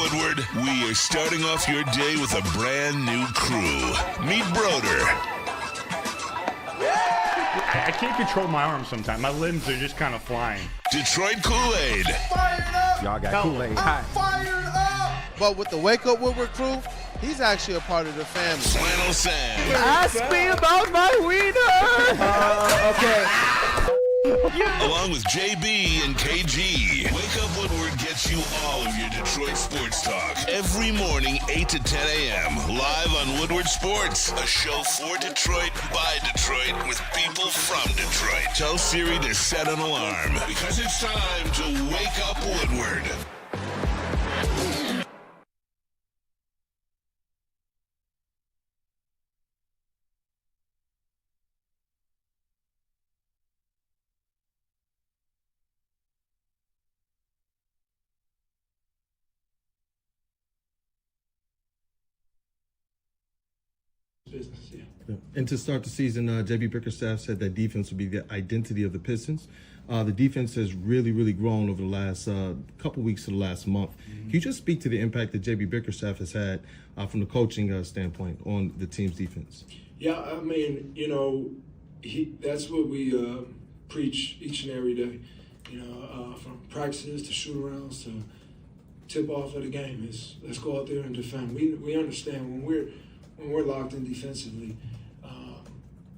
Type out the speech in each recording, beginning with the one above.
Woodward, we are starting off your day with a brand new crew. Meet Broder. I can't control my arms sometimes. My limbs are just kind of flying. Detroit Kool-Aid. Fired up! Y'all got Kool-Aid. I'm fired up! But with the Wake Up Woodward crew, he's actually a part of the family. Flannel Sam. Ask me about my wiener! Okay. Along with JB and KG. Wake Up Woodward gets you all of your Detroit sports talk. Every morning, 8 to 10 a.m. Live on Woodward Sports. A show for Detroit, by Detroit, with people from Detroit. Tell Siri to set an alarm, because it's time to Wake Up Woodward. Business, yeah. And to start the season, JB Bickerstaff said that defense would be the identity of the Pistons. The defense has really grown over the last couple weeks to the last month. Can you just speak to the impact that JB Bickerstaff has had from the coaching standpoint on the team's defense? Yeah, I mean, you know, that's what we preach each and every day. You know, from practices to shoot-arounds to tip-off of the game is let's go out there and defend. We understand when we're locked in defensively,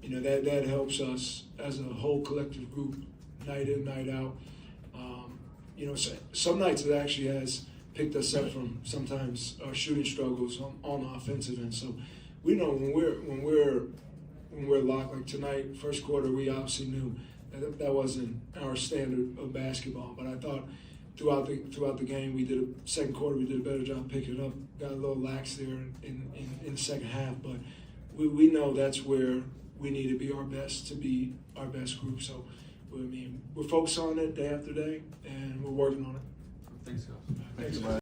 you know, that helps us as a whole collective group, night in, night out. You know, some nights it actually has picked us up from sometimes our shooting struggles on the offensive end. So we know when we're locked, like tonight, first quarter, we obviously knew that wasn't our standard of basketball. But I thought throughout the game, second quarter, we did a better job picking it up. Got a little lax there in the second half, but we know that's where we need to be our best group. So, I mean, we're focused on it day after day, and we're working on it. Thanks, guys. Thanks, man.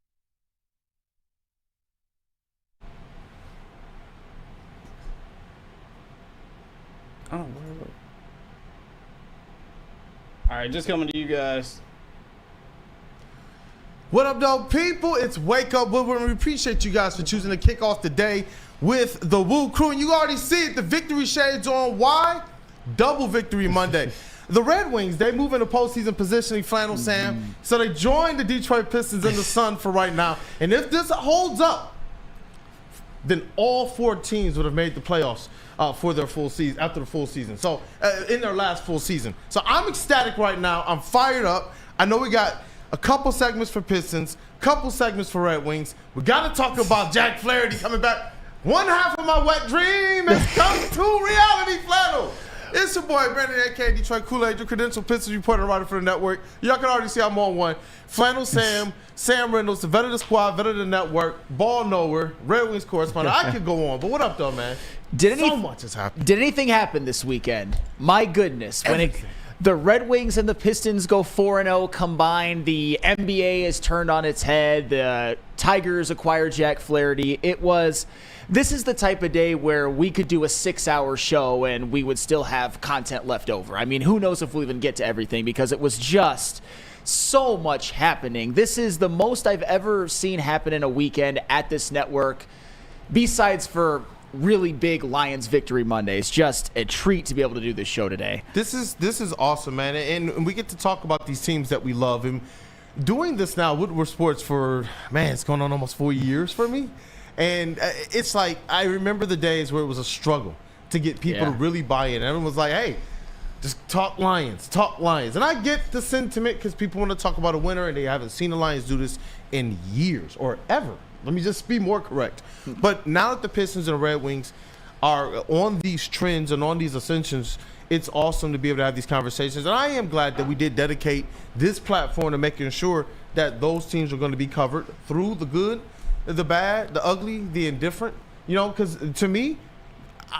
All right, just coming to you guys. What up, though, people? It's Wake Up Woodward, and we appreciate you guys for choosing to kick off the day with the WUW Crew. And you already see it, the victory shades on. Why? Double victory Monday. The Red Wings, they move into postseason positioning, Flannel Sam. So they join the Detroit Pistons in the sun for right now. And if this holds up, then all four teams would have made the playoffs for their full season, after the full season. So in their last full season. So I'm ecstatic right now. I'm fired up. I know we got a couple segments for Pistons, couple segments for Red Wings. We got to talk about Jack Flaherty coming back. One half of my wet dream has come to reality, Flannel. It's your boy, Brandon, a.k.a. Detroit Kool-Aid, your credentialed Pistons reporter writer for the network. Y'all can already see I'm on one. Flannel Sam, Sam Reynolds, the vet of the squad, vet of the network, ball knower, Red Wings correspondent. I could go on, but what up, though, man? So much has happened. Did anything happen this weekend? My goodness. The Red Wings and the Pistons go 4-0 combined. The NBA is turned on its head. The Tigers acquire Jack Flaherty. This is the type of day where we could do a 6-hour show and we would still have content left over. I mean, who knows if we'll even get to everything, because it was just so much happening. This is the most I've ever seen happen in a weekend at this network, besides for really big Lions victory Mondays. Just a treat to be able to do this show today. This is awesome, man, and we get to talk about these teams that we love. And doing this now, Woodward Sports, for, man, it's going on almost 4 years for me. And it's like, I remember the days where it was a struggle to get people to really buy in. Everyone was like, hey, just talk Lions. And I get the sentiment because people want to talk about a winner and they haven't seen the Lions do this in years or ever. Let me just be more correct. But now that the Pistons and the Red Wings are on these trends and on these ascensions, it's awesome to be able to have these conversations. And I am glad that we did dedicate this platform to making sure that those teams are going to be covered through the good, the bad, the ugly, the indifferent. You know, because to me,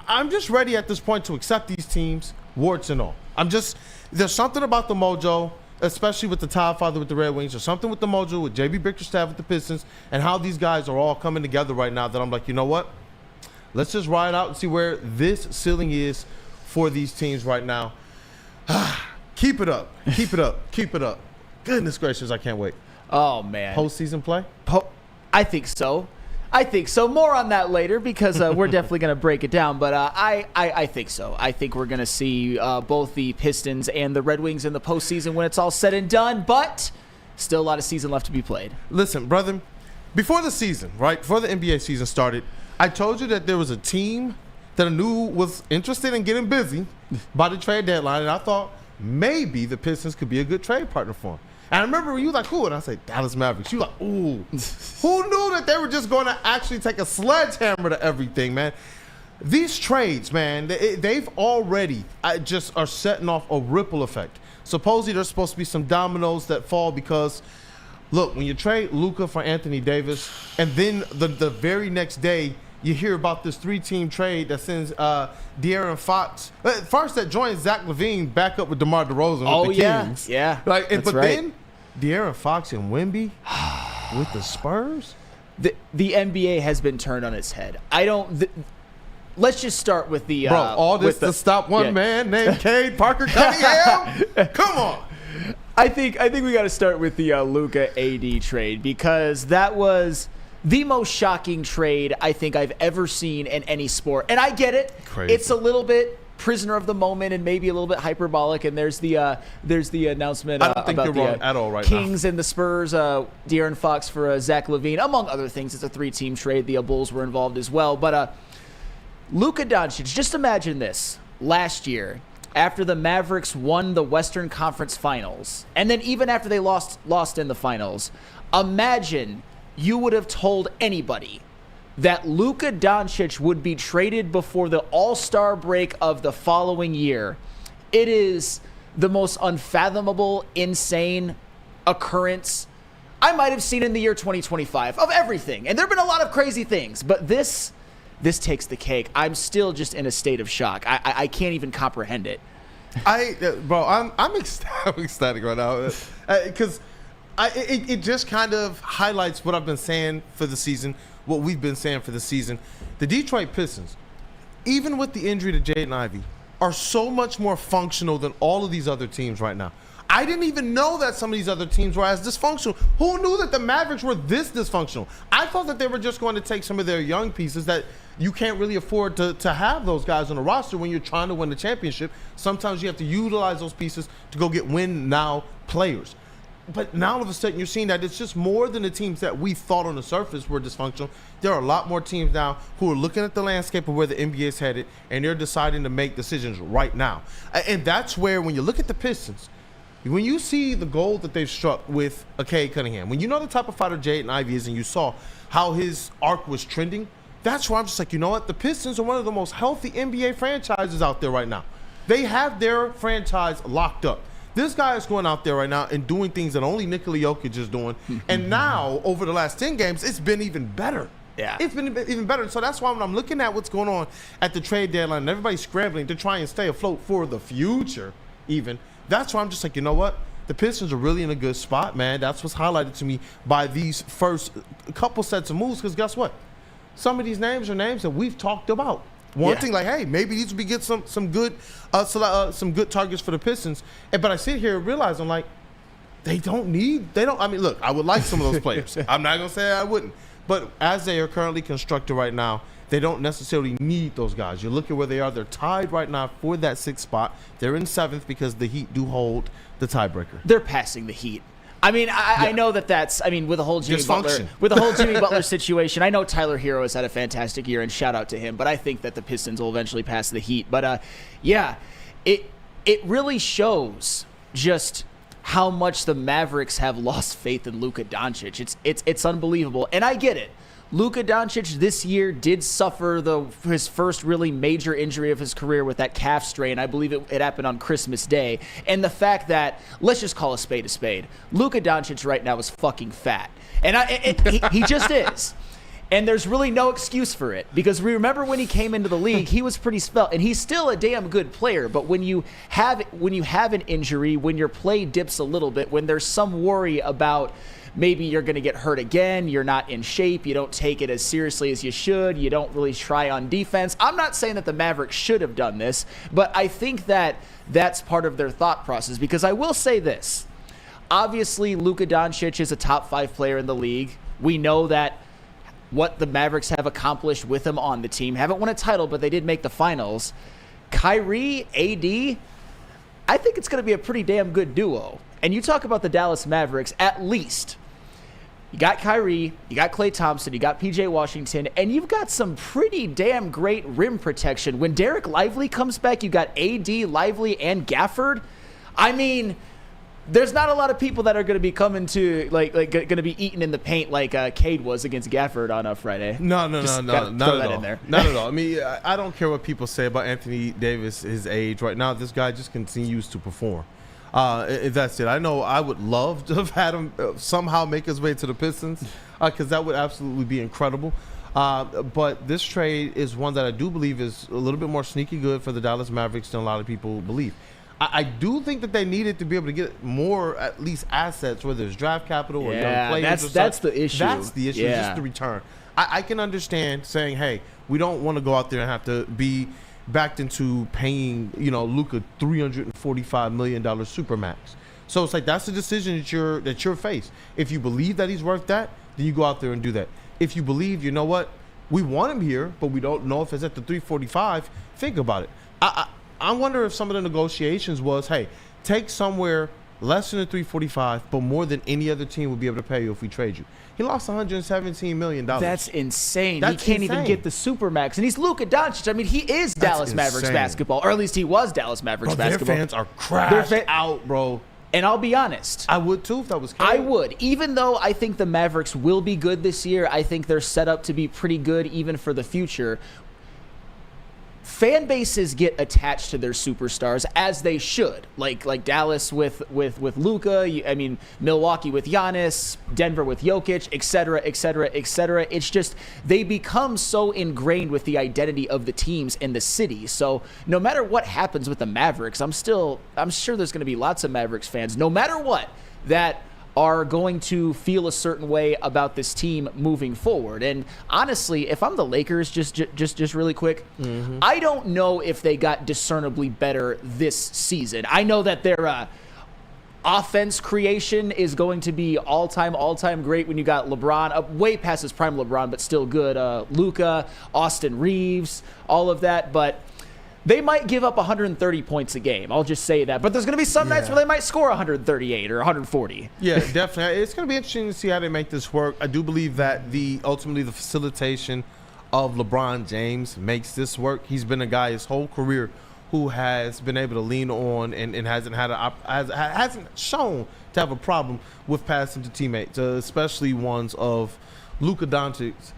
I'm just ready at this point to accept these teams, warts and all. There's something about the mojo, especially with the Todd Father with the Red Wings, or something with the mojo with JB Bickerstaff with the Pistons, and how these guys are all coming together right now, that I'm like, you know what? Let's just ride out and see where this ceiling is for these teams right now. Keep it up. Keep it up. Keep it up. Goodness gracious, I can't wait. Oh, man. Postseason play? I think so. More on that later because we're definitely going to break it down. But I think so. I think we're going to see both the Pistons and the Red Wings in the postseason when it's all said and done. But still a lot of season left to be played. Listen, brother, before the season, right, before the NBA season started, I told you that there was a team that I knew was interested in getting busy by the trade deadline, and I thought maybe the Pistons could be a good trade partner for them. And I remember when you were like, who? And I said, Dallas Mavericks. You were like, ooh. Who knew that they were just going to actually take a sledgehammer to everything, man? These trades, man, they've already just are setting off a ripple effect. Supposedly there's supposed to be some dominoes that fall because, look, when you trade Luka for Anthony Davis, and then the very next day you hear about this 3-team trade that sends De'Aaron Fox. First, that joins Zach LaVine back up with DeMar DeRozan with the Kings. Yeah. Like, that's but right. then De'Aaron Fox and Wemby with the Spurs. The NBA has been turned on its head. Let's just start with the all this to stop one man named Cade Cunningham. Come on. I think we got to start with the Luka AD trade because that was the most shocking trade I think I've ever seen in any sport. And I get it. Crazy. It's a little bit prisoner of the moment and maybe a little bit hyperbolic. And there's the announcement I don't think about you're wrong the at all right Kings now. and the Spurs, De'Aaron Fox for Zach LaVine, among other things. It's a 3-team trade. The Bulls were involved as well. But Luka Doncic, just imagine this. Last year, after the Mavericks won the Western Conference Finals, and then even after they lost in the finals, imagine you would have told anybody that Luka Doncic would be traded before the All-Star break of the following year. It is the most unfathomable, insane occurrence I might have seen in the year 2025 of everything. And there have been a lot of crazy things, but this takes the cake. I'm still just in a state of shock. I can't even comprehend it. I'm ecstatic right now because it just kind of highlights what I've been saying for the season, what we've been saying for the season. The Detroit Pistons, even with the injury to Jaden Ivey, are so much more functional than all of these other teams right now. I didn't even know that some of these other teams were as dysfunctional. Who knew that the Mavericks were this dysfunctional? I thought that they were just going to take some of their young pieces that you can't really afford to have those guys on the roster when you're trying to win the championship. Sometimes you have to utilize those pieces to go get win-now players. But now all of a sudden you're seeing that it's just more than the teams that we thought on the surface were dysfunctional. There are a lot more teams now who are looking at the landscape of where the NBA is headed, and they're deciding to make decisions right now. And that's where, when you look at the Pistons, when you see the goal that they've struck with Cade Cunningham, when you know the type of fighter Jaden Ivey is and you saw how his arc was trending, that's where I'm just like, you know what? The Pistons are one of the most healthy NBA franchises out there right now. They have their franchise locked up. This guy is going out there right now and doing things that only Nikola Jokic is doing. And now, over the last 10 games, it's been even better. Yeah. It's been even better. So that's why when I'm looking at what's going on at the trade deadline and everybody's scrambling to try and stay afloat for the future even, that's why I'm just like, you know what? The Pistons are really in a good spot, man. That's what's highlighted to me by these first couple sets of moves, because guess what? Some of these names are names that we've talked about. One thing, like, hey, maybe these would get some good targets for the Pistons. But I sit here and realize, I'm like, I mean, look, I would like some of those players. I'm not going to say I wouldn't. But as they are currently constructed right now, they don't necessarily need those guys. You look at where they are. They're tied right now for that 6th spot. They're in 7th because the Heat do hold the tiebreaker. They're passing the Heat. I mean, I know that's. I mean, with the whole Jimmy Butler situation, I know Tyler Hero has had a fantastic year, and shout out to him. But I think that the Pistons will eventually pass the Heat. But it really shows just how much the Mavericks have lost faith in Luka Doncic. It's unbelievable, and I get it. Luka Doncic this year did suffer his first really major injury of his career with that calf strain. I believe it happened on Christmas Day. And the fact that, let's just call a spade a spade, Luka Doncic right now is fucking fat. And he just is. And there's really no excuse for it, because we remember when he came into the league, he was pretty svelte, and he's still a damn good player. But when you have an injury, when your play dips a little bit, when there's some worry about maybe you're going to get hurt again, you're not in shape, you don't take it as seriously as you should, you don't really try on defense. I'm not saying that the Mavericks should have done this, but I think that that's part of their thought process, because I will say this. Obviously, Luka Doncic is a top 5 player in the league. We know that what the Mavericks have accomplished with him on the team. Haven't won a title, but they did make the finals. Kyrie, AD, I think it's going to be a pretty damn good duo. And you talk about the Dallas Mavericks, at least. You got Kyrie, you got Klay Thompson, you got PJ Washington, and you've got some pretty damn great rim protection. When Derek Lively comes back, you got AD, Lively, and Gafford. I mean, there's not a lot of people that are going to be coming to, like going to be eating in the paint like Cade was against Gafford on a Friday. No, not at all. There. Not at all. I mean, I don't care what people say about Anthony Davis, his age right now. This guy just continues to perform. That's it. I know I would love to have had him somehow make his way to the Pistons because that would absolutely be incredible. But this trade is one that I do believe is a little bit more sneaky good for the Dallas Mavericks than a lot of people believe. I do think that they needed to be able to get more, at least, assets, whether it's draft capital or young players. That's the issue. That's the issue, just the return. I can understand saying, hey, we don't want to go out there and have to be backed into paying, Luka $345 million supermax. So it's like that's the decision that you're faced. If you believe that he's worth that, then you go out there and do that. If you believe, you know what, we want him here, but we don't know if it's at the 345, think about it. I wonder if some of the negotiations was, hey, take somewhere less than the 345, but more than any other team would be able to pay you if we trade you. He lost $117 million. That's insane. He can't even get the supermax. And he's Luka Doncic. I mean, he is Dallas Mavericks basketball, or at least he was Dallas Mavericks basketball. Their fans are crashed out, bro. And I'll be honest. I would too if that was Cade. I would. Even though I think the Mavericks will be good this year, I think they're set up to be pretty good even for the future. Fan bases get attached to their superstars, as they should. Like Dallas with Luka, I mean Milwaukee with Giannis, Denver with Jokic, et cetera, et cetera, et cetera. It's just they become so ingrained with the identity of the teams and the city. So no matter what happens with the Mavericks, I'm sure there's going to be lots of Mavericks fans, no matter what, that are going to feel a certain way about this team moving forward. And honestly, if I'm the Lakers, just really quick, I don't know if they got discernibly better this season. I know that their offense creation is going to be all-time great when you got LeBron, way past his prime LeBron, but still good. Luka, Austin Reeves, all of that. But they might give up 130 points a game. I'll just say that. But there's going to be some nights where they might score 138 or 140. Yeah, definitely. It's going to be interesting to see how they make this work. I do believe that ultimately the facilitation of LeBron James makes this work. He's been a guy his whole career who has been able to lean on and hasn't shown to have a problem with passing to teammates, especially ones of Luka Doncic's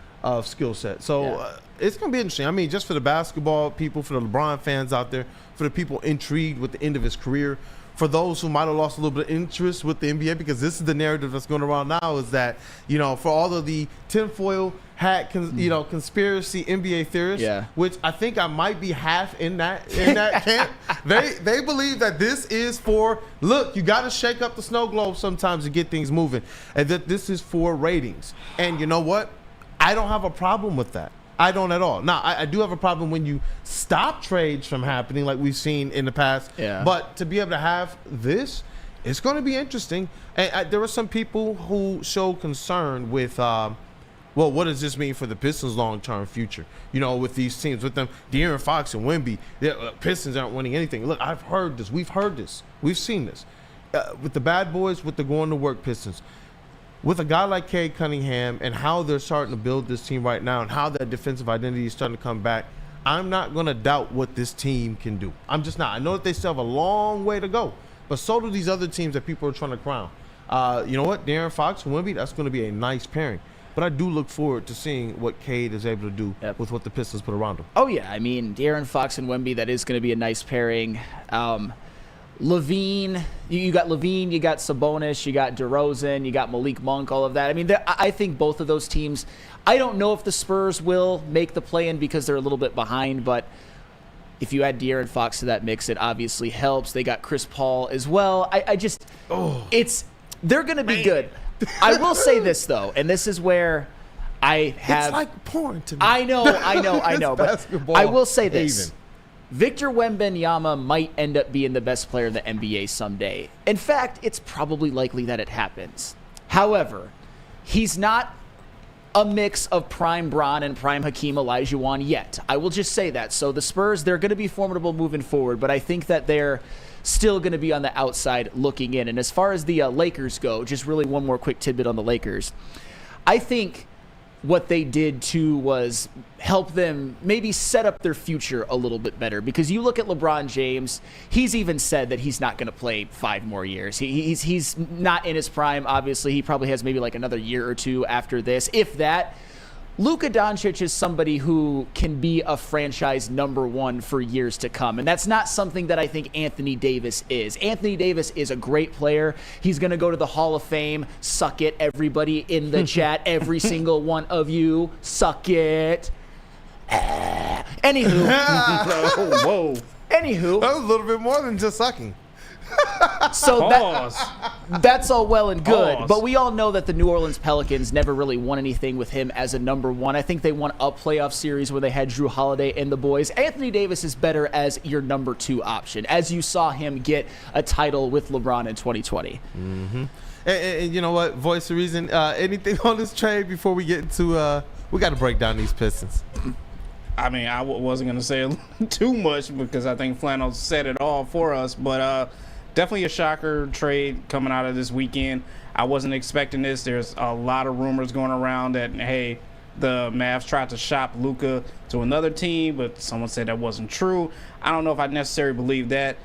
skill set. So it's going to be interesting. I mean, just for the basketball people, for the LeBron fans out there, for the people intrigued with the end of his career, for those who might have lost a little bit of interest with the NBA, because this is the narrative that's going around now, is that, for all of the tinfoil hat, conspiracy NBA theorists, which I think I might be half in that camp. They believe that this is for, look, you got to shake up the snow globe sometimes to get things moving, and that this is for ratings. And you know what? I don't have a problem with that. I don't at all. Now, I do have a problem when you stop trades from happening like we've seen in the past. Yeah. But to be able to have this, it's going to be interesting. And there were some people who showed concern with, what does this mean for the Pistons' long-term future? With these teams, with them, De'Aaron Fox and Wemby, the Pistons aren't winning anything. Look, I've heard this. We've heard this. We've seen this. With the bad boys, with the going-to-work Pistons, with a guy like Cade Cunningham and how they're starting to build this team right now and how that defensive identity is starting to come back, I'm not going to doubt what this team can do. I'm just not. I know that they still have a long way to go, but so do these other teams that people are trying to crown. You know what? De'Aaron Fox and Wemby, that's going to be a nice pairing. But I do look forward to seeing what Cade is able to do with what the Pistons put around him. Oh, yeah. I mean, De'Aaron Fox and Wemby, that is going to be a nice pairing. Levine, you got Levine, you got Sabonis, you got DeRozan, you got Malik Monk, all of that. I mean, I think both of those teams, I don't know if the Spurs will make the play-in because they're a little bit behind, but if you add De'Aaron Fox to that mix, it obviously helps. They got Chris Paul as well. They're going to be good. I will say this, though, and this is where I have... It's like porn to me. I know, but I will say this. Victor Wembanyama might end up being the best player in the NBA someday. In fact, it's probably likely that it happens. However, he's not a mix of prime Bron and prime Hakeem Olajuwon yet. I will just say that. So the Spurs, they're going to be formidable moving forward, but I think that they're still going to be on the outside looking in. And as far as the Lakers go, just really one more quick tidbit on the Lakers. I think what they did too was help them maybe set up their future a little bit better, because you look at LeBron James, he's even said that he's not going to play 5 more years. He's not in his prime. Obviously, he probably has maybe like another year or 2 after this, if that. Luka Doncic is somebody who can be a franchise number 1 for years to come, and that's not something that I think Anthony Davis is. Anthony Davis is a great player. He's going to go to the Hall of Fame. Suck it, everybody in the chat. Every single one of you. Suck it. Anywho. Whoa. Anywho. That was a little bit more than just sucking. So that's all well and good, Pause. but we all know that the New Orleans Pelicans never really won anything with him as a number 1. I think they won a playoff series where they had Drew Holiday and the boys. Anthony Davis is better as your number 2 option, as you saw him get a title with LeBron in 2020. Mm-hmm. And you know what? Voice of reason. Anything on this trade before we get into? We got to break down these Pistons. I mean, I wasn't going to say too much because I think Flannel said it all for us, but definitely a shocker trade coming out of this weekend. I wasn't expecting this. There's a lot of rumors going around that, hey, the Mavs tried to shop Luka to another team, but someone said that wasn't true. I don't know if I necessarily believe that.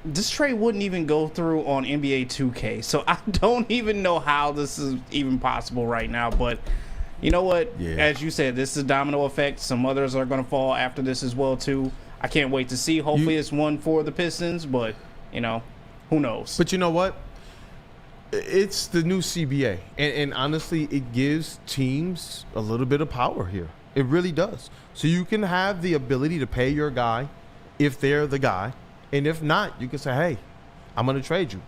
This trade wouldn't even go through on NBA 2K, so I don't even know how this is even possible right now, but you know what? Yeah. As you said, this is a domino effect. Some others are going to fall after this as well, too. I can't wait to see. Hopefully it's one for the Pistons, but, you know, who knows? But you know what? It's the new CBA. And honestly, it gives teams a little bit of power here. It really does. So you can have the ability to pay your guy if they're the guy. And if not, you can say, hey, I'm going to trade you.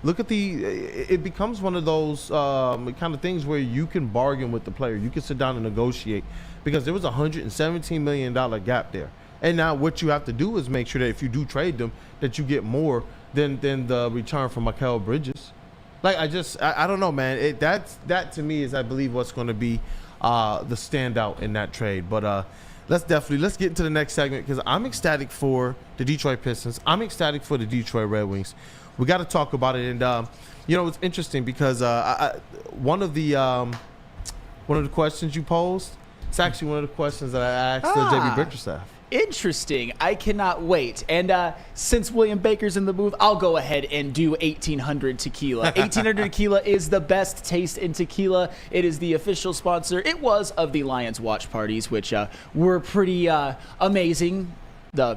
It becomes one of those kind of things where you can bargain with the player. You can sit down and negotiate, because there was a $117 million gap there. And now what you have to do is make sure that if you do trade them, that you get more than the return from Mikal Bridges. Like, I don't know, man. That to me is, I believe, what's going to be the standout in that trade. But let's get into the next segment, because I'm ecstatic for the Detroit Pistons. I'm ecstatic for the Detroit Red Wings. We got to talk about it, and it's interesting because one of the questions you posed, it's actually one of the questions that I asked the JB Bickerstaff. Interesting. I cannot wait. And since William Baker's in the booth, I'll go ahead and do 1800 Tequila. 1800 Tequila is the best taste in tequila. It is the official sponsor. It was of the Lions watch parties, which were pretty amazing. The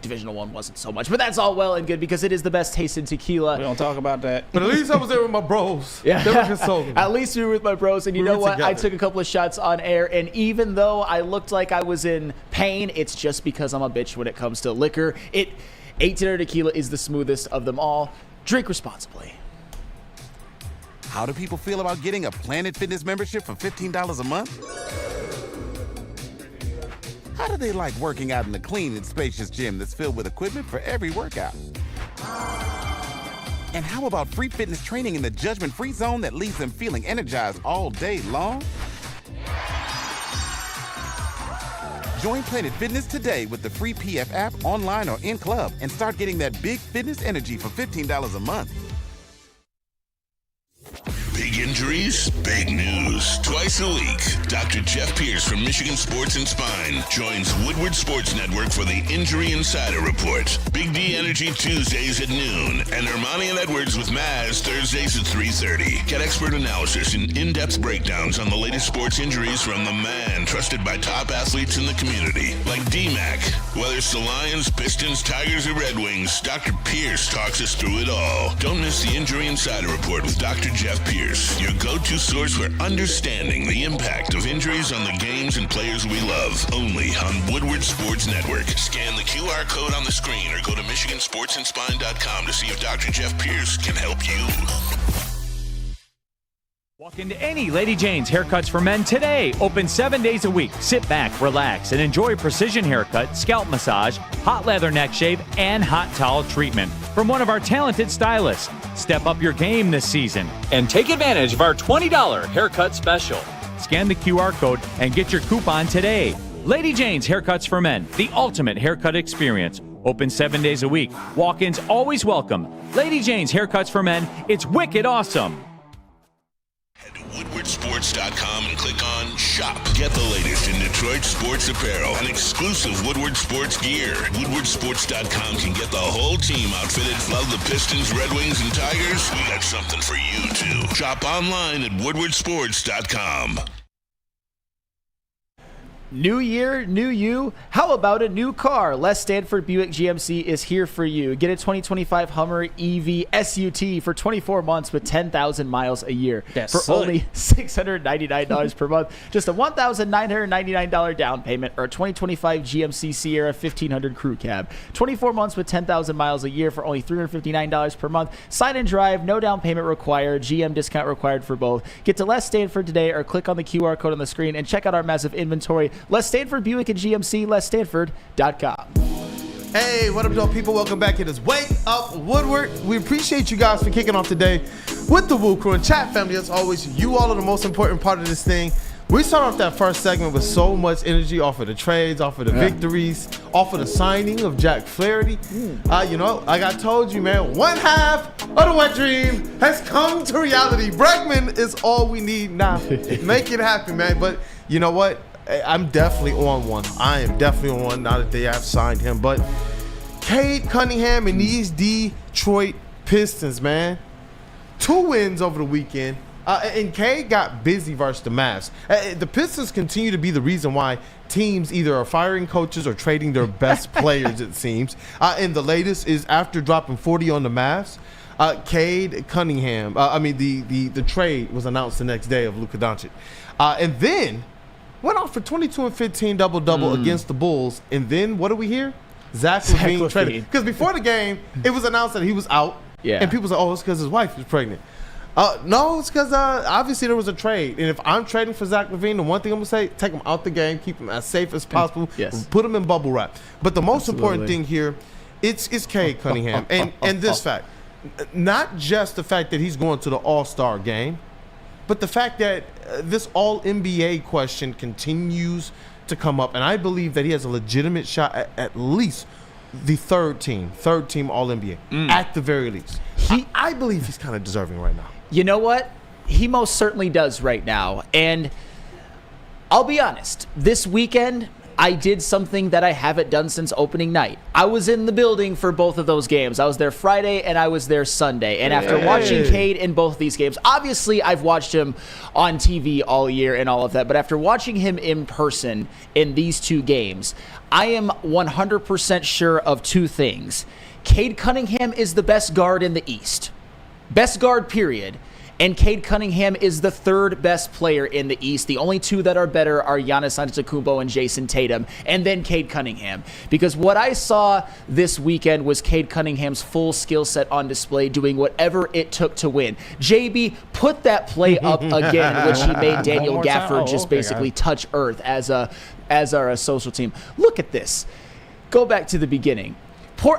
Divisional one wasn't so much, but that's all well and good because it is the best taste in tequila. We don't talk about that. But at least I was there with my bros. Yeah. They were consoling. At least you were with my bros, and you know what? Together. I took a couple of shots on air, and even though I looked like I was in pain, it's just because I'm a bitch when it comes to liquor. 1800 Tequila is the smoothest of them all. Drink responsibly. How do people feel about getting a Planet Fitness membership for $15 a month? How do they like working out in a clean and spacious gym that's filled with equipment for every workout? And how about free fitness training in the judgment-free zone that leaves them feeling energized all day long? Join Planet Fitness today with the free PF app, online or in club, and start getting that big fitness energy for $15 a month. Big injuries, big news. Twice a week, Dr. Jeff Pierce from Michigan Sports and Spine joins Woodward Sports Network for the Injury Insider Report. Big D Energy Tuesdays at noon, and Ermanni and Edwards with Maz Thursdays at 3:30. Get expert analysis and in-depth breakdowns on the latest sports injuries from the man trusted by top athletes in the community, like D-Mac. Whether it's the Lions, Pistons, Tigers, or Red Wings, Dr. Pierce talks us through it all. Don't miss the Injury Insider Report with Dr. Jeff Pierce, your go-to source for understanding the impact of injuries on the games and players we love. Only on Woodward Sports Network. Scan the QR code on the screen or go to MichiganSportsandSpine.com to see if Dr. Jeff Pierce can help you. Walk into any Lady Jane's Haircuts for Men today. Open 7 days a week. Sit back, relax, and enjoy precision haircut, scalp massage, hot leather neck shave, and hot towel treatment from one of our talented stylists. Step up your game this season and take advantage of our $20 haircut special. Scan the QR code and get your coupon today. Lady Jane's Haircuts for Men, the ultimate haircut experience. Open 7 days a week. Walk-ins always welcome. Lady Jane's Haircuts for Men. It's wicked awesome. Head to WoodwardSports.com and click on Shop. Get the latest in Detroit sports apparel and exclusive Woodward Sports gear. WoodwardSports.com can get the whole team outfitted. Love the Pistons, Red Wings, and Tigers? We got something for you, too. Shop online at WoodwardSports.com. New year, new you. How about a new car? Les Stanford Buick GMC is here for you. Get a 2025 Hummer EV SUT for 24 months with 10,000 miles a year for only $699 per month. Just a $1,999 down payment, or a 2025 GMC Sierra 1500 Crew Cab. 24 months with 10,000 miles a year for only $359 per month. Sign and drive, no down payment required. GM discount required for both. Get to Les Stanford today or click on the QR code on the screen and check out our massive inventory. Les Stanford Buick and GMC, lesstanford.com. Hey, what up, though, people? Welcome back. It is Wake Up Woodward. We appreciate you guys for kicking off today with the WUW Crew and chat family. As always, you all are the most important part of this thing. We start off that first segment with so much energy off of the trades, off of the victories, off of the signing of Jack Flaherty. You know, like I told you, man, one half of the wet dream has come to reality. Bregman is all we need now. Make it happen, man. But you know what? I'm definitely on one. I am definitely on one now that they have signed him. But Cade Cunningham and these Detroit Pistons, man. 2 wins over the weekend. And Cade got busy versus the Mavs. The Pistons continue to be the reason why teams either are firing coaches or trading their best players, it seems. And the latest is after dropping 40 on the Mavs, Cade Cunningham, the trade was announced the next day of Luka Doncic. And then went off for 22 and 15 double-double against the Bulls. And then what do we hear? Zach LaVine traded. Because before the game, it was announced that he was out. Yeah. And people said, oh, it's because his wife was pregnant. No, it's because obviously there was a trade. And if I'm trading for Zach LaVine, the one thing I'm going to say, take him out the game, keep him as safe as possible, put him in bubble wrap. But the most important thing here, it's Cade Cunningham. and this fact, not just the fact that he's going to the All-Star game, but the fact that this All-NBA question continues to come up, and I believe that he has a legitimate shot at least the third team All-NBA, at the very least. I believe he's kind of deserving right now. You know what? He most certainly does right now. And I'll be honest, this weekend, I did something that I haven't done since opening night. I was in the building for both of those games. I was there Friday and I was there Sunday. And after watching Cade in both of these games, obviously I've watched him on TV all year and all of that, but after watching him in person in these 2 games, I am 100% sure of 2 things. Cade Cunningham is the best guard in the East. Best guard, period. And Cade Cunningham is the 3rd best player in the East. The only 2 that are better are Giannis Antetokounmpo and Jason Tatum, and then Cade Cunningham. Because what I saw this weekend was Cade Cunningham's full skill set on display, doing whatever it took to win. JB, put that play up again, which he made Daniel Gafford basically touch earth as our social team. Look at this. Go back to the beginning.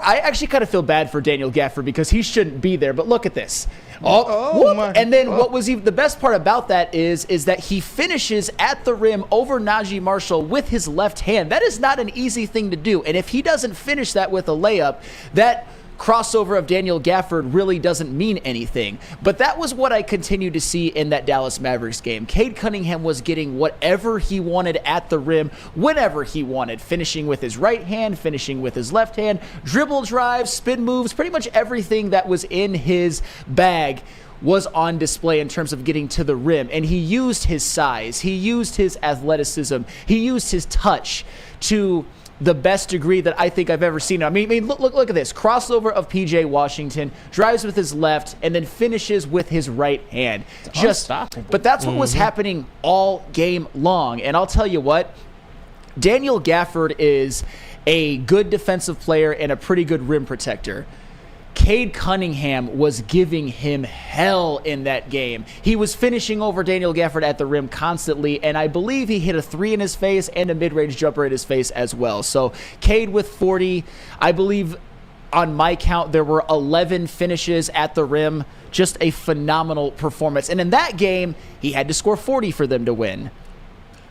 I actually kind of feel bad for Daniel Gafford because he shouldn't be there, but look at this. And then what was even the best part about that is that he finishes at the rim over Najee Marshall with his left hand. That is not an easy thing to do. And if he doesn't finish that with a layup, that crossover of Daniel Gafford really doesn't mean anything. But that was what I continued to see in that Dallas Mavericks game. Cade Cunningham was getting whatever he wanted at the rim, whenever he wanted, finishing with his right hand, finishing with his left hand, dribble drives, spin moves, pretty much everything that was in his bag was on display in terms of getting to the rim. And he used his size, he used his athleticism, he used his touch to the best degree that I think I've ever seen. I mean, look at this. Crossover of PJ Washington, drives with his left, and then finishes with his right hand. But that's what was happening all game long. And I'll tell you what, Daniel Gafford is a good defensive player and a pretty good rim protector. Cade Cunningham was giving him hell in that game. He was finishing over Daniel Gafford at the rim constantly, and I believe he hit a 3 in his face and a mid-range jumper in his face as well. So Cade with 40, I believe On my count, there were 11 finishes at the rim. Just a phenomenal performance. And in that game, he had to score 40 for them to win.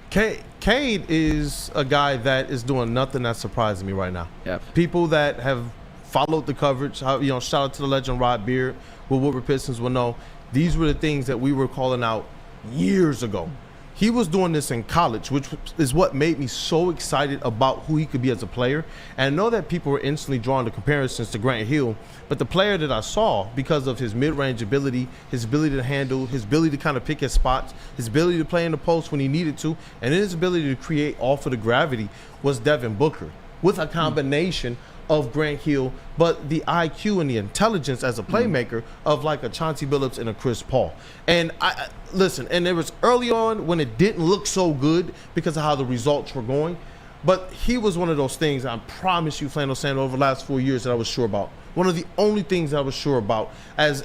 Cade is a guy that is doing nothing that's surprising me right now. Yep. People that have followed the coverage, shout out to the legend Rod Beard with Woodward Pistons will know these were the things that we were calling out years ago. He was doing this in college, which is what made me so excited about who he could be as a player. And I know that people were instantly drawing the comparisons to Grant Hill, but the player that I saw, because of his mid-range ability, his ability to handle, his ability to kind of pick his spots, his ability to play in the post when he needed to, and his ability to create off of the gravity, was Devin Booker, with a combination of Grant Hill, but the IQ and the intelligence as a playmaker of like a Chauncey Billups and a Chris Paul. And I listen, and it was early on when it didn't look so good because of how the results were going, but he was one of those things, I promise you, Flannel Sand, over the last 4 years that I was sure about. One of the only things I was sure about as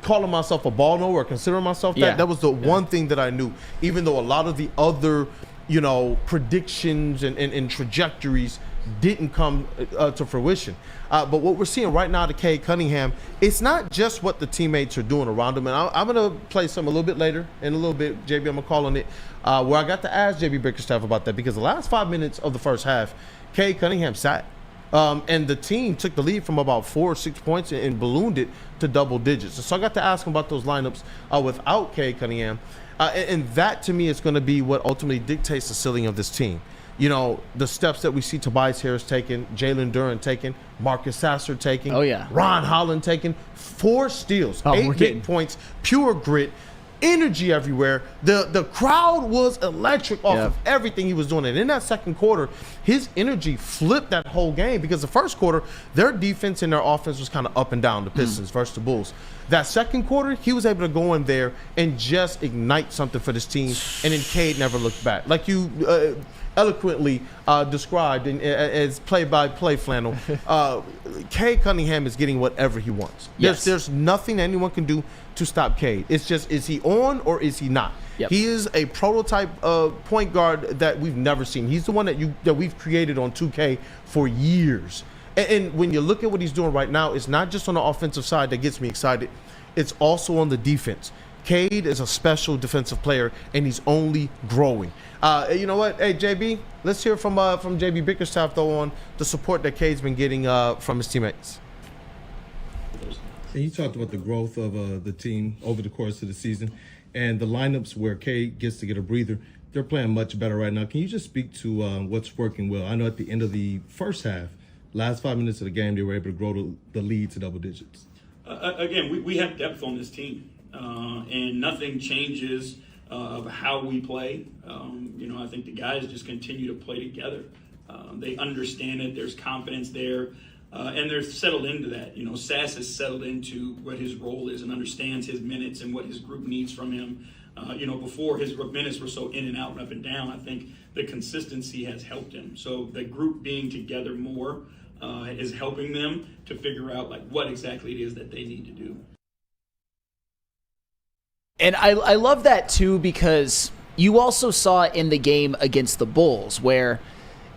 calling myself a ball knower or considering myself that was the one thing that I knew, even though a lot of the other predictions and trajectories didn't come to fruition. But what we're seeing right now to Cade Cunningham, it's not just what the teammates are doing around him. And I'm going to play some a little bit later in a little bit, JB, I'm going to call on it, where I got to ask JB Bickerstaff about that, because the last 5 minutes of the first half, Cade Cunningham sat. And the team took the lead from about 4 or 6 points and ballooned it to double digits. So I got to ask him about those lineups without Cade Cunningham. And that, to me, is going to be what ultimately dictates the ceiling of this team. The steps that we see Tobias Harris taking, Jalen Duren taking, Marcus Sasser taking, Ron Holland taking, 4 steals, 8 big points, pure grit, energy everywhere. The crowd was electric off of everything he was doing. And in that second quarter, his energy flipped that whole game, because the first quarter, their defense and their offense was kind of up and down, the Pistons versus the Bulls. That second quarter, he was able to go in there and just ignite something for this team, and then Cade never looked back. Like you eloquently described as play-by-play, Flannel, Cade Cunningham is getting whatever he wants. There's nothing anyone can do to stop Cade. It's just, is he on or is he not? He is a prototype point guard that we've never seen. He's the one that we've created on 2K for years. And when you look at what he's doing right now, it's not just on the offensive side that gets me excited. It's also on the defense. Cade is a special defensive player, and he's only growing. You know what? Hey, JB, let's hear from JB Bickerstaff, though, on the support that Cade's been getting from his teammates. And you talked about the growth of the team over the course of the season, and the lineups where Cade gets to get a breather. They're playing much better right now. Can you just speak to what's working well? I know at the end of the first half, last 5 minutes of the game, they were able to grow the lead to double digits. Again, we have depth on this team, and nothing changes of how we play. I think the guys just continue to play together. They understand it. There's confidence there, and they're settled into that. Sass has settled into what his role is and understands his minutes and what his group needs from him. Before, his minutes were so in and out and up and down. I think the consistency has helped him. So the group being together more is helping them to figure out what exactly it is that they need to do. And I love that too, because you also saw in the game against the Bulls where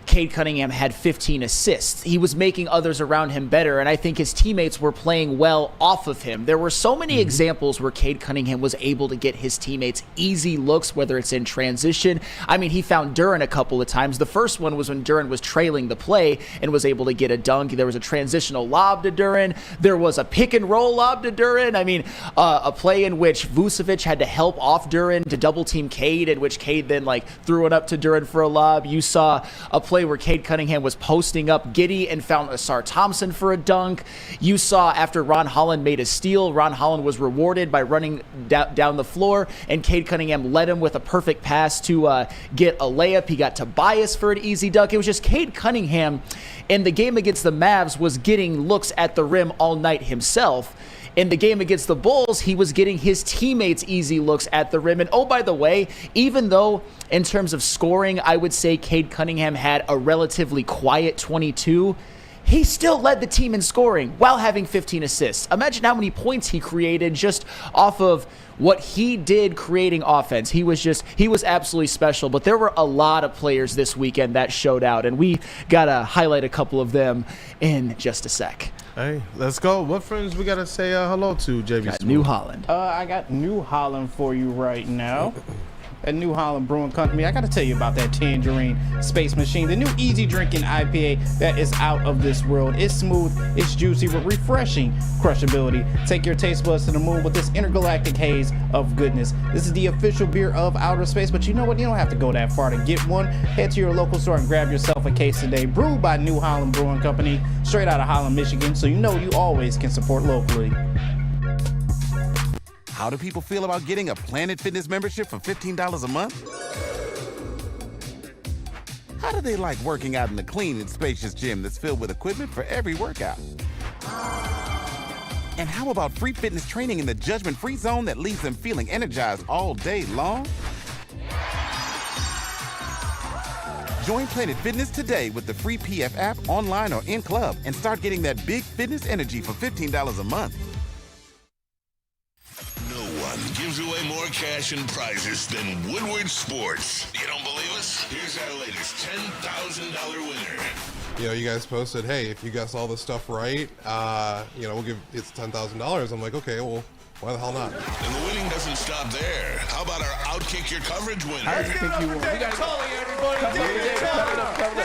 Cade Cunningham had 15 assists. He was making others around him better, and I think his teammates were playing well off of him. There were so many examples where Cade Cunningham was able to get his teammates easy looks, whether it's in transition. I mean, he found Duren a couple of times. The first one was when Duren was trailing the play and was able to get a dunk. There was a transitional lob to Duren. There was a pick and roll lob to Duren. I mean, a play in which Vucevic had to help off Duren to double team Cade, in which Cade then threw it up to Duren for a lob. You saw a play where Cade Cunningham was posting up Giddey and found Asar Thompson for a dunk. You saw after Ron Holland made a steal, Ron Holland was rewarded by running down the floor, and Cade Cunningham led him with a perfect pass to get a layup. He got Tobias for an easy dunk. It was just Cade Cunningham in the game against the Mavs was getting looks at the rim all night himself. In the game against the Bulls, he was getting his teammates easy looks at the rim. And oh, by the way, even though in terms of scoring, I would say Cade Cunningham had a relatively quiet 22, he still led the team in scoring while having 15 assists. Imagine how many points he created just off of what he did creating offense. He was absolutely special. But there were a lot of players this weekend that showed out, and we got to highlight a couple of them in just a sec. Hey, let's go. What friends we got to say hello to, JB? Got New Holland. I got New Holland for you right now. At New Holland Brewing Company, I got to tell you about that Tangerine Space Machine, the new easy drinking IPA that is out of this world. It's smooth, it's juicy with refreshing crushability. Take your taste buds to the moon with this intergalactic haze of goodness. This is the official beer of outer space, but you know what? You don't have to go that far to get one. Head to your local store and grab yourself a case today. Brewed by New Holland Brewing Company, straight out of Holland, Michigan, so you know you always can support locally. How do people feel about getting a Planet Fitness membership for $15 a month? How do they like working out in a clean and spacious gym that's filled with equipment for every workout? And how about free fitness training in the judgment-free zone that leaves them feeling energized all day long? Join Planet Fitness today with the free PF app, online or in club, and start getting that big fitness energy for $15 a month. Gives away more cash and prizes than Woodward Sports. You don't believe us? Here's our latest $10,000 winner. You know, you guys posted, hey, if you guess all this stuff right, we'll give it's $10,000. I'm like, okay, well, why the hell not? And the winning doesn't stop there. How about our Outkick Your Coverage winner? I think you won. This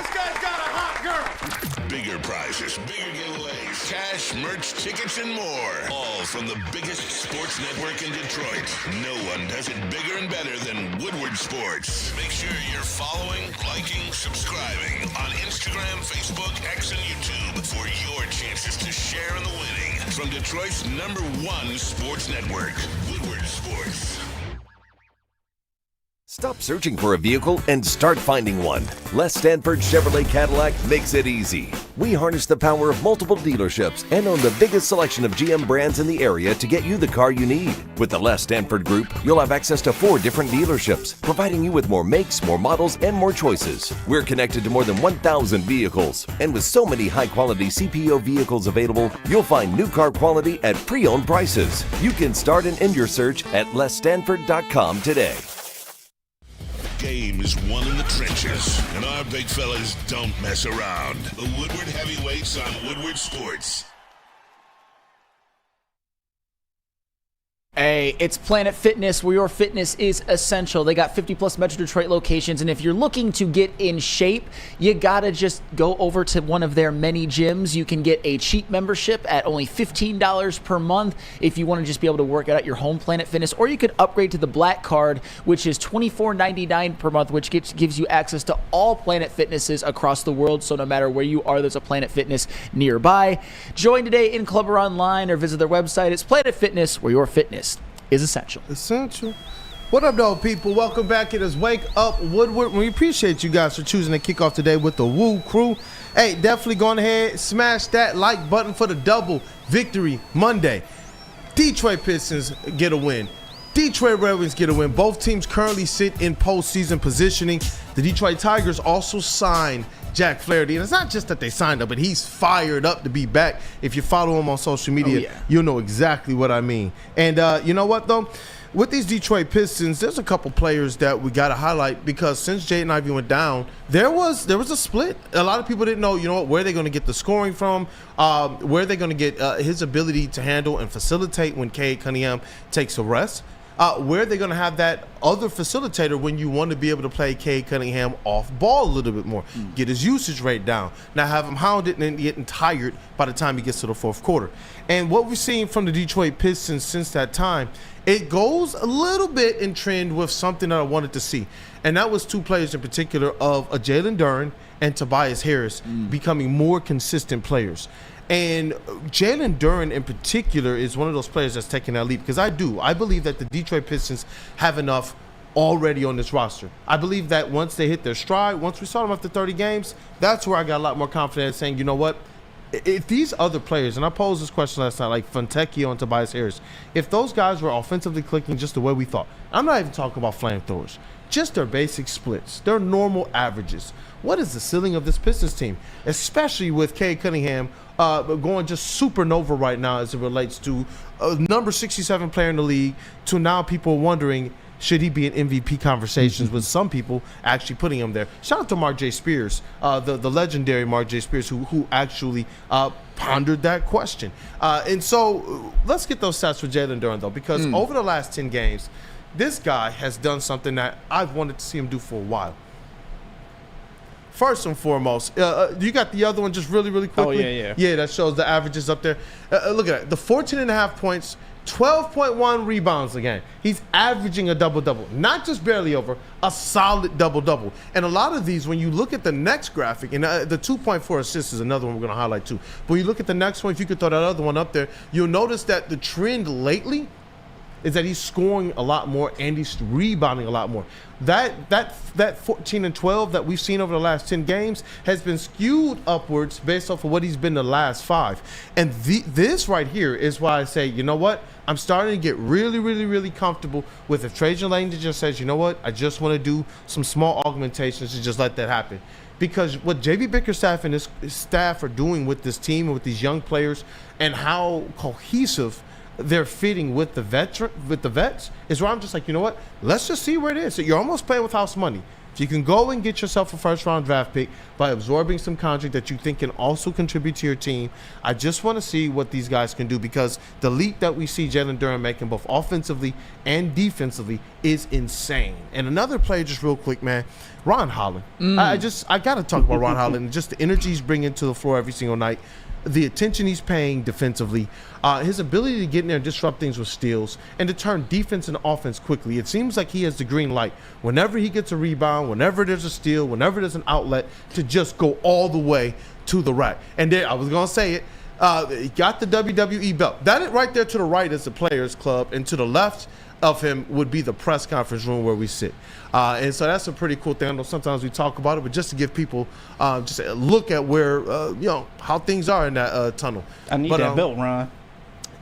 guy's got a hot girl. Bigger prizes, bigger giveaways, cash, merch, tickets, and more. All from the biggest sports network in Detroit. No one does it bigger and better than Woodward Sports. Make sure you're following, liking, subscribing on Instagram, Facebook, X, and YouTube for your chances to share in the winning. From Detroit's #1 sports network, Woodward Sports. Stop searching for a vehicle and start finding one. Les Stanford Chevrolet Cadillac makes it easy. We harness the power of multiple dealerships and own the biggest selection of GM brands in the area to get you the car you need. With the Les Stanford Group, you'll have access to 4 different dealerships, providing you with more makes, more models, and more choices. We're connected to more than 1,000 vehicles. And with so many high-quality CPO vehicles available, you'll find new car quality at pre-owned prices. You can start and end your search at lesstanford.com today. Game is won in the trenches, and our big fellas don't mess around. The Woodward Heavyweights on Woodward Sports. Hey, it's Planet Fitness, where your fitness is essential. They got 50+ Metro Detroit locations, and if you're looking to get in shape, you gotta just go over to one of their many gyms. You can get a cheap membership at only $15 per month if you want to just be able to work out at your home Planet Fitness, or you could upgrade to the Black Card, which is $24.99 per month, which gives you access to all Planet Fitnesses across the world. So no matter where you are, there's a Planet Fitness nearby. Join today in club or online, or visit their website. It's Planet Fitness, where your fitness is essential. Essential. What up, though, people? Welcome back. It is Wake Up Woodward. We appreciate you guys for choosing to kick off today with the WUW Crew. Hey, definitely go ahead, smash that like button for the double victory Monday. Detroit Pistons get a win. Detroit Red Wings get a win. Both teams currently sit in postseason positioning. The Detroit Tigers also signed Jack Flaherty. And it's not just that they signed him, but he's fired up to be back. If you follow him on social media, you'll know exactly what I mean. And you know what, though? With these Detroit Pistons, there's a couple players that we got to highlight, because since Jaden Ivey went down, there was a split. A lot of people didn't know, where they're going to get the scoring from, where they're going to get his ability to handle and facilitate when Cade Cunningham takes a rest. Where they're going to have that other facilitator when you want to be able to play Cade Cunningham off ball a little bit more, get his usage rate down, not have him hounded and getting tired by the time he gets to the fourth quarter. And what we've seen from the Detroit Pistons since that time, it goes a little bit in trend with something that I wanted to see. And that was 2 players in particular of Jalen Duren and Tobias Harris becoming more consistent players. And Jalen Duren in particular is one of those players that's taking that leap, because I believe that the Detroit Pistons have enough already on this roster. I believe that once they hit their stride, once we saw them after 30 games, that's where I got a lot more confidence saying, you know what, if these other players, and I posed this question last night, like Fontecchio and Tobias Harris, if those guys were offensively clicking just the way we thought, I'm not even talking about flamethrowers, just their basic splits, their normal averages. What is the ceiling of this Pistons team, especially with Cade Cunningham going just supernova right now as it relates to number 67 player in the league, to now people wondering, should he be in MVP conversations, with some people actually putting him there. Shout out to Mark J. Spears, the legendary Mark J. Spears, who actually pondered that question. And so let's get those stats for Jalen Duren, though, because over the last 10 games, this guy has done something that I've wanted to see him do for a while. First and foremost, you got the other one just really, really quickly? Oh, yeah. Yeah, that shows the averages up there. Look at that. The 14.5 points, 12.1 rebounds a game. He's averaging a double-double. Not just barely over, a solid double-double. And a lot of these, when you look at the next graphic, and the 2.4 assists is another one we're going to highlight too. But when you look at the next one, if you could throw that other one up there, you'll notice that the trend lately is that he's scoring a lot more and he's rebounding a lot more. That 14 and 12 that we've seen over the last 10 games has been skewed upwards based off of what he's been the last 5. And this right here is why I say, you know what? I'm starting to get really, really, really comfortable with if Trajan Langdon just says, you know what? I just want to do some small augmentations to just let that happen. Because what J.B. Bickerstaff and his staff are doing with this team and with these young players and how cohesive they're fitting with the vets is where I'm just like, you know what? Let's just see where it is. So you're almost playing with house money. If you can go and get yourself a first-round draft pick by absorbing some contract that you think can also contribute to your team, I just want to see what these guys can do, because the leap that we see Jalen Duren making both offensively and defensively is insane. And another player, just real quick, man, Ron Holland. I got to talk about Ron Holland and just the energy he's bringing to the floor every single night. The attention he's paying defensively, his ability to get in there and disrupt things with steals, and to turn defense and offense quickly. It seems like he has the green light whenever he gets a rebound, whenever there's a steal, whenever there's an outlet, to just go all the way to the rack. And there, I was going to say it, he got the WWE belt. That right there to the right is the Players Club, and to the left of him would be the press conference room where we sit. And so that's a pretty cool thing. I know sometimes we talk about it, but just to give people just a look at where, how things are in that tunnel. I need that belt, Ron.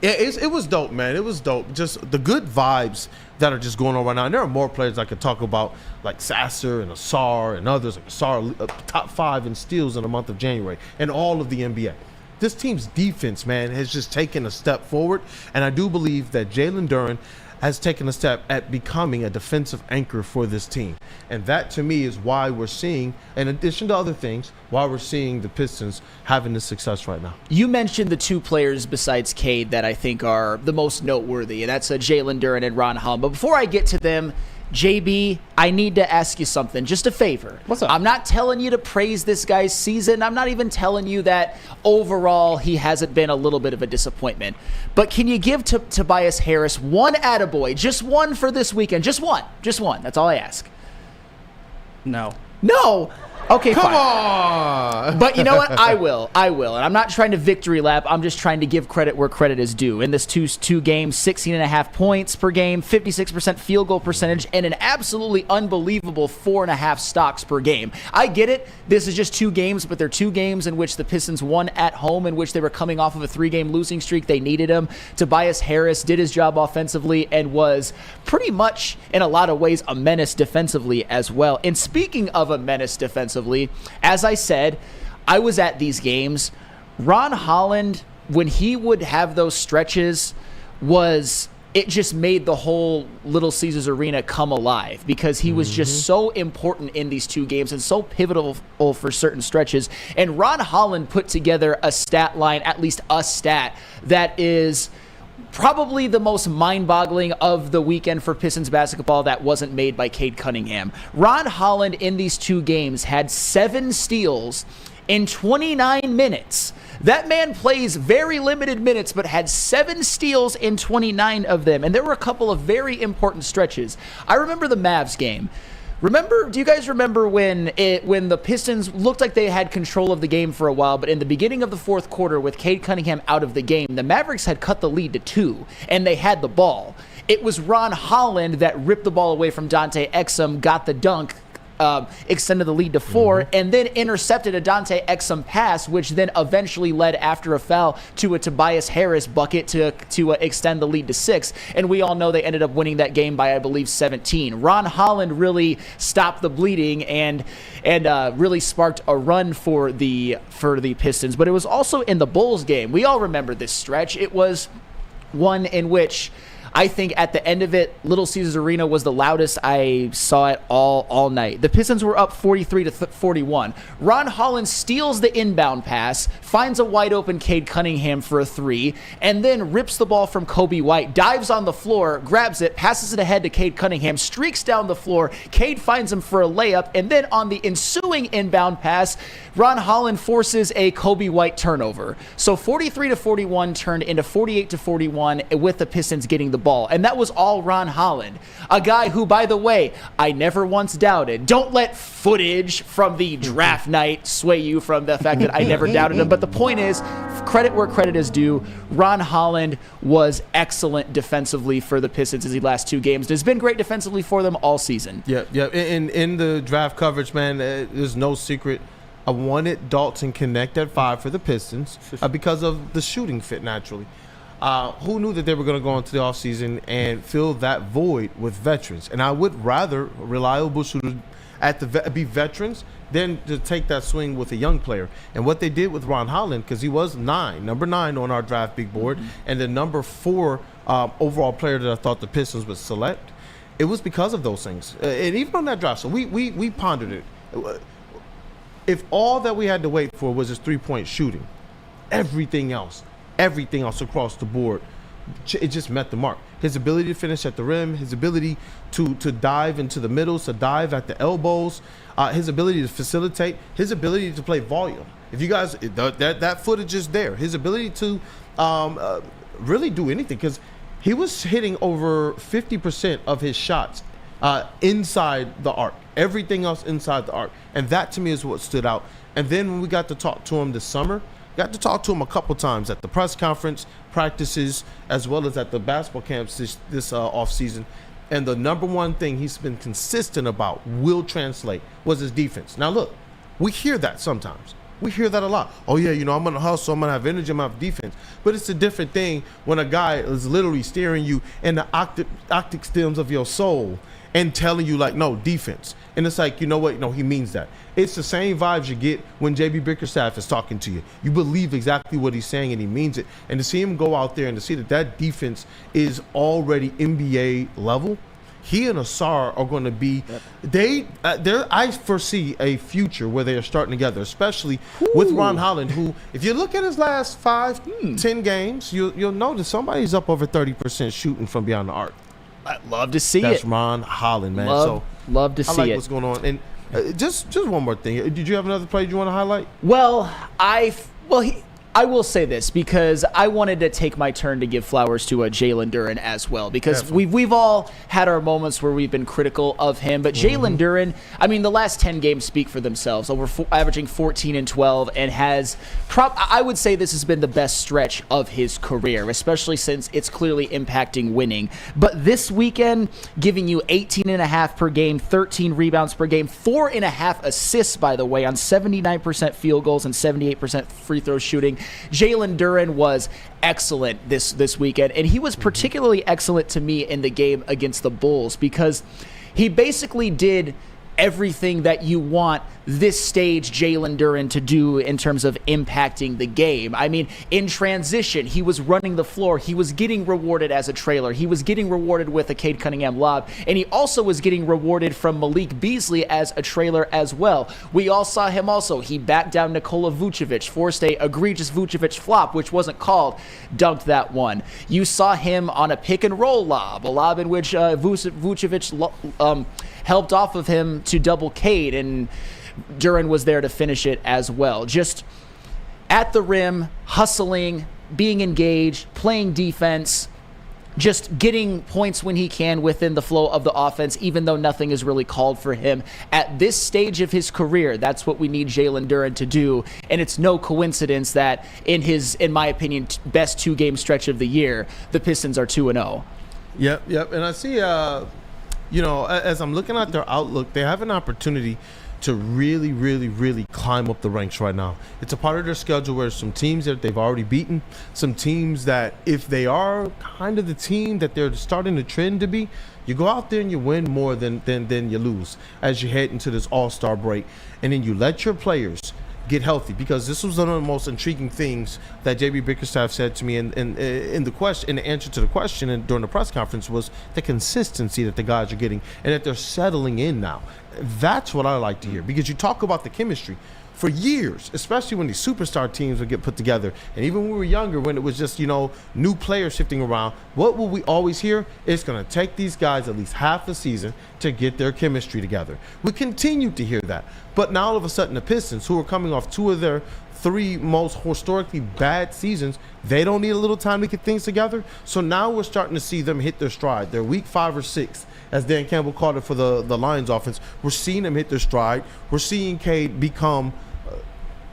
Yeah, it was dope, man. It was dope. Just the good vibes that are just going on right now. And there are more players I could talk about, like Sasser and Asar and others. Like Asar, top 5 in steals in the month of January, and all of the NBA. This team's defense, man, has just taken a step forward. And I do believe that Jalen Duren has taken a step at becoming a defensive anchor for this team. And that, to me, is why we're seeing, in addition to other things, why we're seeing the Pistons having this success right now. You mentioned the 2 players besides Cade that I think are the most noteworthy, and that's Jalen Duren and Ron Holland. But before I get to them, JB, I need to ask you something. Just a favor. What's up? I'm not telling you to praise this guy's season. I'm not even telling you that overall he hasn't been a little bit of a disappointment. But can you give Tobias Harris one attaboy, just one for this weekend? Just one. Just one. That's all I ask. No. No. Okay, Come fine. on. But you know what? I will. And I'm not trying to victory lap. I'm just trying to give credit where credit is due. In this two games, 16.5 points per game, 56% field goal percentage, and an absolutely unbelievable 4.5 stocks per game. I get it. This is just 2 games, but they're 2 games in which the Pistons won at home, in which they were coming off of a 3-game losing streak. They needed him. Tobias Harris did his job offensively and was pretty much, in a lot of ways, a menace defensively as well. And speaking of a menace defensively, as I said, I was at these games. Ron Holland, when he would have those stretches, it just made the whole Little Caesars Arena come alive, because he was just so important in these 2 games and so pivotal for certain stretches. And Ron Holland put together a stat line, at least a stat, that is probably the most mind-boggling of the weekend for Pistons basketball that wasn't made by Cade Cunningham. Ron Holland in these 2 games had 7 steals in 29 minutes. That man plays very limited minutes, but had 7 steals in 29 of them. And there were a couple of very important stretches. I remember the Mavs game. Do you guys remember when the Pistons looked like they had control of the game for a while, but in the beginning of the 4th quarter with Cade Cunningham out of the game, the Mavericks had cut the lead to 2, and they had the ball. It was Ron Holland that ripped the ball away from Dante Exum, got the dunk, extended the lead to 4, and then intercepted a Dante Exum pass, which then eventually led after a foul to a Tobias Harris bucket to extend the lead to 6. And we all know they ended up winning that game by, I believe, 17. Ron Holland really stopped the bleeding and really sparked a run for the Pistons. But it was also in the Bulls game. We all remember this stretch. It was one in which I think at the end of it, Little Caesars Arena was the loudest I saw it all night. The Pistons were up 43-41. Ron Holland steals the inbound pass, finds a wide open Cade Cunningham for a 3, and then rips the ball from Kobe White, dives on the floor, grabs it, passes it ahead to Cade Cunningham, streaks down the floor. Cade finds him for a layup, and then on the ensuing inbound pass, Ron Holland forces a Kobe White turnover. So 43-41 turned into 48-41 with the Pistons getting the ball. And that was all Ron Holland, a guy who, by the way, I never once doubted. Don't let footage from the draft night sway you from the fact that I never doubted him. But the point is, credit where credit is due. Ron Holland was excellent defensively for the Pistons in the last 2 games. Has been great defensively for them all season. Yeah. In the draft coverage, man, there's no secret. I wanted Dalton Connect at 5 for the Pistons because of the shooting fit naturally. Who knew that they were going to go into the offseason and fill that void with veterans? And I would rather reliable shooters be veterans than to take that swing with a young player. And what they did with Ron Holland, because he was number 9 on our draft big board, and the number 4 overall player that I thought the Pistons would select, it was because of those things. And even on that draft, so we pondered it. If all that we had to wait for was his 3-point shooting, everything else across the board, it just met the mark. His ability to finish at the rim, his ability to dive into the middles, to dive at the elbows, his ability to facilitate, his ability to play volume. If you guys, that footage is there. His ability to really do anything, because he was hitting over 50% of his shots inside the arc. Everything else inside the arc. And that to me is what stood out. And then when we got to talk to him this summer, got to talk to him a couple times at the press conference, practices, as well as at the basketball camps this off season. And the number one thing he's been consistent about will translate was his defense. Now look, we hear that sometimes. We hear that a lot. Oh yeah, I'm gonna hustle, I'm gonna have energy, I'm gonna have defense. But it's a different thing when a guy is literally staring you in the octic stems of your soul and telling you like, no, defense. And it's like, you know what? No, he means that. It's the same vibes you get when JB Bickerstaff is talking to you. You believe exactly what he's saying and he means it. And to see him go out there and to see that defense is already NBA level, he and Asar are going to be I foresee a future where they are starting together, especially with Ron Holland, who, if you look at his last 5-10 games, you'll notice somebody's up over 30% shooting from beyond the arc. I'd love to see That's Ron Holland, man. Love to see it. I like what's going on. And just one more thing. Did you have another play you want to highlight? Well, I will say this because I wanted to take my turn to give flowers to Jalen Duren as well, because we've all had our moments where we've been critical of him, but Jalen Duren, I mean, the last 10 games speak for themselves, averaging 14 and 12, and I would say this has been the best stretch of his career, especially since it's clearly impacting winning. But this weekend, giving you 18.5 per game, 13 rebounds per game, 4.5 assists, by the way, on 79% field goals and 78% free throw shooting. Jalen Duren was excellent this weekend, and he was particularly excellent to me in the game against the Bulls because he basically did everything that you want this stage Jalen Duren to do in terms of impacting the game. I mean, in transition, he was running the floor. He was getting rewarded as a trailer. He was getting rewarded with a Cade Cunningham lob, and he also was getting rewarded from Malik Beasley as a trailer as well. We all saw him also. He backed down Nikola Vucevic, forced a egregious Vucevic flop, which wasn't called, dunked that one. You saw him on a pick and roll lob, a lob in which Vucevic helped off of him to double Cade, and Duren was there to finish it as well. Just at the rim, hustling, being engaged, playing defense, just getting points when he can within the flow of the offense, even though nothing is really called for him. At this stage of his career, that's what we need Jalen Duren to do, and it's no coincidence that in my opinion, best 2-game stretch of the year, the Pistons are 2-0. Yep. And I see you know, as I'm looking at their outlook, they have an opportunity to really, really, really climb up the ranks right now. It's a part of their schedule where some teams that they've already beaten, some teams that if they are kind of the team that they're starting to trend to be, you go out there and you win more than you lose as you head into this All-Star break. And then you let your players get healthy, because this was one of the most intriguing things that JB Bickerstaff said to me in the answer to the question and during the press conference was the consistency that the guys are getting and that they're settling in now. That's what I like to hear, because you talk about the chemistry for years, especially when these superstar teams would get put together. And even when we were younger, when it was just, you know, new players shifting around, what will we always hear? It's going to take these guys at least half a season to get their chemistry together. We continue to hear that. But now all of a sudden the Pistons, who are coming off 2 of their 3 most historically bad seasons, they don't need a little time to get things together. So now we're starting to see them hit their stride. They're week 5 or 6. As Dan Campbell called it for the Lions offense, we're seeing them hit their stride. We're seeing Cade become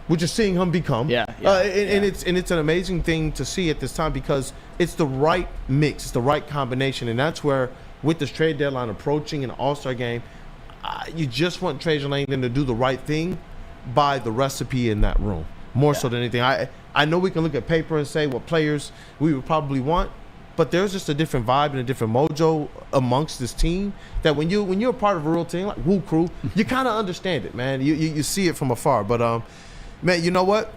we're just seeing him become. And it's an amazing thing to see at this time, because it's the right mix, it's the right combination, and that's where, with this trade deadline approaching an All-Star game, you just want Trajan Langdon to do the right thing by the recipe in that room, more so than anything. I know we can look at paper and say what players we would probably want, but there's just a different vibe and a different mojo amongst this team that when you're a part of a real team like WUW Crew, you kind of understand it, man. You see it from afar. But man, you know what?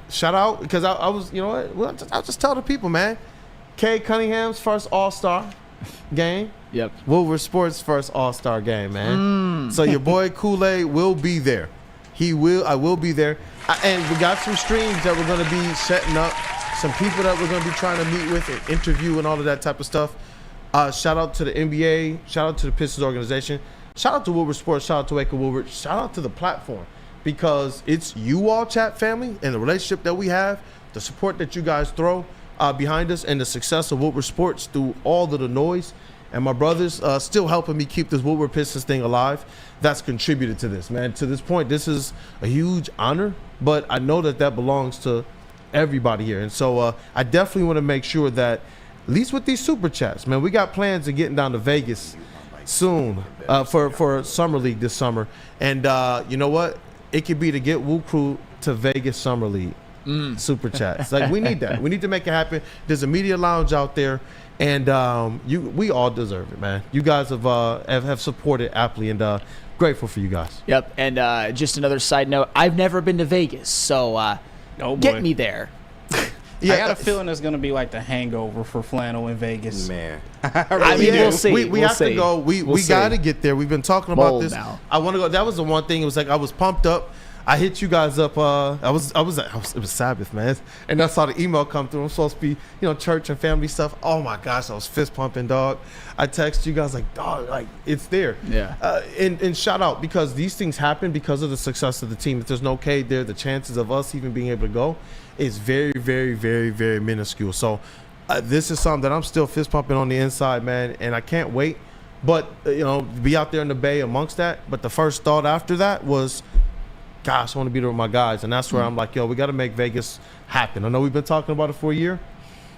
Shout out, because I was, you know what? I'll just tell the people, man. Cade Cunningham's first All-Star game. Yep. Woodward Sports' first All-Star game, man. So your boy Kool-Aid will be there. I will be there. And we got some streams that we're going to be setting up. Some people that we're going to be trying to meet with and interview and all of that type of stuff. Shout out to the NBA. Shout out to the Pistons organization. Shout out to Woodward Sports. Shout out to Wake Woodward. Shout out to the platform, because it's you all, chat family, and the relationship that we have, the support that you guys throw behind us, and the success of Woodward Sports through all of the noise. And my brothers still helping me keep this Woodward Pistons thing alive. That's contributed to this, man. To this point, this is a huge honor, but I know that belongs to everybody here. And so I definitely want to make sure that, at least with these super chats, man, we got plans of getting down to Vegas soon for Summer League this summer. And you know what? It could be to get WUW Crew to Vegas Summer League. Super chats. Like, we need that. We need to make it happen. There's a media lounge out there, and we all deserve it, man. You guys have supported aptly, and grateful for you guys. Yep. And just another side note, I've never been to Vegas, so get me there. I got a feeling it's going to be like the Hangover for flannel in Vegas. Man. I mean, we'll see. We have to go. We got to get there. We've been talking about this. Now. I want to go. That was the one thing. It was like I was pumped up. I hit you guys up. It was Sabbath, man, and I saw the email come through. I'm supposed to be, church and family stuff. Oh my gosh, I was fist pumping, dog. I text you guys like, dog, like it's there. Yeah. And shout out, because these things happen because of the success of the team. If there's no Cade there, the chances of us even being able to go is very, very, very, very minuscule. So this is something that I'm still fist pumping on the inside, man, and I can't wait. But be out there in the Bay amongst that. But the first thought after that was, gosh, I want to be there with my guys. And that's where I'm like, we got to make Vegas happen. I know we've been talking about it for a year.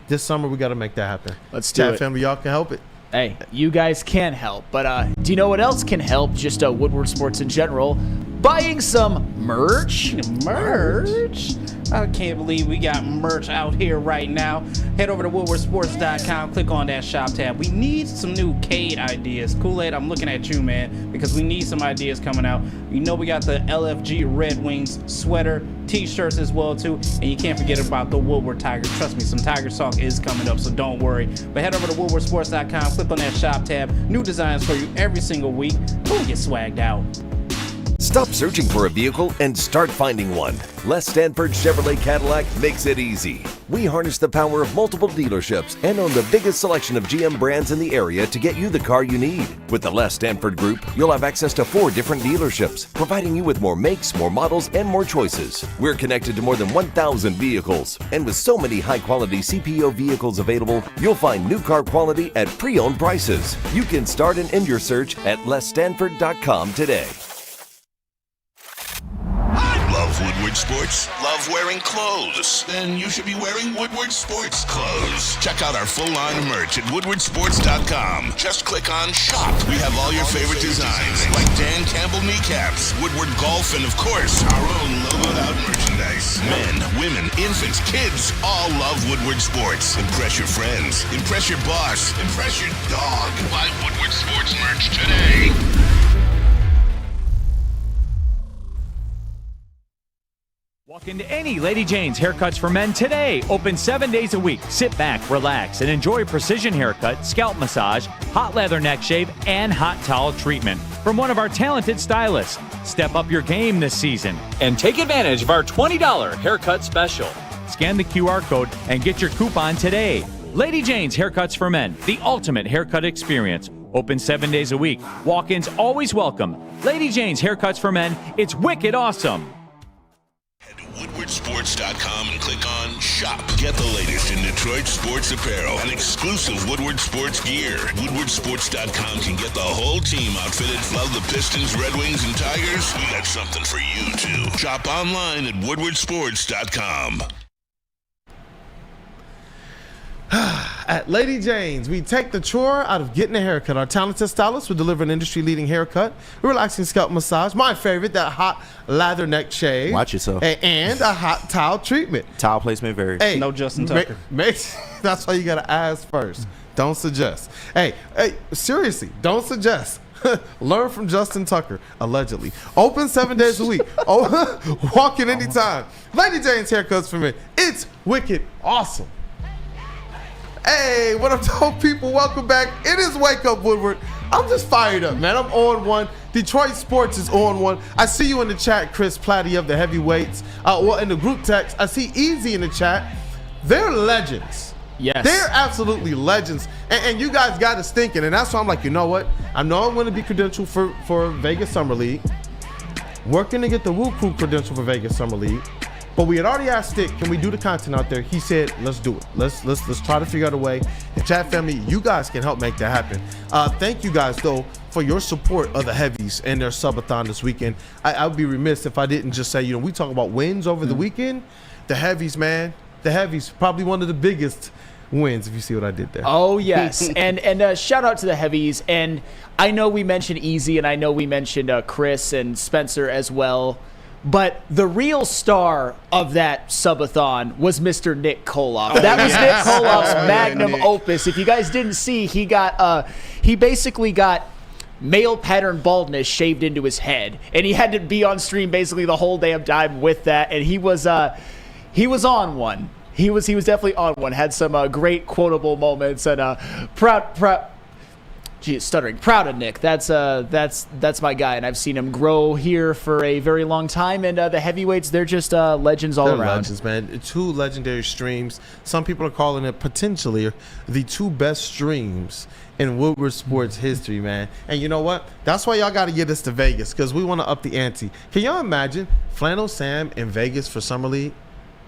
This summer, we got to make that happen. Let's do it. Family, y'all can help it. Hey, you guys can help. But do you know what else can help? Just Woodward Sports in general. Buying some merch. Merch? I can't believe we got merch out here right now. Head over to woodwardsports.com. Click on that shop tab. We need some new Cade ideas. Kool-Aid, I'm looking at you, man, because we need some ideas coming out. We got the LFG Red Wings sweater, t-shirts as well, too. And you can't forget about the Woodward Tigers. Trust me, some Tiger talk is coming up, so don't worry. But head over to woodwardsports.com. Click on that shop tab. New designs for you every single week. Go get swagged out. Stop searching for a vehicle and start finding one. Les Stanford Chevrolet Cadillac makes it easy. We harness the power of multiple dealerships and own the biggest selection of GM brands in the area to get you the car you need. With the Les Stanford Group, you'll have access to 4 different dealerships, providing you with more makes, more models, and more choices. We're connected to more than 1,000 vehicles. And with so many high-quality CPO vehicles available, you'll find new car quality at pre-owned prices. You can start and end your search at lesstanford.com today. Love Woodward Woodward Sports? Love wearing clothes? Then you should be wearing Woodward Sports clothes. Check out our full line of merch at woodwardsports.com. Just click on shop. We have all your favorite designs, like Dan Campbell kneecaps, Woodward golf, and of course, our own logoed out merchandise. Men, women, infants, kids all love Woodward Sports. Impress your friends. Impress your boss. Impress your dog. Buy Woodward Sports merch today. Walk into any Lady Jane's Haircuts for Men today. Open 7 days a week. Sit back, relax, and enjoy precision haircut, scalp massage, hot leather neck shave, and hot towel treatment from one of our talented stylists. Step up your game this season and take advantage of our $20 haircut special. Scan the QR code and get your coupon today. Lady Jane's Haircuts for Men, the ultimate haircut experience. Open 7 days a week. Walk-ins always welcome. Lady Jane's Haircuts for Men. It's wicked awesome. WoodwardSports.com and click on Shop. Get the latest in Detroit sports apparel and exclusive Woodward Sports gear. WoodwardSports.com can get the whole team outfitted. Love the Pistons, Red Wings, and Tigers? We got something for you, too. Shop online at WoodwardSports.com. At Lady Jane's, we take the chore out of getting a haircut. Our talented stylists will deliver an industry-leading haircut, a relaxing scalp massage, my favorite, that hot lather neck shave. Watch yourself. And a hot towel treatment. Towel placement varies. Hey, No Justin Tucker. That's why you got to ask first. Don't suggest. Hey, seriously, don't suggest. Learn from Justin Tucker, allegedly. Open 7 days a week. Walk in anytime. Lady Jane's Haircuts for Men. It's wicked awesome. Hey, what up, dope people? Welcome back. It is Wake Up Woodward. I'm just fired up, man. I'm on one. Detroit Sports is on one. I see you in the chat, Chris Platty of the Heavyweights. Well, in the group text, I see Easy in the chat. They're legends. Yes. They're absolutely legends. And you guys got us thinking. And that's why I'm like, you know what? I know I'm going to be credentialed for Vegas Summer League. Working to get the WUW Crew credential for Vegas Summer League. But we had already asked Stick, can we do the content out there? He said, let's do it. Let's try to figure out a way. And chat family, you guys can help make that happen. Thank you guys, though, for your support of the Heavies and their subathon this weekend. I would be remiss if I didn't just say, we talk about wins over the weekend. The Heavies, man. The Heavies, probably one of the biggest wins, if you see what I did there. Oh, yes. and shout out to the Heavies. And I know we mentioned Easy, and I know we mentioned Chris and Spencer as well. But the real star of that subathon was Mr. Nick Koloff. That was Nick Koloff's magnum opus. If you guys didn't see, he basically got male pattern baldness shaved into his head, and he had to be on stream basically the whole damn time with that. And he was on one. He was definitely on one. Had some great quotable moments, and proud. Stuttering. Proud of Nick. That's my guy, and I've seen him grow here for a very long time. And the Heavyweights, they're just legends all around. Legends, man. Two legendary streams. Some people are calling it potentially the two best streams in Woodward sports history, man. And you know what? That's why y'all got to get us to Vegas, because we want to up the ante. Can y'all imagine Flannel Sam in Vegas for Summer League?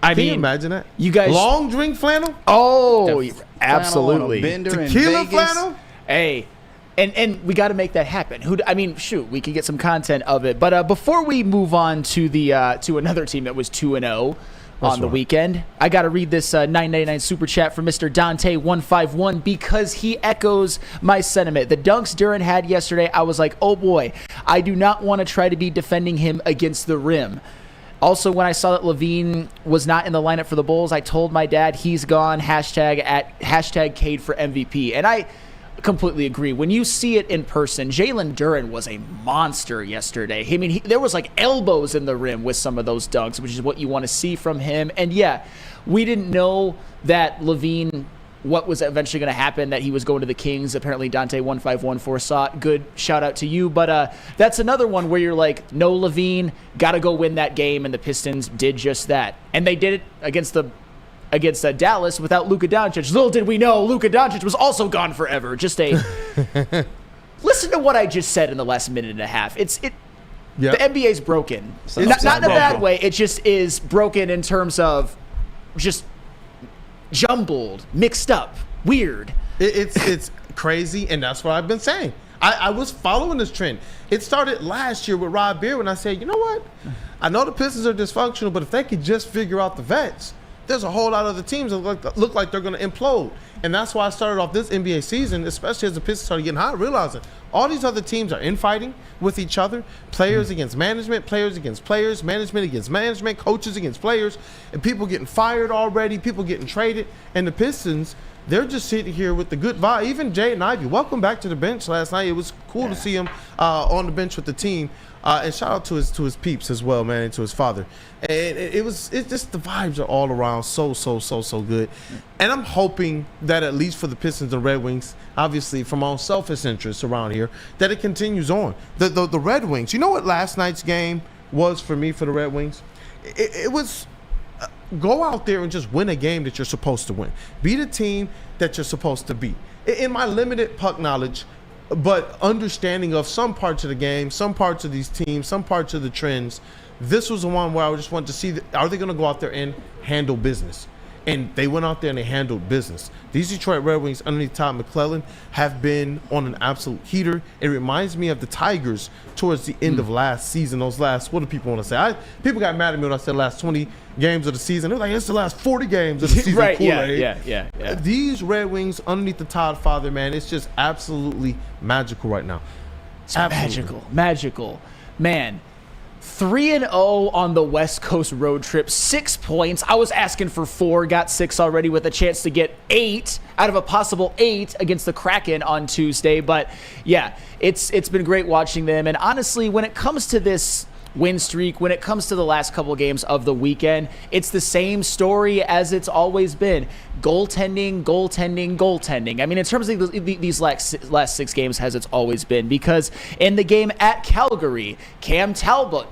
Can you imagine that? You guys long drink flannel? Oh, absolutely. Tequila flannel? Hey. And we got to make that happen. We could get some content of it. But before we move on to the to another team that was 2-0 on the weekend, I got to read this 999 super chat from Mr. Dante151 because he echoes my sentiment. The dunks Duran had yesterday, I was like, oh boy, I do not want to try to be defending him against the rim. Also, when I saw that Levine was not in the lineup for the Bulls, I told my dad he's gone. Hashtag Cade for MVP. And I completely agree. When you see it in person, Jalen Duran was a monster yesterday. I mean, there was like elbows in the rim with some of those dunks, which is what you want to see from him. And yeah, we didn't know that Levine, what was eventually going to happen, that he was going to the Kings. Apparently Dante1514 foresaw it. Good shout out to you. But that's another one where you're like, no, Levine, got to go win that game. And the Pistons did just that. And they did it against Dallas without Luka Doncic. Little did we know Luka Doncic was also gone forever. Listen to what I just said in the last minute and a half. The NBA's broken. Not in a bad way. It just is broken in terms of just jumbled, mixed up, weird. It's crazy, and that's what I've been saying. I was following this trend. It started last year with Rob Beer when I said, you know what? I know the Pistons are dysfunctional, but if they could just figure out the vets, there's a whole lot of other teams that look like they're going to implode. And that's why I started off this NBA season, especially as the Pistons started getting hot, realizing all these other teams are infighting with each other, players against management, players against players, management against management, coaches against players, and people getting fired already, people getting traded. And the Pistons, they're just sitting here with the good vibe. Even Jaden Ivey, welcome back to the bench last night. It was cool to see him on the bench with the team. And shout out to his peeps as well, man, and to his father. And it's just the vibes are all around so good. And I'm hoping that at least for the Pistons and Red Wings, obviously from our own selfish interests around here, that it continues on. The Red Wings, you know what last night's game was for me for the Red Wings? It was go out there and just win a game that you're supposed to win. Be the team that you're supposed to be. In my limited puck knowledge, but understanding of some parts of the game, some parts of these teams, some parts of the trends, this was the one where I just wanted to see, are they going to go out there and handle business? And they went out there and they handled business. These Detroit Red Wings underneath Todd McClellan have been on an absolute heater. It reminds me of the Tigers towards the end of last season. Those last, what do people want to say? People got mad at me when I said last 20 games of the season. They're like, it's the last 40 games of the season. Right, Kool-Aid. yeah. These Red Wings underneath the Todd father, man, it's just absolutely magical right now. It's magical. Man, 3-0 on the West Coast road trip, 6 points. I was asking for 4, got 6 already with a chance to get 8 out of a possible 8 against the Kraken on Tuesday. But yeah, it's been great watching them. And honestly, when it comes to this win streak, when it comes to the last couple of games of the weekend, it's the same story as it's always been. Goaltending. I mean, in terms of these last 6 games, as it's always been, because in the game at Calgary, Cam Talbot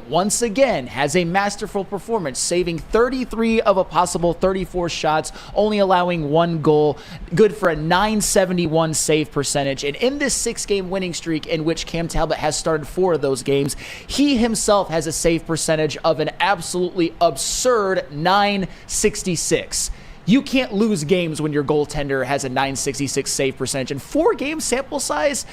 once again has a masterful performance, saving 33 of a possible 34 shots, only allowing 1 goal, good for a .971 save percentage. And in this 6-game winning streak in which Cam Talbot has started 4 of those games, he himself has a save percentage of an absolutely absurd .966. You can't lose games when your goaltender has a .966 save percentage. And 4-game sample size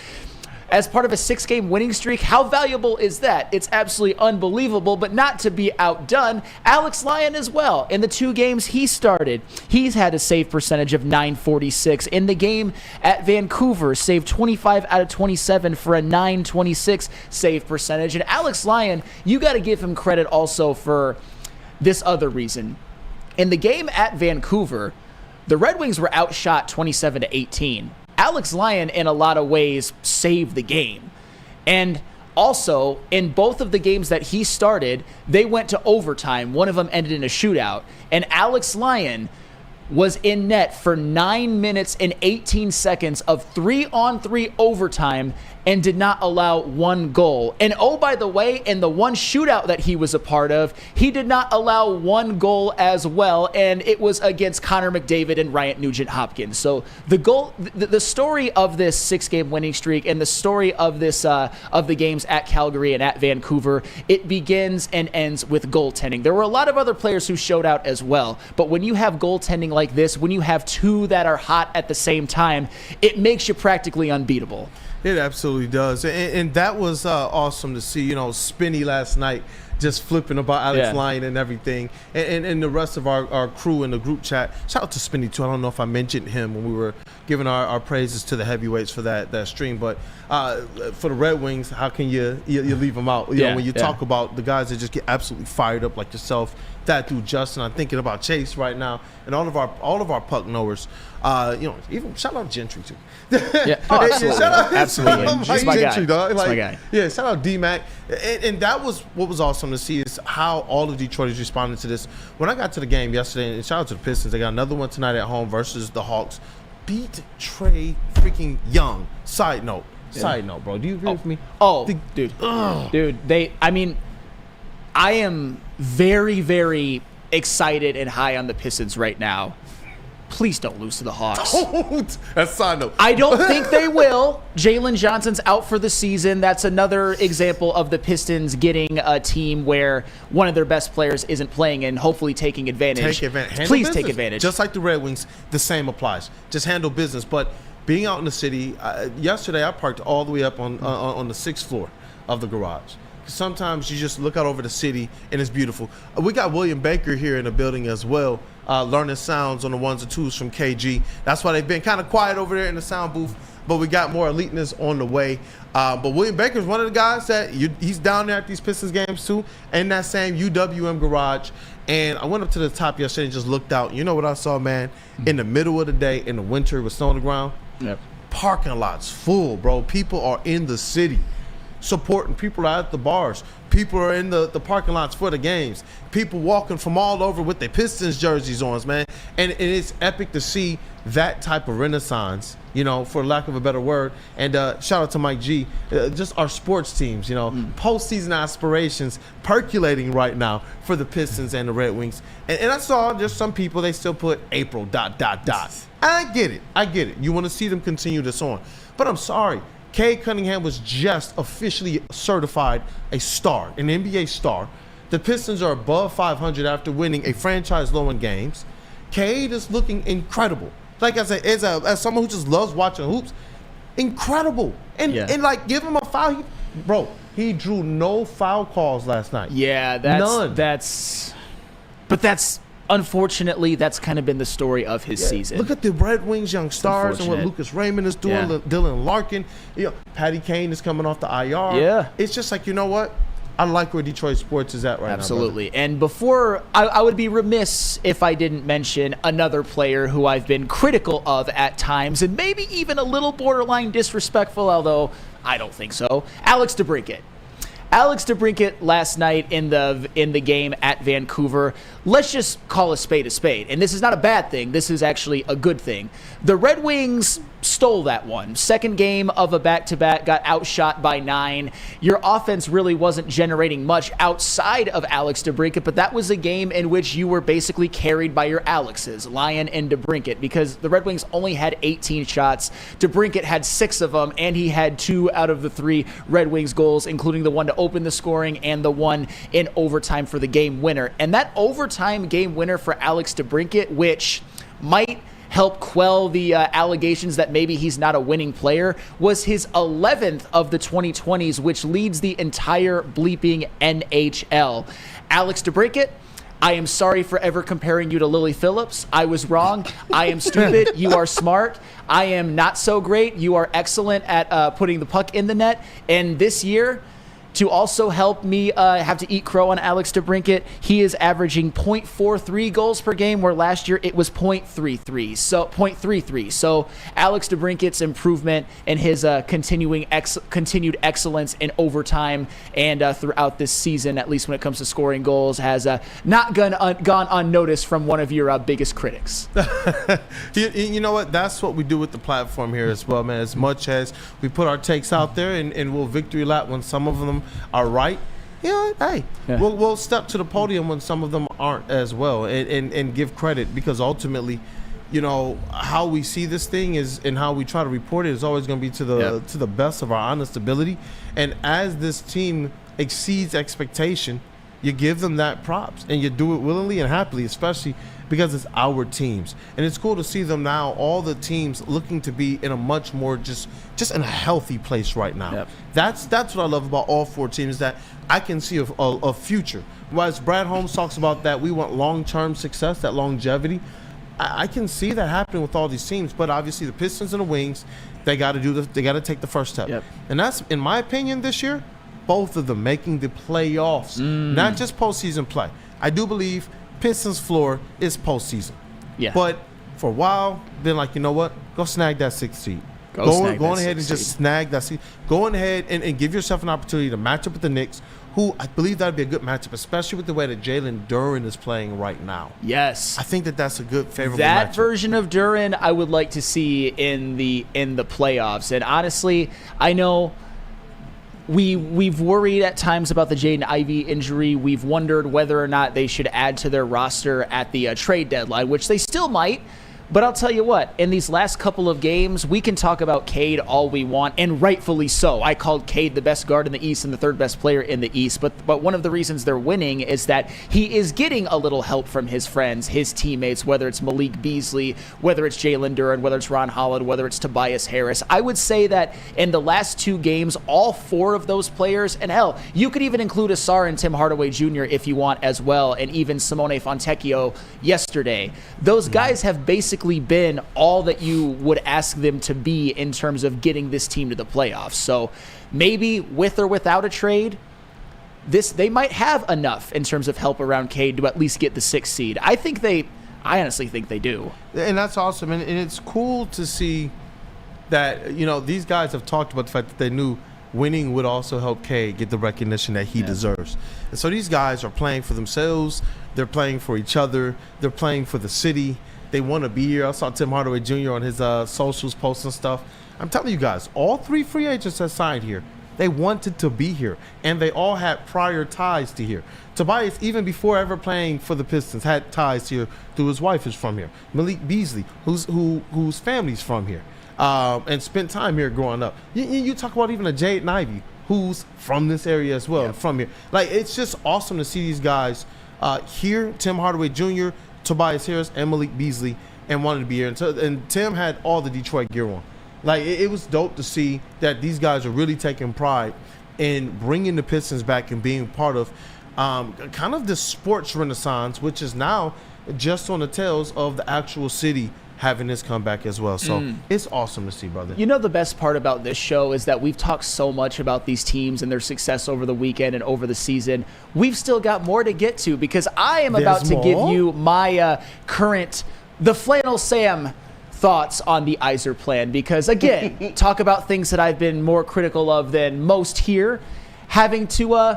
as part of a 6-game winning streak, how valuable is that? It's absolutely unbelievable, but not to be outdone. Alex Lyon as well. In the 2 games he started, he's had a save percentage of .946. In the game at Vancouver, saved 25 out of 27 for a .926 save percentage. And Alex Lyon, you got to give him credit also for this other reason. In the game at Vancouver, the Red Wings were outshot 27-18. Alex Lyon, in a lot of ways, saved the game. And also, in both of the games that he started, they went to overtime. One of them ended in a shootout. And Alex Lyon was in net for 9 minutes and 18 seconds of 3-on-3 overtime and did not allow 1 goal. And oh, by the way, in the 1 shootout that he was a part of, he did not allow 1 goal as well, and it was against Connor McDavid and Ryan Nugent-Hopkins. So the story of this 6-game winning streak and the story of this of the games at Calgary and at Vancouver, it begins and ends with goaltending. There were a lot of other players who showed out as well, but when you have goaltending like this, when you have 2 that are hot at the same time, it makes you practically unbeatable. It absolutely does. And that was awesome to see, Spinny last night just flipping about Alex Lyon and everything. And the rest of our crew in the group chat. Shout out to Spinny, too. I don't know if I mentioned him when we were giving our praises to the heavyweights for that stream. But for the Red Wings, how can you leave them out? When you talk about the guys that just get absolutely fired up like yourself, that dude Justin, I'm thinking about Chase right now, and all of our puck knowers. Even shout out Gentry too. Absolutely. Absolutely. Mike Gentry, dog. That's my guy. Yeah, shout out D-Mac. And that was what was awesome to see, is how all of Detroit is responding to this. When I got to the game yesterday, and shout out to the Pistons, they got another one tonight at home versus the Hawks. Beat Trae freaking Young. Side note, bro. Do you agree with me? Dude. I am very, very excited and high on the Pistons right now. Please don't lose to the Hawks. That's a side note. I don't think they will. Jalen Johnson's out for the season. That's another example of the Pistons getting a team where one of their best players isn't playing and hopefully taking advantage. Take advantage. Please take advantage. Just like the Red Wings, the same applies. Just handle business. But being out in the city, yesterday I parked all the way up on the 6th floor of the garage. Sometimes you just look out over the city and it's beautiful. We got William Baker here in the building as well, learning sounds on the ones and twos from KG. That's why they've been kind of quiet over there in the sound booth, but we got more eliteness on the way. But William Baker is one of the guys that he's down there at these Pistons games too, in that same UWM garage. And I went up to the top yesterday and just looked out. You know what I saw, man? In the middle of the day, in the winter with snow on the ground, parking lots full, bro. People are in the city supporting. People are at the bars. People are in the parking lots for the games. People walking from all over with their Pistons jerseys on, man. And it's epic to see that type of renaissance, you know, for lack of a better word. And shout out to Mike G. Just our sports teams, you know, postseason aspirations percolating right now for the Pistons and the Red Wings. And I saw just some people, they still put April ... I get it. You want to see them continue this on. But I'm sorry. Cade Cunningham was just officially certified a star, an NBA star. The Pistons are above 500 after winning a franchise low in games. Cade is looking incredible. Like I said, as someone who just loves watching hoops, incredible. And like, give him a foul. He drew no foul calls last night. Yeah, none. Unfortunately, that's kind of been the story of his season. Look at the Red Wings young stars and what Lucas Raymond is doing, Dylan Larkin. You know, Patty Kane is coming off the IR. Yeah. It's just like, you know what? I like where Detroit sports is at right now. Absolutely. And before, I would be remiss if I didn't mention another player who I've been critical of at times, and maybe even a little borderline disrespectful, although I don't think so. Alex DeBrincat. Alex DeBrincat last night in the game at Vancouver, let's just call a spade. And this is not a bad thing. This is actually a good thing. The Red Wings stole that one. Second game of a back-to-back, got outshot by 9. Your offense really wasn't generating much outside of Alex DeBrincat, but that was a game in which you were basically carried by your Alexes, Lyon and DeBrincat, because the Red Wings only had 18 shots. DeBrincat had 6 of them, and he had 2 out of the 3 Red Wings goals, including the one to open the scoring and the one in overtime for the game winner. And that overtime game winner for Alex DeBrincat, which might help quell the allegations that maybe he's not a winning player, was his 11th of the 2020s, which leads the entire bleeping NHL. Alex DeBrincat, I am sorry for ever comparing you to Lily Phillips. I was wrong. I am stupid. You are smart. I am not so great. You are excellent at putting the puck in the net. And this year, to also help me have to eat crow on Alex DeBrincat, he is averaging .43 goals per game, where last year it was .33. So Alex DeBrincat's improvement and his continued excellence in overtime and throughout this season, at least when it comes to scoring goals, has not gone unnoticed from one of your biggest critics. You know what? That's what we do with the platform here as well, man. As much as we put our takes out there and we'll victory lap when some of them are right, you know, hey, we'll step to the podium when some of them aren't as well, and give credit, because ultimately, you know, how we see this thing is, and how we try to report it, is always going to be to the best of our honest ability. And as this team exceeds expectation, you give them that props, and you do it willingly and happily, especially because it's our teams. And it's cool to see them now, all the teams looking to be in a much more just in a healthy place right now. That's what I love about all 4 teams, that I can see a future. Whereas Brad Holmes talks about that we want long-term success, that longevity. I can see that happening with all these teams, but obviously the Pistons and the Wings, they got to take the first step. And that's, in my opinion, this year, both of them making the playoffs, not just postseason play. I do believe Pistons floor is postseason. But for a while, been like, you know what? Go snag that 6th seed. Go ahead and just snag that seed. Go ahead and give yourself an opportunity to match up with the Knicks, who I believe that would be a good matchup, especially with the way that Jalen Duren is playing right now. Yes. I think that's a good, favorable matchup. matchup. Version of Duren I would like to see in the playoffs. And honestly, I know we've worried at times about the Jaden Ivey injury. We've wondered whether or not they should add to their roster at the trade deadline, which they still might. But I'll tell you what, in these last couple of games, we can talk about Cade all we want, and rightfully so. I called Cade the best guard in the East and the third best player in the East, but one of the reasons they're winning is that he is getting a little help from his friends, his teammates, whether it's Malik Beasley, whether it's Jalen Duren, whether it's Ron Holland, whether it's Tobias Harris. I would say that in the last 2 games, all 4 of those players, and hell, you could even include Asar and Tim Hardaway Jr. if you want as well, and even Simone Fontecchio yesterday. Those guys have basically been all that you would ask them to be in terms of getting this team to the playoffs. So maybe with or without a trade, they might have enough in terms of help around Cade to at least get the 6th seed. I honestly think they do. And that's awesome. And it's cool to see that, these guys have talked about the fact that they knew winning would also help Cade get the recognition that he deserves. And so these guys are playing for themselves. They're playing for each other. They're playing for the city. They want to be here. I saw Tim Hardaway Jr. on his socials posting stuff. I'm telling you guys, all 3 free agents that signed here, they wanted to be here, and they all had prior ties to here. Tobias, even before ever playing for the Pistons, had ties here through his wife who's from here. Malik Beasley, whose family's from here, and spent time here growing up. You talk about even a Jaden Ivey, who's from this area as well, from here. Like, it's just awesome to see these guys here, Tim Hardaway Jr., Tobias Harris, and Malik Beasley, and wanted to be here. And Tim had all the Detroit gear on. Like, it was dope to see that these guys are really taking pride in bringing the Pistons back and being part of kind of the sports renaissance, which is now just on the tails of the actual city having this comeback as well. So it's awesome to see, brother. The best part about this show is that we've talked so much about these teams and their success over the weekend and over the season. We've still got more to get to because I am about to give you my the Flannel Sam thoughts on the Iser plan. Because, again, talk about things that I've been more critical of than most here, having to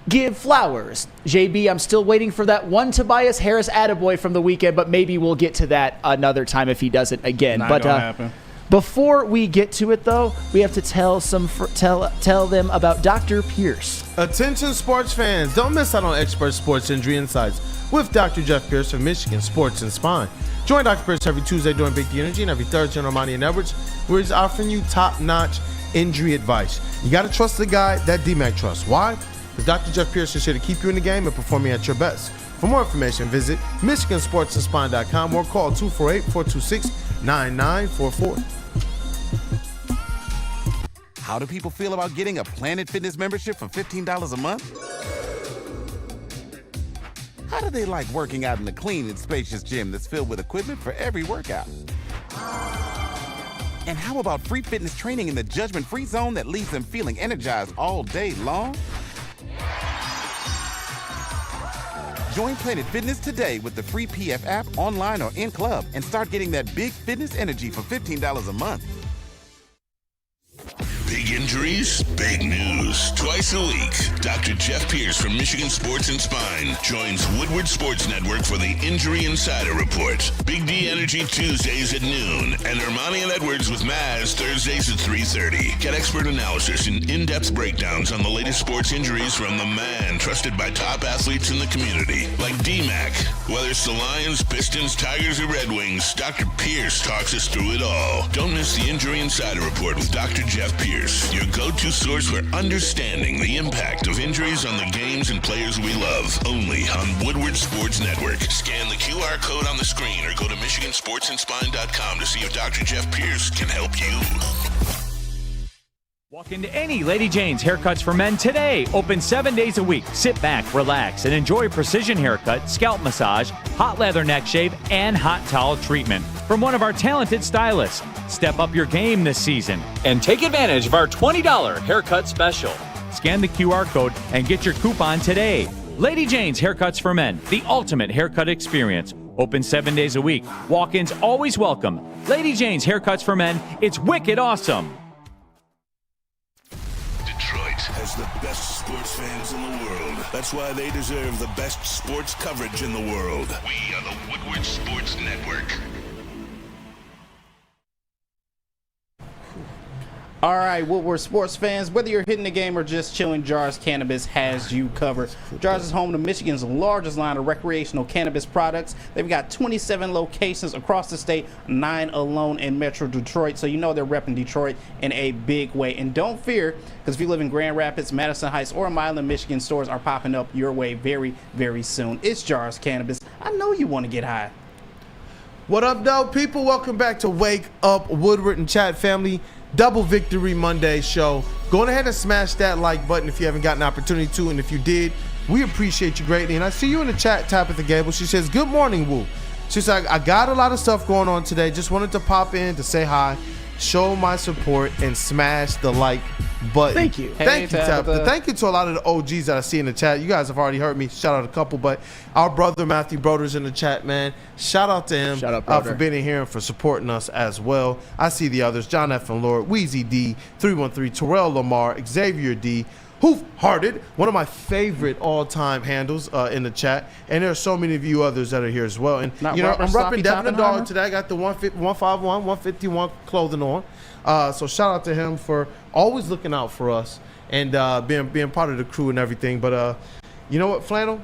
give flowers. JB, I'm still waiting for that one Tobias Harris attaboy from the weekend, but maybe we'll get to that another time if he does it again. Not gonna happen. Before we get to it, though, we have to tell them about Dr. Pierce. Attention sports fans, don't miss out on expert sports injury insights with Dr. Jeff Pierce from Michigan Sports and Spine. Join Dr. Pierce every Tuesday during Big D Energy and every Thursday on Ermanni and Edwards, where he's offering you top-notch injury advice. You got to trust the guy that DMAC trusts. Why? Because Dr. Jeff Pierce is here to keep you in the game and performing at your best. For more information, visit MichiganSportsAndSpine.com or call 248-426-9944. How do people feel about getting a Planet Fitness membership for $15 a month? How do they like working out in a clean and spacious gym that's filled with equipment for every workout? And how about free fitness training in the judgment-free zone that leaves them feeling energized all day long? Join Planet Fitness today with the free PF app, online or in club, and start getting that big fitness energy for $15 a month. Big injuries, big news. Twice a week, Dr. Jeff Pierce from Michigan Sports and Spine joins Woodward Sports Network for the Injury Insider Report. Big D Energy Tuesdays at noon, and Ermanni and Edwards with Maz Thursdays at 3:30. Get expert analysis and in-depth breakdowns on the latest sports injuries from the man trusted by top athletes in the community, like DMAC. Whether it's the Lions, Pistons, Tigers, or Red Wings, Dr. Pierce talks us through it all. Don't miss the Injury Insider Report with Dr. Jeff Pierce, your go-to source for understanding the impact of injuries on the games and players we love. Only on Woodward Sports Network. Scan the QR code on the screen or go to MichiganSportsAndSpine.com to see if Dr. Jeff Pierce can help you. Walk into any Lady Jane's Haircuts for Men today. Open 7 days a week. Sit back, relax, and enjoy precision haircut, scalp massage, hot leather neck shave, and hot towel treatment from one of our talented stylists. Step up your game this season and take advantage of our $20 haircut special. Scan the QR code and get your coupon today. Lady Jane's Haircuts for Men, the ultimate haircut experience. Open 7 days a week. Walk-ins always welcome. Lady Jane's Haircuts for Men. It's wicked awesome. Detroit has the best sports fans in the world. That's why they deserve the best sports coverage in the world. We are the Woodward Sports Network. All right, Woodward sports fans, whether you're hitting the game or just chilling, Jars Cannabis has you covered. Jars is home to Michigan's largest line of recreational cannabis products. They've got 27 locations across the state, 9 alone in Metro Detroit, so you know they're repping Detroit in a big way. And don't fear, because if you live in Grand Rapids, Madison Heights, or Milan, Michigan, stores are popping up your way very, very soon. It's Jars Cannabis. I know you want to get high. What up, though, people? Welcome back to Wake Up Woodward and Chat family. Double Victory Monday show. Go ahead and smash that like button if you haven't gotten an opportunity to, and if you did, we appreciate you greatly. And I see you in the chat, Tabitha Gable. She says, good morning, Woo. She said, I got a lot of stuff going on today. Just wanted to pop in to say hi, show my support, and smash the like button. Thank you. Thank you, Tabitha. Thank you to a lot of the OGs that I see in the chat. You guys have already heard me shout out a couple, but our brother Matthew Broder's in the chat, man. Shout out to him. Shout out, for being in here and for supporting us as well. I see the others: John F. and Lord, Wheezy D, 313, Terrell Lamar, Xavier D, Hoof Hearted, one of my favorite all-time handles in the chat, and there are so many of you others that are here as well. And Not you know, Robert I'm repping Sloppy Devin and Dog Toppenheimer? today. I got the 151, 151 clothing on. So shout out to him for always looking out for us and being part of the crew and everything. But you know what, Flannel?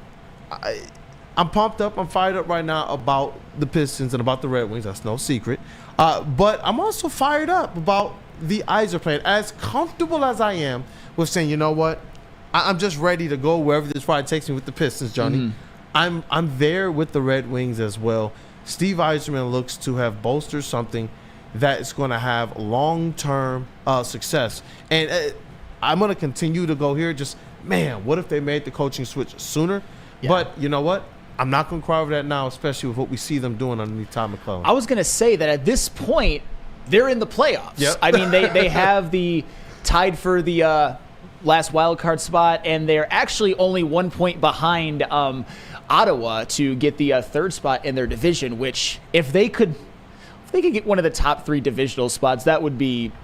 I'm pumped up. I'm fired up right now about the Pistons and about the Red Wings. That's no secret. But I'm also fired up about the Yzer plan. As comfortable as I am with saying, you know what, I'm just ready to go wherever this ride takes me with the Pistons, Johnny. I'm there with the Red Wings as well. Steve Yzerman looks to have bolstered something that is going to have long-term success. And I'm going to continue to go here. Just, man, what if they made the coaching switch sooner? Yeah. But you know what? I'm not going to cry over that now, especially with what we see them doing underneath Todd McClellan. I was going to say that at this point, they're in the playoffs. Yep. I mean, they have the tied for the last wild card spot, and they're actually only 1 point behind Ottawa to get the third spot in their division, which if they could get one of the top 3 divisional spots, that would be –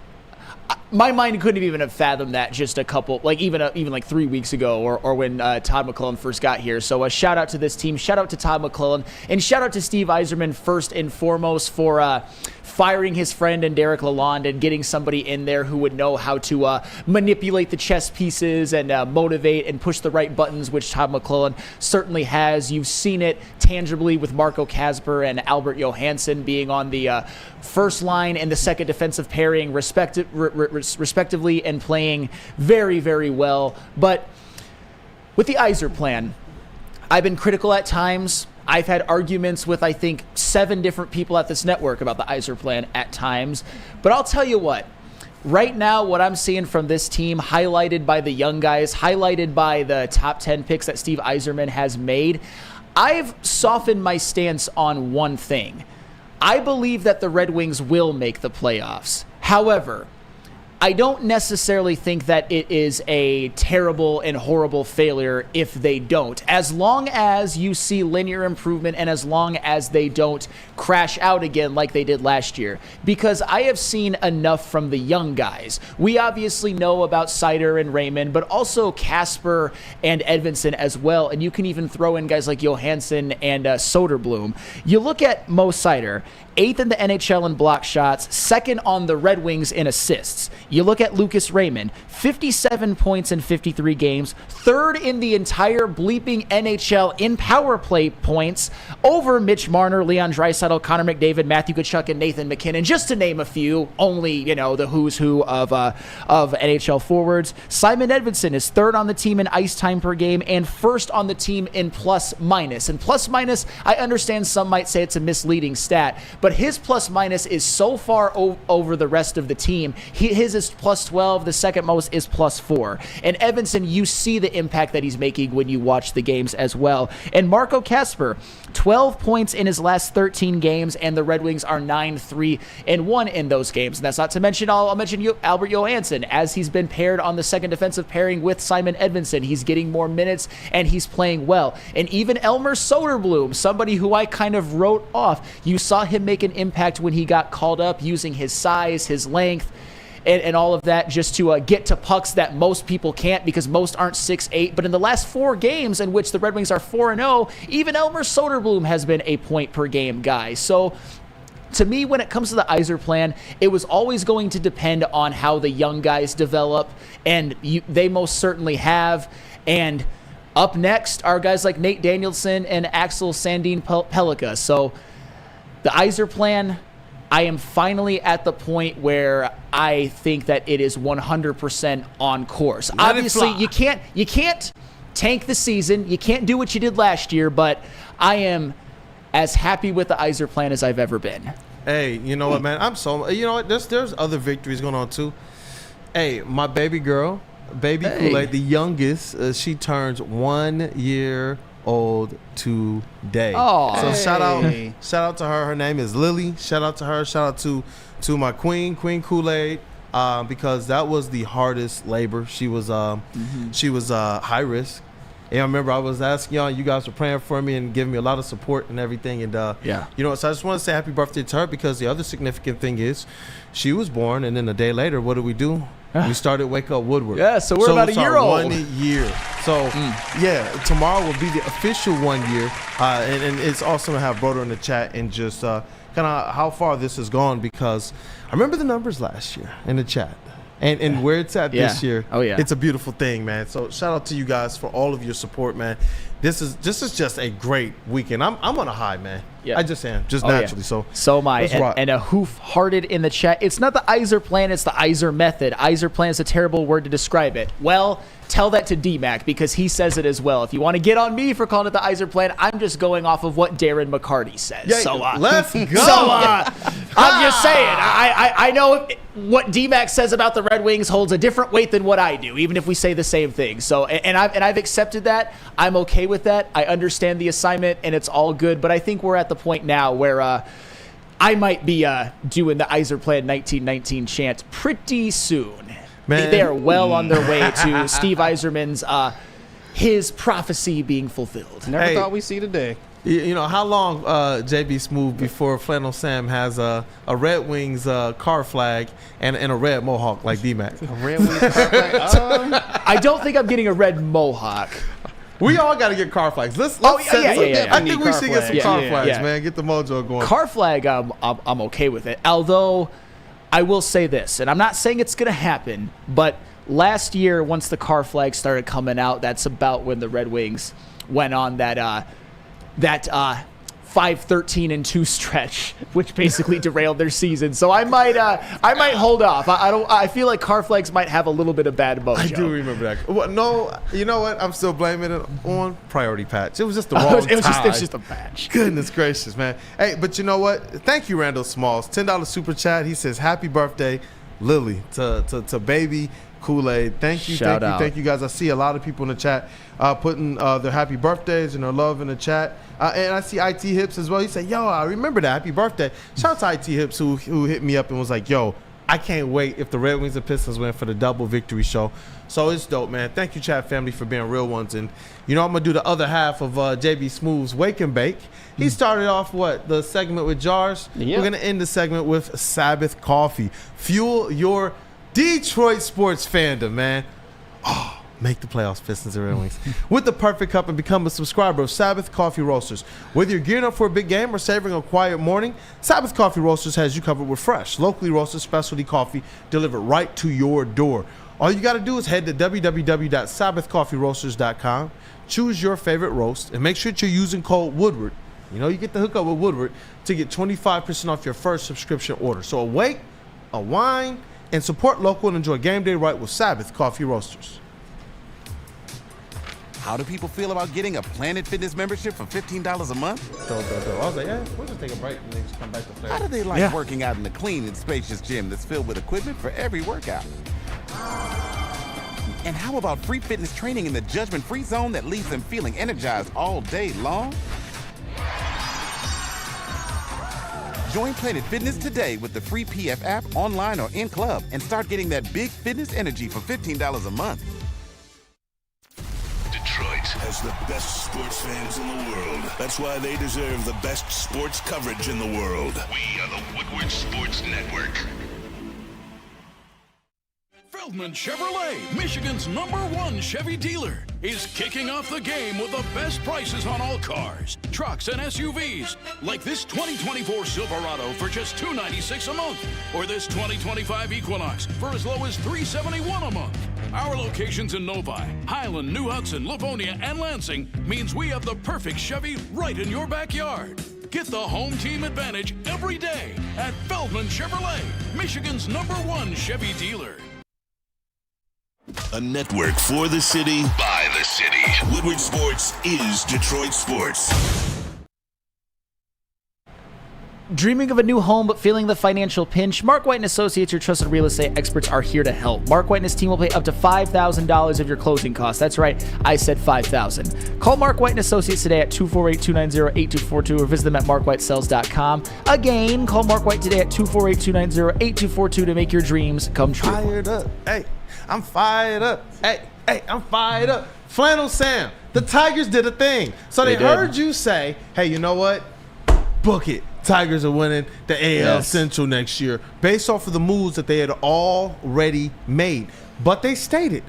my mind couldn't even have fathomed that just a couple, like even like 3 weeks ago or when Todd McClellan first got here. So a shout out to this team, shout out to Todd McClellan, and shout out to Steve Yzerman first and foremost for firing his friend and Derek Lalonde and getting somebody in there who would know how to manipulate the chess pieces and motivate and push the right buttons, which Todd McClellan certainly has. You've seen it tangibly with Marco Kasper and Albert Johansson being on the first line and the second defensive pairing respectively and playing very, very well. But with the Yzer plan, I've been critical at times. I've had arguments with, I think, 7 different people at this network about the Yzer plan at times. But I'll tell you what, right now what I'm seeing from this team, highlighted by the young guys, highlighted by the top 10 picks that Steve Yzerman has made, I've softened my stance on one thing. I believe that the Red Wings will make the playoffs. However, I don't necessarily think that it is a terrible and horrible failure if they don't. As long as you see linear improvement and as long as they don't crash out again like they did last year. Because I have seen enough from the young guys. We obviously know about Seider and Raymond, but also Kasper and Edvinsson as well. And you can even throw in guys like Johansson and Soderblom. You look at Mo Seider, 8th in the NHL in block shots, 2nd on the Red Wings in assists. You look at Lucas Raymond, 57 points in 53 games, 3rd in the entire bleeping NHL in power play points over Mitch Marner, Leon Draisaitl, Connor McDavid, Matthew Tkachuk, and Nathan McKinnon, just to name a few, only, you know, the who's who of NHL forwards. Simon Edvinsson is 3rd on the team in ice time per game and 1st on the team in plus minus. And plus minus, I understand some might say it's a misleading stat, but his plus minus is so far over the rest of the team. His is plus 12. The second most is plus 4. And Edvinsson, you see the impact that he's making when you watch the games as well. And Marco Kasper, 12 points in his last 13 games, and the Red Wings are 9-3-1 in those games. And that's not to mention, I'll mention Albert Johansson, as he's been paired on the second defensive pairing with Simon Edvinsson. He's getting more minutes, and he's playing well. And even Elmer Soderblom, somebody who I kind of wrote off, you saw him make an impact when he got called up using his size, his length, and all of that just to get to pucks that most people can't because most aren't 6'8". But in the last 4 games in which the Red Wings are 4-0, even Elmer Soderblom has been a point per game guy. So to me, when it comes to the Iser plan, it was always going to depend on how the young guys develop, and they most certainly have. And up next are guys like Nate Danielson and Axel Sandin Pelika. So the Iser plan, I am finally at the point where I think that it is 100% on course. Obviously, you can't tank the season. You can't do what you did last year, but I am as happy with the Iser plan as I've ever been. Hey, you know what, man? You know what? There's other victories going on too. Hey, my baby girl, Kool-Aid, the youngest, she turns 1 year old today. Oh, so shout out to her. Her name is Lily. Shout out to her. Shout out to my Queen Kool-Aid, because that was the hardest labor. She was high risk. And I remember I was asking y'all, you guys were praying for me and giving me a lot of support and everything. And you know, so I just want to say happy birthday to her, because the other significant thing is she was born, and then a day later, what do? We started Wake Up Woodward. Yeah, so we're about a year old. 1 year. So, yeah, tomorrow will be the official 1 year. And it's awesome to have Broder in the chat and just kind of how far this has gone, because I remember the numbers last year in the chat. And where it's at this year, it's a beautiful thing, man. So shout out to you guys for all of your support, man. This is just a great weekend. I'm on a high, man. Yeah. I just am, naturally. So am I. And a hoof-hearted in the chat. It's not the Iser plan, it's the Iser method. Iser plan is a terrible word to describe it. Well, tell that to D-Mac, because he says it as well. If you want to get on me for calling it the Iser plan, I'm just going off of what Darren McCarty says. Yeah, let's go. So I'm just saying, I know what D-Mac says about the Red Wings holds a different weight than what I do, even if we say the same thing. So, and I've accepted that. I'm okay with that. I understand the assignment, and it's all good. But I think we're at the point now where I might be doing the Iser Plan 1919 chant pretty soon. Man. They are well on their way to Steve Yzerman's his prophecy being fulfilled. Never thought we'd see today. You know, how long, JB Smooth, before Flannel Sam has a Red Wings car flag and a red mohawk like D-Mac? A Red Wings car flag? I don't think I'm getting a red mohawk. We all got to get car flags. Let's I think we should get some car flags, man. Get the mojo going. Car flag, I'm okay with it. Although, I will say this, and I'm not saying it's going to happen, but last year, once the car flag started coming out, that's about when the Red Wings went on that 5-13-2 stretch, which basically derailed their season. So I might hold off. I feel like car flags might have a little bit of bad mojo. I do remember that. Well, no, you know what? I'm still blaming it on priority patch. It was just the wrong time. It was just a patch. Goodness gracious, man. Hey, but you know what? Thank you, Randall Smalls. $10 super chat. He says, "Happy birthday, Lily," to baby Kool-Aid. Thank you, thank you guys. I see a lot of people in the chat putting their happy birthdays and their love in the chat. And I see IT Hips as well. He said, "Yo, I remember that. Happy birthday." Shout out to IT Hips who hit me up and was like, "Yo, I can't wait if the Red Wings and Pistons win for the double victory show." So it's dope, man. Thank you, chat family, for being real ones. And you know, I'm gonna do the other half of JB Smooth's Wake and Bake. He started off the segment with jars. Yep. We're gonna end the segment with Sabbath Coffee. Fuel your Detroit sports fandom, man. Oh, make the playoffs, Pistons and Red Wings. With the perfect cup, and become a subscriber of Sabbath Coffee Roasters. Whether you're gearing up for a big game or savoring a quiet morning, Sabbath Coffee Roasters has you covered with fresh, locally roasted specialty coffee delivered right to your door. All you got to do is head to www.sabbathcoffeeroasters.com, choose your favorite roast, and make sure that you're using code Woodward. You know, you get the hookup with Woodward to get 25% off your first subscription order. So awake, a wine, and support local and enjoy game day right with Sabbath Coffee Roasters. How do people feel about getting a Planet Fitness membership for $15 a month? I was like, yeah, we'll just take a break and then just come back to play. How do they like working out in a clean and spacious gym that's filled with equipment for every workout? And how about free fitness training in the judgment-free zone that leaves them feeling energized all day long? Join Planet Fitness today with the free PF app, online or in club, and start getting that big fitness energy for $15 a month. Detroit has the best sports fans in the world. That's why they deserve the best sports coverage in the world. We are the Woodward Sports Network. Feldman Chevrolet, Michigan's #1 Chevy dealer, is kicking off the game with the best prices on all cars, trucks, and SUVs, like this 2024 Silverado for just $296 a month, or this 2025 Equinox for as low as $371 a month. Our locations in Novi, Highland, New Hudson, Livonia, and Lansing means we have the perfect Chevy right in your backyard. Get the home team advantage every day at Feldman Chevrolet, Michigan's #1 Chevy dealer. A network for the city, by the city. Woodward Sports is Detroit Sports. Dreaming of a new home but feeling the financial pinch? Mark White & Associates, your trusted real estate experts, are here to help. Mark White and his team will pay up to $5,000 of your closing costs. That's right, I said $5,000. Call Mark White & Associates today at 248-290-8242 or visit them at markwhitesells.com. Again, call Mark White today at 248-290-8242 to make your dreams come true. Fired up. Hey, I'm fired up. Hey, I'm fired up. Flannel Sam, the Tigers did a thing. So they heard you say, hey, you know what? Book it. Tigers are winning the AL Central next year based off of the moves that they had already made. But they stated,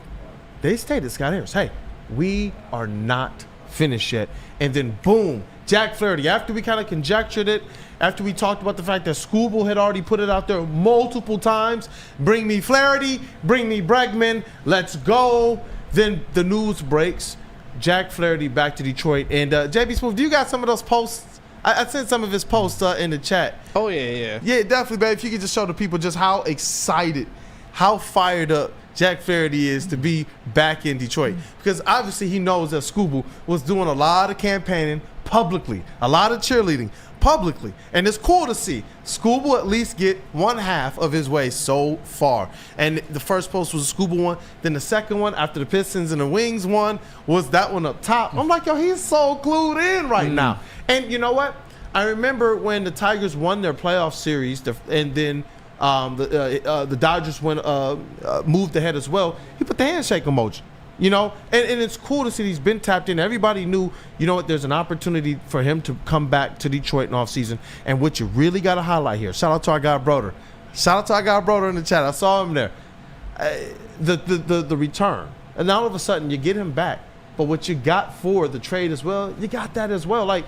Scott Harris, hey, we are not finished yet. And then boom, Jack Flaherty, after we kind of conjectured it, after we talked about the fact that Scooble had already put it out there multiple times, bring me Flaherty, bring me Bregman, let's go. Then the news breaks, Jack Flaherty back to Detroit. And JB Smooth, do you got some of those posts? I sent some of his posts in the chat. Oh, yeah. Yeah, definitely, babe. If you could just show the people just how excited, how fired up Jack Flaherty is to be back in Detroit. Because obviously he knows that Scooble was doing a lot of campaigning publicly, a lot of cheerleading publicly. And it's cool to see Scooble at least get one half of his way so far. And the first post was a Scooble one. Then the second one, after the Pistons and the Wings one, was that one up top. I'm like, yo, he's so glued in right now. And you know what? I remember when the Tigers won their playoff series, and then the Dodgers moved ahead as well. He put the handshake emoji, you know, and it's cool to see he's been tapped in. Everybody knew, you know what? There's an opportunity for him to come back to Detroit in offseason. And what you really got to highlight here, shout out to our guy Broder. Shout out to our guy Broder in the chat. I saw him there. The return, and now all of a sudden you get him back. But what you got for the trade as well, you got that as well. Like,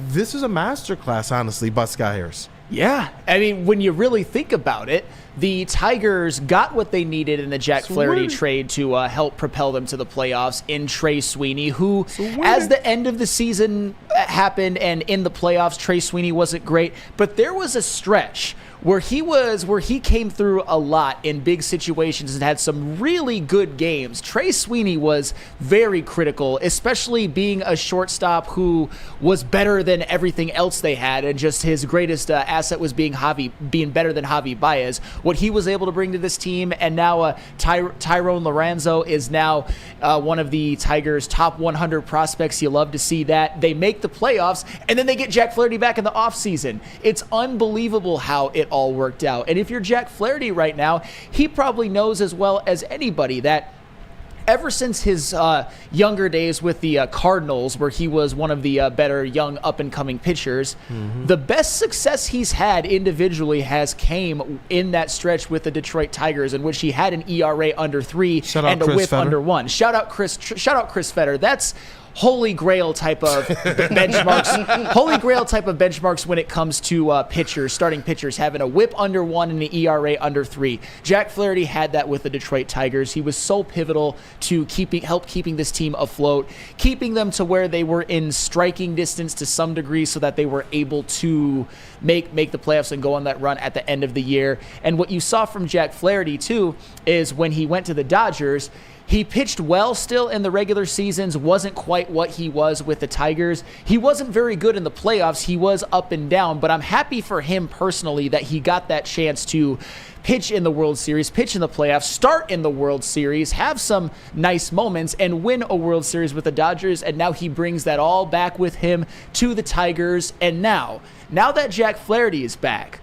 this is a masterclass, honestly, by Scott Harris. Yeah. I mean, when you really think about it, the Tigers got what they needed in the Jack Flaherty trade to help propel them to the playoffs in Trey Sweeney, who, as the end of the season happened and in the playoffs, Trey Sweeney wasn't great. But there was a stretch where he came through a lot in big situations and had some really good games. Trey Sweeney was very critical, especially being a shortstop who was better than everything else they had, and just his greatest asset was being better than Javi Baez. What he was able to bring to this team, and now Tyrone Lorenzo is now one of the Tigers' top 100 prospects. You love to see that. They make the playoffs, and then they get Jack Flaherty back in the offseason. It's unbelievable how it all worked out. And if you're Jack Flaherty right now, he probably knows as well as anybody that ever since his younger days with the Cardinals, where he was one of the better young up-and-coming pitchers, the best success he's had individually has came in that stretch with the Detroit Tigers, in which he had an ERA under 3 and a whip under 1. Shout out Chris Fetter. That's holy grail type of benchmarks when it comes to starting pitchers, having a whip under 1 and an ERA under 3. Jack Flaherty had that with the Detroit Tigers. He was so pivotal to keeping this team afloat, keeping them to where they were in striking distance to some degree, so that they were able to make the playoffs and go on that run at the end of the year. And what you saw from Jack Flaherty too is when he went to the Dodgers, he pitched well still in the regular seasons, wasn't quite what he was with the Tigers. He wasn't very good in the playoffs. He was up and down, but I'm happy for him personally that he got that chance to pitch in the World Series, pitch in the playoffs, start in the World Series, have some nice moments, and win a World Series with the Dodgers. And now he brings that all back with him to the Tigers. And now that Jack Flaherty is back,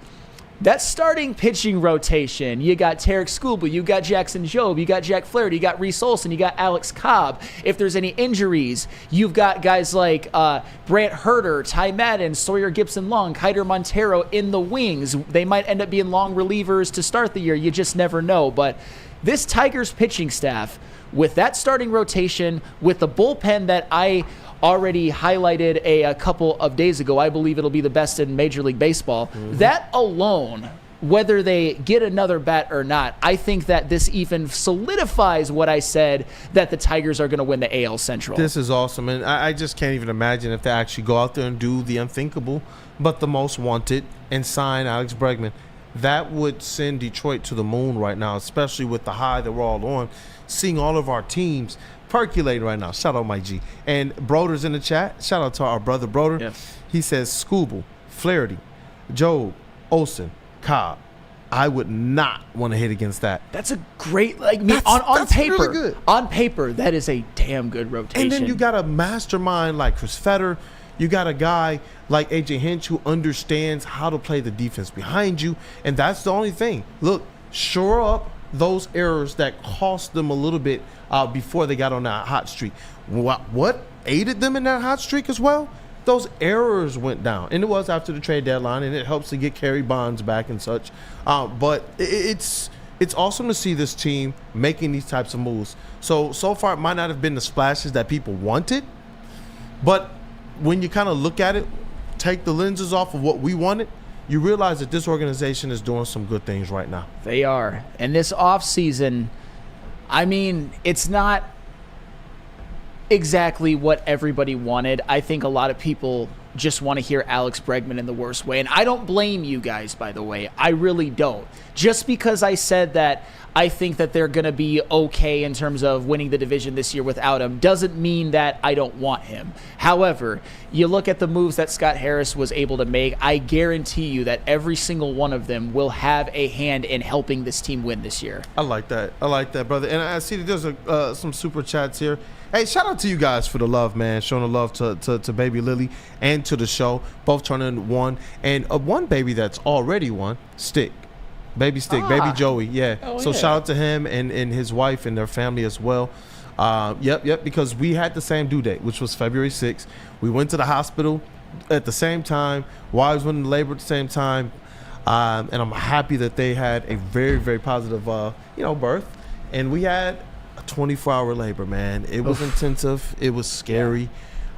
that starting pitching rotation, you got Tarek Skubal, you got Jackson Jobe, you got Jack Flaherty, you got Reese Olson, you got Alex Cobb. If there's any injuries, you've got guys like Brant Herter, Ty Madden, Sawyer Gibson-Long, Kiter Montero in the wings. They might end up being long relievers to start the year. You just never know. But This Tigers pitching staff, with that starting rotation, with the bullpen that I already highlighted a couple of days ago, I believe it'll be the best in Major League Baseball. That alone, whether they get another bat or not, I think that this even solidifies what I said, that the Tigers are going to win the AL Central. This is awesome, and I just can't even imagine if they actually go out there and do the unthinkable, but the most wanted, and sign Alex Bregman. That would send Detroit to the moon right now, especially with the high that we're all on, seeing all of our teams percolating right now. Shout out Mike G. And Broder's in the chat. Shout out to our brother Broder. Yes. He says, Scooble, Flaherty, Joe, Olsen, Cobb. I would not want to hit against that. That's a great, on paper. Really good. On paper, that is a damn good rotation. And then you got a mastermind like Chris Fetter. You got a guy like AJ Hinch who understands how to play the defense behind you. And that's the only thing. Look, shore up those errors that cost them a little bit before they got on that hot streak. What aided them in that hot streak as well? Those errors went down. And it was after the trade deadline, and it helps to get Kerry Bonds back and such. But it's awesome to see this team making these types of moves. So far, it might not have been the splashes that people wanted, but when you kind of look at it, take the lenses off of what we wanted, you realize that this organization is doing some good things right now. They are. And this offseason, I mean, it's not exactly what everybody wanted. I think a lot of people just want to hear Alex Bregman in the worst way. And I don't blame you guys, by the way. I really don't. Just because I said that I think that they're going to be okay in terms of winning the division this year without him doesn't mean that I don't want him. However, you look at the moves that Scott Harris was able to make, I guarantee you that every single one of them will have a hand in helping this team win this year. I like that, brother. And I see that there's some super chats here. Hey, shout out to you guys for the love, man. Showing the love to Baby Lily and to the show. Both turning one. And one baby that's already won, Stick. Baby Stick, Baby Joey, yeah. So shout out to him and his wife and their family as well. Yep, because we had the same due date, which was February 6th. We went to the hospital at the same time. Wives went into labor at the same time. And I'm happy that they had a very, very positive, birth. And we had a 24-hour labor, man. It was intensive. It was scary.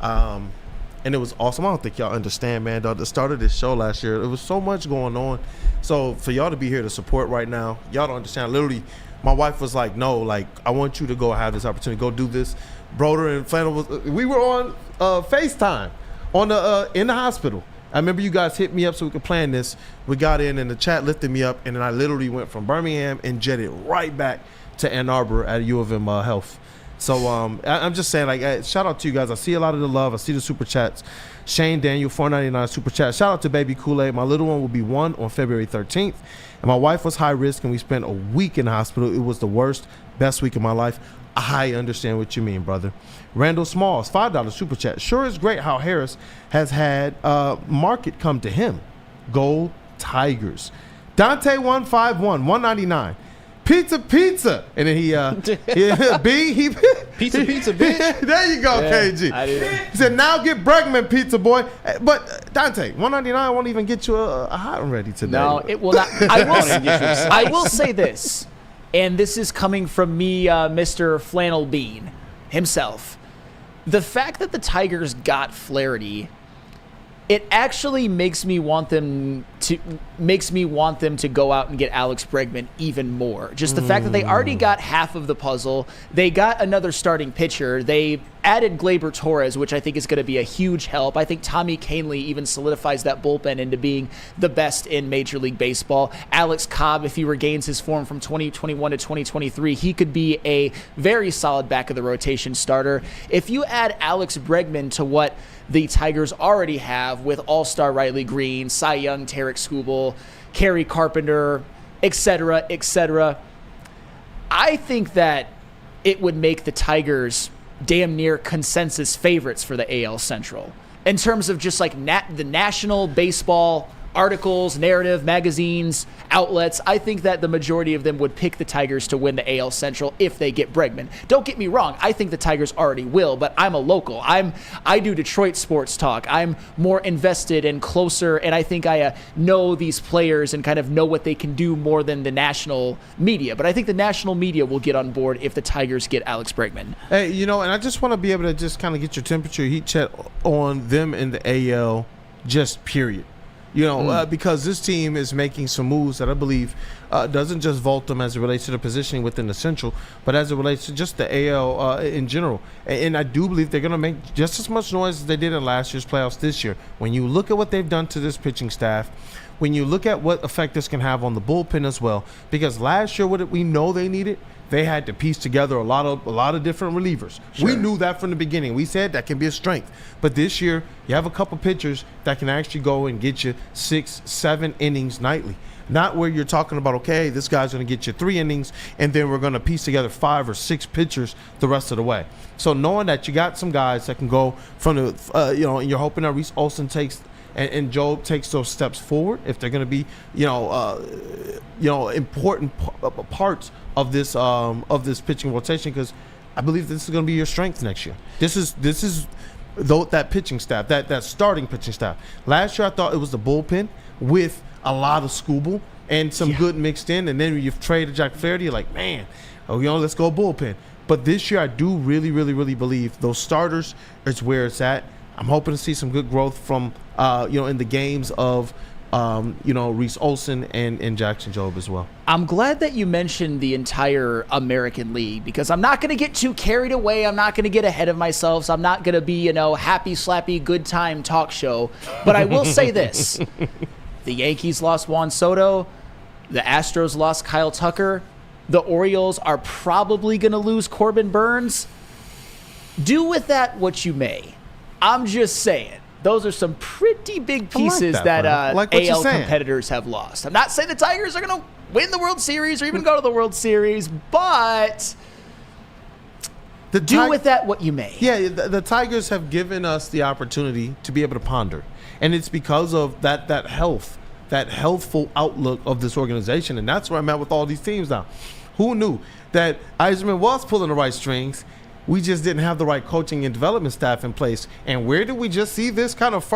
And it was awesome. I don't think y'all understand, man. At the start of this show last year, there was so much going on. So for y'all to be here to support right now, y'all don't understand. Literally, my wife was like, no, I want you to go have this opportunity. Go do this. Broder and Flannel, we were on FaceTime in the hospital. I remember you guys hit me up so we could plan this. We got in and the chat lifted me up, and then I literally went from Birmingham and jetted right back to Ann Arbor at U of M Health. So I'm just saying, shout out to you guys. I see a lot of the love. I see the super chats. Shane Daniel, $4.99 super chat. Shout out to Baby Kool-Aid. My little one will be 1 on February 13th. And my wife was high risk, and we spent a week in the hospital. It was the best week of my life. I understand what you mean, brother. Randall Smalls, $5 super chat. Sure is great how Harris has had market come to him. Gold Tigers. Dante 151, $1.99. Pizza. And then he pizza, bitch. There you go, yeah, KG. He said, now get Bregman, pizza boy. But Dante, $1.99 won't even get you a hot and ready today. No, it will not. I will say this, and this is coming from me, Mr. Flannel Bean himself. The fact that the Tigers got Flaherty, it actually makes me want them to go out and get Alex Bregman even more. Just the fact that they already got half of the puzzle. They got another starting pitcher. They added Gleyber Torres, which I think is going to be a huge help. I think Tommy Kahnle even solidifies that bullpen into being the best in Major League Baseball. Alex Cobb, if he regains his form from 2021 to 2023, he could be a very solid back of the rotation starter. If you add Alex Bregman to what the Tigers already have with All-Star Riley Green, Cy Young, Tarek Skubal, Kerry Carpenter, etc., I think that it would make the Tigers damn near consensus favorites for the AL Central in terms of just the National Baseball articles, narrative, magazines, outlets, I think that the majority of them would pick the Tigers to win the AL Central if they get Bregman. Don't get me wrong, I think the Tigers already will, but I'm a local. I do Detroit sports talk. I'm more invested and closer, and I think I know these players and kind of know what they can do more than the national media. But I think the national media will get on board if the Tigers get Alex Bregman. Hey, and I just want to be able to just kind of get your temperature, heat check on them in the AL, just period. Because this team is making some moves that I believe doesn't just vault them as it relates to the positioning within the Central, but as it relates to just the AL in general. And I do believe they're going to make just as much noise as they did in last year's playoffs this year. When you look at what they've done to this pitching staff, when you look at what effect this can have on the bullpen as well, because last year what we know they needed, they had to piece together a lot of different relievers. Sure. We knew that from the beginning. We said that can be a strength. But this year, you have a couple pitchers that can actually go and get you 6-7 innings nightly. Not where you're talking about, okay, this guy's going to get you 3 innings, and then we're going to piece together 5 or 6 pitchers the rest of the way. So knowing that you got some guys that can go from the, and you're hoping that Reese Olson takes and Job takes those steps forward if they're going to be, important parts of this pitching rotation, because I believe this is going to be your strength next year. This is that pitching staff, that starting pitching staff. Last year I thought it was the bullpen with a lot of Scooble and some good mixed in, and then when you've traded Jack Flaherty, you're like, man, let's go bullpen. But this year I do really, really, really believe those starters is where it's at. I'm hoping to see some good growth from in the games of Reese Olson and Jackson Jobe as well. I'm glad that you mentioned the entire American League, because I'm not going to get too carried away. I'm not going to get ahead of myself. So I'm not going to be, happy, slappy, good time talk show. But I will say this. The Yankees lost Juan Soto. The Astros lost Kyle Tucker. The Orioles are probably going to lose Corbin Burns. Do with that what you may. I'm just saying. Those are some pretty big pieces that AL competitors have lost. I'm not saying the Tigers are going to win the World Series or even go to the World Series, but do with that what you may. Yeah, the Tigers have given us the opportunity to be able to ponder. And it's because of that healthful outlook of this organization. And that's where I'm at with all these teams now. Who knew that Yzerman was pulling the right strings? We just didn't have the right coaching and development staff in place. And where did we just see this kind of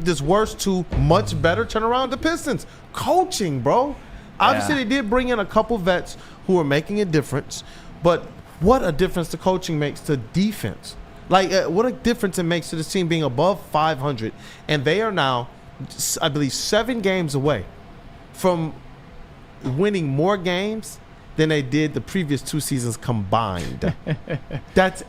this worst to much better turnaround? The Pistons. Coaching, bro. Obviously, they did bring in a couple vets who are making a difference. But what a difference the coaching makes to defense. What a difference it makes to this team being above 500. And they are now, I believe, 7 games away from winning more games than they did the previous 2 seasons combined. That's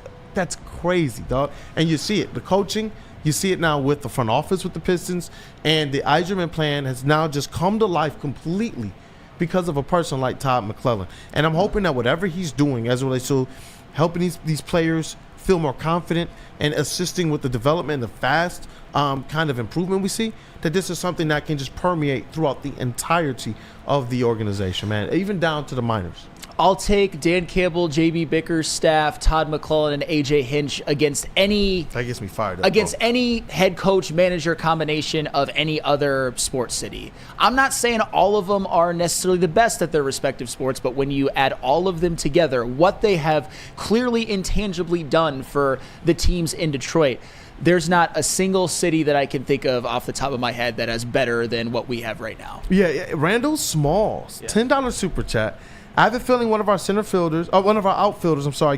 crazy, dog. And you see it. The coaching, you see it now with the front office with the Pistons, and the Yzerman plan has now just come to life completely because of a person like Todd McClellan. And I'm hoping that whatever he's doing as it relates to helping these players feel more confident and assisting with the development, the fast kind of improvement we see, that this is something that can just permeate throughout the entirety of the organization, man, even down to the minors. I'll take Dan Campbell, JB Bicker's staff, Todd McClellan, and AJ Hinch against any that gets me fired up, against any head coach manager combination of any other sports city. I'm not saying all of them are necessarily the best at their respective sports, but when you add all of them together, what they have clearly intangibly done for the teams in Detroit, there's not a single city that I can think of off the top of my head that has better than what we have right now. Yeah, Randall Smalls, $10 super chat. I have a feeling one of our outfielders,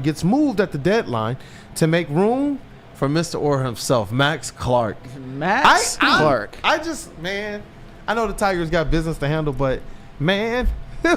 gets moved at the deadline to make room for Mr. Orr himself, Max Clark. Clark. I know the Tigers got business to handle, but man,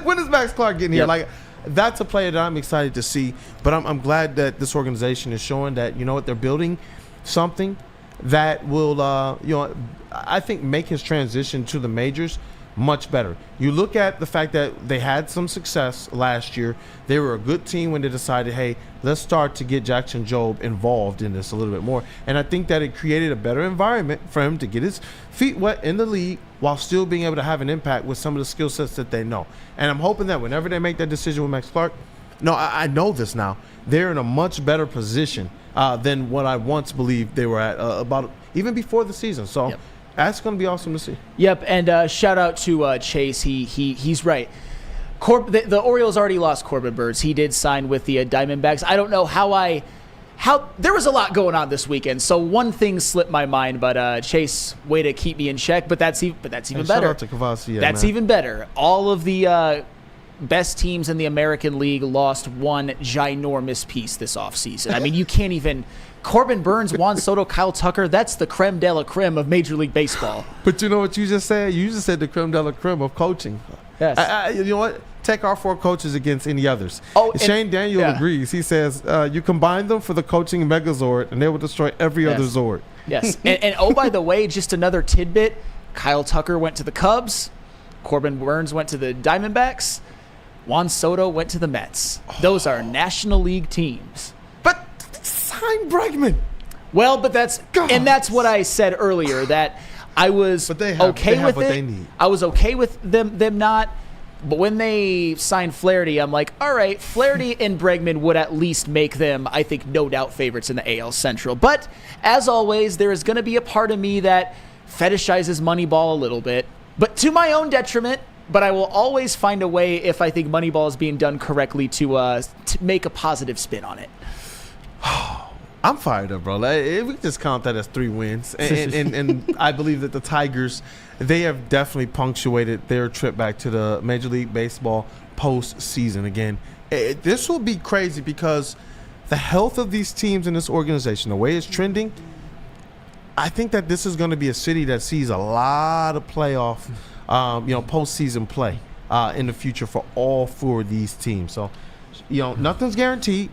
when is Max Clark getting here? That's a player that I'm excited to see. But I'm glad that this organization is showing that they're building something that will, I think make his transition to the majors much better. You look at the fact that they had some success last year. They were a good team when they decided, hey, let's start to get Jackson Jobe involved in this a little bit more. And I think that it created a better environment for him to get his feet wet in the league while still being able to have an impact with some of the skill sets that they know. And I'm hoping that whenever they make that decision with Max Clark, I know this now, they're in a much better position than what I once believed they were at about even before the season. So That's going to be awesome to see. Yep, and shout out to Chase. He's right. The Orioles already lost Corbin Burns. He did sign with the Diamondbacks. I don't know how there was a lot going on this weekend, so one thing slipped my mind. But Chase, way to keep me in check. But that's even better. Shout out to Kavasi, that's man. even better. All of the best teams in the American League lost one ginormous piece this offseason. I mean, you can't even. Corbin Burns, Juan Soto, Kyle Tucker, that's the creme de la creme of Major League Baseball. But you know what you just said? You just said the creme de la creme of coaching. Yes. You know what? Take our 4 coaches against any others. Oh, Shane Daniel agrees. He says, you combine them for the coaching megazord, and they will destroy every other Zord. Yes. and oh, by the way, just another tidbit. Kyle Tucker went to the Cubs. Corbin Burns went to the Diamondbacks. Juan Soto went to the Mets. Those are National League teams. But sign Bregman. Well, but that's what I said earlier, that I was okay with it. I was okay with them not. But when they signed Flaherty, I'm like, all right, Flaherty and Bregman would at least make them, I think, no doubt favorites in the AL Central. But as always, there is going to be a part of me that fetishizes Moneyball a little bit, but to my own detriment. But I will always find a way, if I think Moneyball is being done correctly, to make a positive spin on it. I'm fired up, bro. We just count that as 3 wins. And I believe that the Tigers, they have definitely punctuated their trip back to the Major League Baseball postseason again. This will be crazy because the health of these teams in this organization, the way it's trending, I think that this is going to be a city that sees a lot of playoff, postseason play in the future for all 4 of these teams. So, nothing's guaranteed.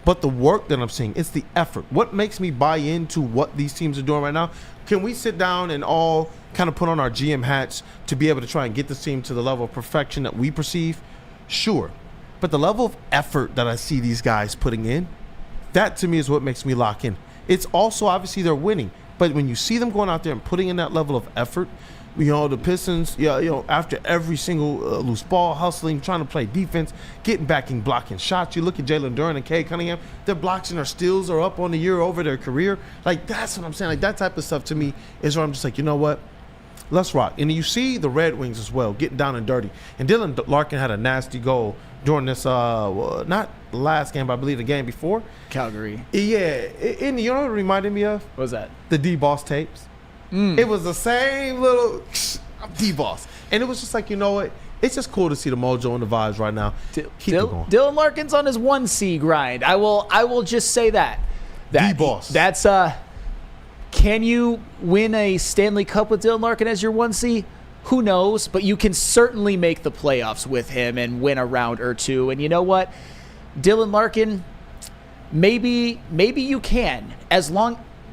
But the work that I'm seeing, it's the effort. What makes me buy into what these teams are doing right now? Can we sit down and all kind of put on our GM hats to be able to try and get this team to the level of perfection that we perceive? Sure. But the level of effort that I see these guys putting in, that to me is what makes me lock in. It's also obviously they're winning. But when you see them going out there and putting in that level of effort, the Pistons, after every single loose ball, hustling, trying to play defense, getting back and blocking shots. You look at Jalen Duren and Cade Cunningham, their blocks and their steals are up on the year over their career. Like, that's what I'm saying. Like, that type of stuff to me is where I'm just like, you know what? Let's rock. And you see the Red Wings as well, getting down and dirty. And Dylan Larkin had a nasty goal during this, not the last game, but I believe the game before. Calgary. Yeah. And you know what it reminded me of? What was that? The D-Boss tapes. It was the same little D-Boss. And it was just like, you know what? It's just cool to see the mojo and the vibes right now. Keep it going. Dylan Larkin's on his 1C grind. I will just say that. D-Boss. That's can you win a Stanley Cup with Dylan Larkin as your 1C? Who knows? But you can certainly make the playoffs with him and win a round or 2. And you know what? Dylan Larkin, maybe you can,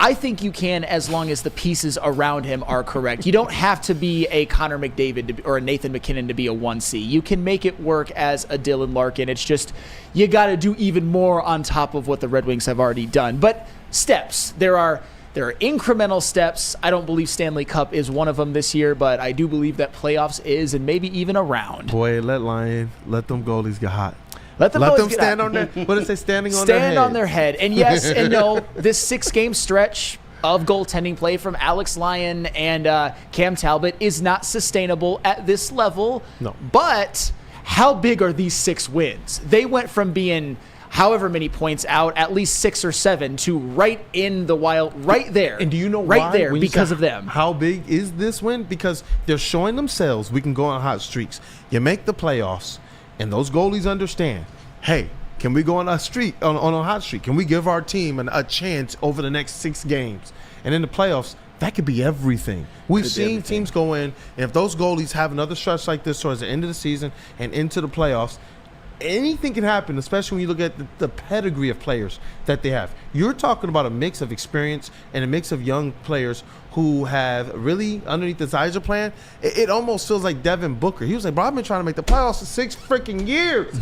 I think you can, as long as the pieces around him are correct. You don't have to be a Connor McDavid or a Nathan McKinnon to be a 1C. You can make it work as a Dylan Larkin. It's just you got to do even more on top of what the Red Wings have already done. But steps. There are incremental steps. I don't believe Stanley Cup is one of them this year, but I do believe that playoffs is, and maybe even a round. Boy, let them goalies get hot. Let them stand on their. What does it say? Standing on their head. Stand on their head. And yes and no. This 6-game stretch of goaltending play from Alex Lyon and Cam Talbot is not sustainable at this level. No. But how big are these 6 wins? They went from being however many points out, at least 6 or 7, to right in the wild, right there. And do you know right why? there because of them? How big is this win? Because they're showing themselves we can go on hot streaks. You make the playoffs. And those goalies understand, hey, can we go on a streak, on a hot streak? Can we give our team a chance over the next 6 games? And in the playoffs, that could be everything. We've seen teams go in, and if those goalies have another stretch like this towards the end of the season and into the playoffs, anything can happen, especially when you look at the pedigree of players that they have. You're talking about a mix of experience and a mix of young players who have really, underneath this Iser plan, it almost feels like Devin Booker. He was like, bro, I've been trying to make the playoffs for 6 freaking years.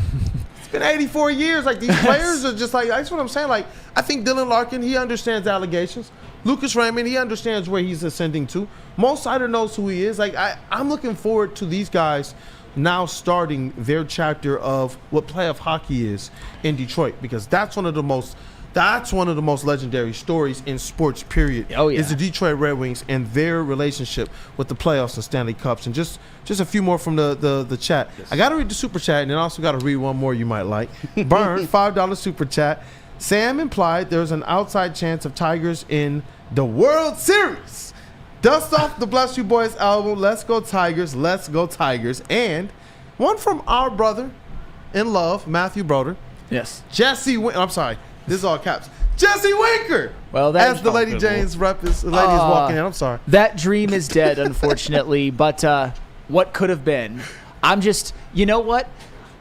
It's been 84 years. Like, these players are just like, that's what I'm saying. Like, I think Dylan Larkin, he understands allegations. Lucas Raymond, he understands where he's ascending to. Mo Sider knows who he is. Like, I'm looking forward to these guys now starting their chapter of what playoff hockey is in Detroit, because that's one of the most That's one of the most legendary stories in sports, period. Oh, yeah. Is the Detroit Red Wings and their relationship with the playoffs and Stanley Cups. And just a few more from the chat. Yes. I got to read the super chat, and then also got to read one more you might like. Burn, $5 super chat. Sam implied there's an outside chance of Tigers in the World Series. Dust off the Bless You Boys album, Let's Go Tigers, Let's Go Tigers. And one from our brother in love, Matthew Broder. Yes. I'm sorry. This is all caps. Jesse Winker. Well, as the Lady Jane's rep is walking in. I'm sorry. That dream is dead, unfortunately. But what could have been? You know what?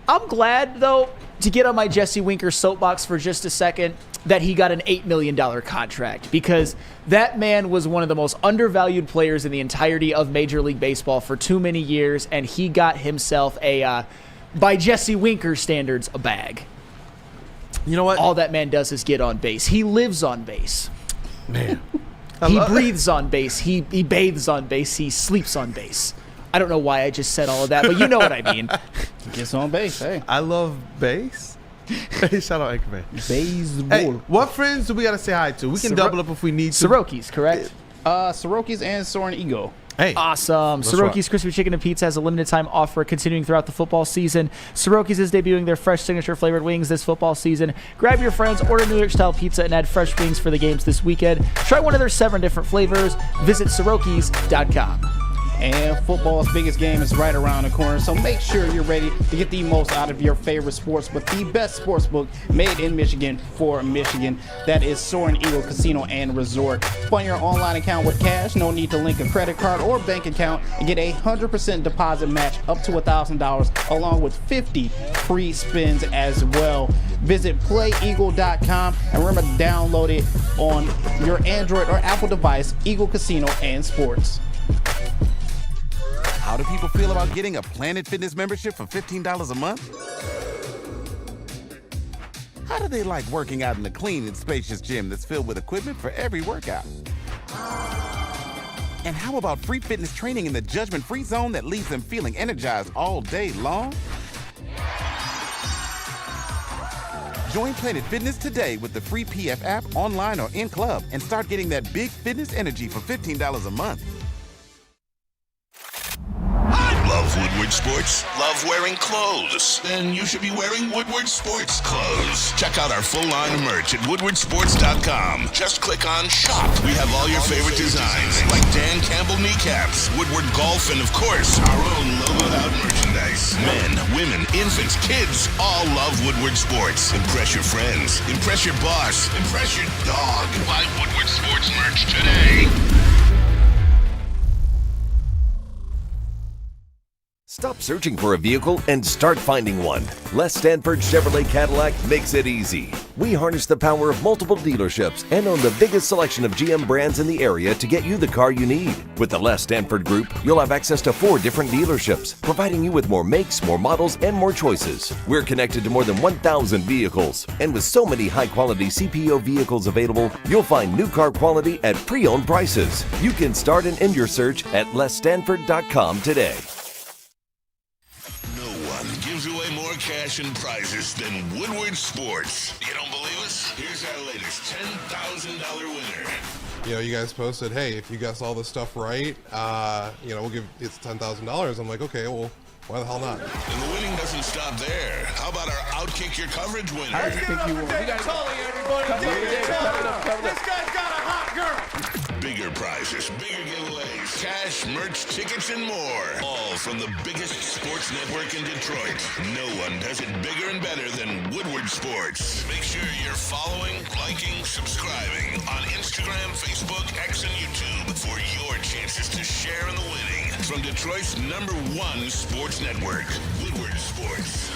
I'm glad, though, to get on my Jesse Winker soapbox for just a second, that he got an $8 million contract, because that man was one of the most undervalued players in the entirety of Major League Baseball for too many years, and he got himself by Jesse Winker standards, a bag. You know what? All that man does is get on base. He lives on base. Man. He breathes on base. He bathes on base. He sleeps on base. I don't know why I just said all of that, but you know what I mean. Gets on base, hey. I love base. Hey, shout out Anchorman. Baseball. Hey, what friends do we got to say hi to? We can double up if we need to. Soroki's, correct? Soroki's and Soren Eagle. Hey, awesome. Soroki's Crispy Chicken and Pizza has a limited time offer continuing throughout the football season. Soroki's is debuting their fresh signature flavored wings this football season. Grab your friends, order New York style pizza, and add fresh wings for the games this weekend. Try one of their 7 different flavors. Visit Sorokis.com. And football's biggest game is right around the corner, so make sure you're ready to get the most out of your favorite sports with the best sports book made in Michigan for Michigan. That is Soaring Eagle Casino and Resort. Fund your online account with cash. No need to link a credit card or bank account, and get a 100% deposit match up to $1,000, along with 50 free spins as well. Visit playeagle.com and remember to download it on your Android or Apple device, Eagle Casino and Sports. How do people feel about getting a Planet Fitness membership for $15 a month? How do they like working out in a clean and spacious gym that's filled with equipment for every workout? And how about free fitness training in the judgment-free zone that leaves them feeling energized all day long? Join Planet Fitness today with the free PF app, online or in club, and start getting that big fitness energy for $15 a month. Love Woodward Sports? Love wearing clothes? Then you should be wearing Woodward Sports clothes. Check out our full line of merch at woodwardsports.com. Just click on shop. We have all your favorite designs, like Dan Campbell kneecaps, Woodward golf, and of course, our own logoed out merchandise. Men, women, infants, kids all love Woodward Sports. Impress your friends. Impress your boss. Impress your dog. Buy Woodward Sports merch today. Stop searching for a vehicle and start finding one. Les Stanford Chevrolet Cadillac makes it easy. We harness the power of multiple dealerships and own the biggest selection of GM brands in the area to get you the car you need. With the Les Stanford Group, you'll have access to 4 different dealerships, providing you with more makes, more models, and more choices. We're connected to more than 1,000 vehicles, and with so many high-quality CPO vehicles available, you'll find new car quality at pre-owned prices. You can start and end your search at lesstanford.com today. Gives away more cash and prizes than Woodward Sports. You don't believe us? Here's our latest $10,000 winner. You know, you guys posted, hey, if you guess all this stuff right, we'll give it's $10,000. I'm like, okay, well, why the hell not? And the winning doesn't stop there. How about our Outkick Your Coverage winner? I think you won. We got this guy's got a hot girl. Bigger prizes, bigger giveaways, cash, merch, tickets, and more. All from the biggest sports network in Detroit. No one does it bigger and better than Woodward Sports. Make sure you're following, liking, subscribing on Instagram, Facebook, X, and YouTube for your chances to share in the winning. From Detroit's #1 sports network, Woodward Sports.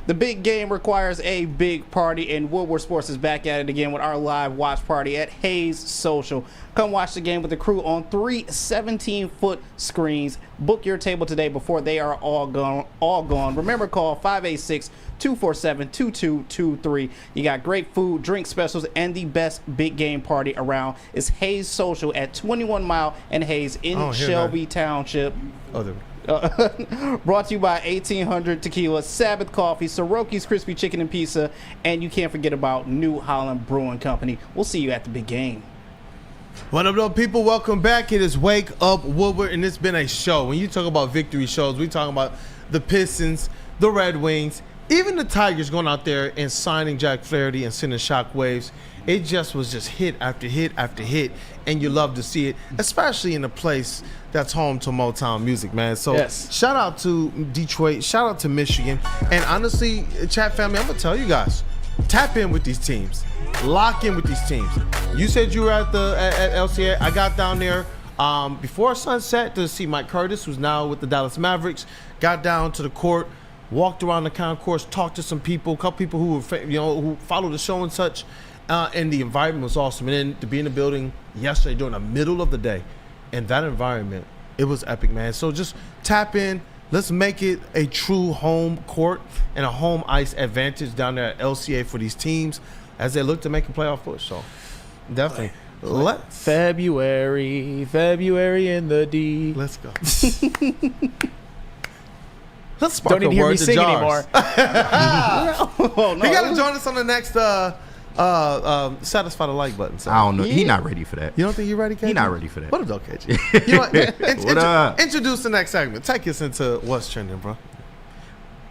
The big game requires a big party, and Woodward Sports is back at it again with our live watch party at Hayes Social. Come watch the game with the crew on 3 17-foot screens. Book your table today before they are all gone. Remember, call 586-247-2223. You got great food, drink specials, and the best big game party around. It's Hayes Social at 21 Mile and Hayes in Shelby Township. Oh, there. Brought to you by 1800 Tequila, Sabbath Coffee, Soroki's Crispy Chicken and Pizza, and you can't forget about New Holland Brewing Company. We'll see you at the big game. What up, people? Welcome back. It is Wake Up Woodward, and it's been a show. When you talk about victory shows, we talking about the Pistons, the Red Wings, even the Tigers going out there and signing Jack Flaherty and sending shockwaves. It just was hit after hit after hit, and you love to see it, especially in a place that's home to Motown music, man. So shout out to Detroit, shout out to Michigan, and honestly, chat family, I'm gonna tell you guys, tap in with these teams, lock in with these teams. You said you were at LCA. I got down there before sunset to see Mike Curtis, who's now with the Dallas Mavericks. Got down to the court, walked around the concourse, talked to some people, a couple people who were, who follow the show and such. And the environment was awesome. And then to be in the building yesterday during the middle of the day, and that environment, it was epic, man. So just tap in. Let's make it a true home court and a home ice advantage down there at LCA for these teams as they look to make a playoff push. So definitely. February in the D. Let's go. Let's spark Don't need to hear me sing anymore. He got to join us on the next satisfy the like button. So. I don't know. He not ready for that. You don't think you're ready, KG? He not ready for that. What up, though, KG? You know what? What up? Introduce the next segment. Take us into what's trending, bro.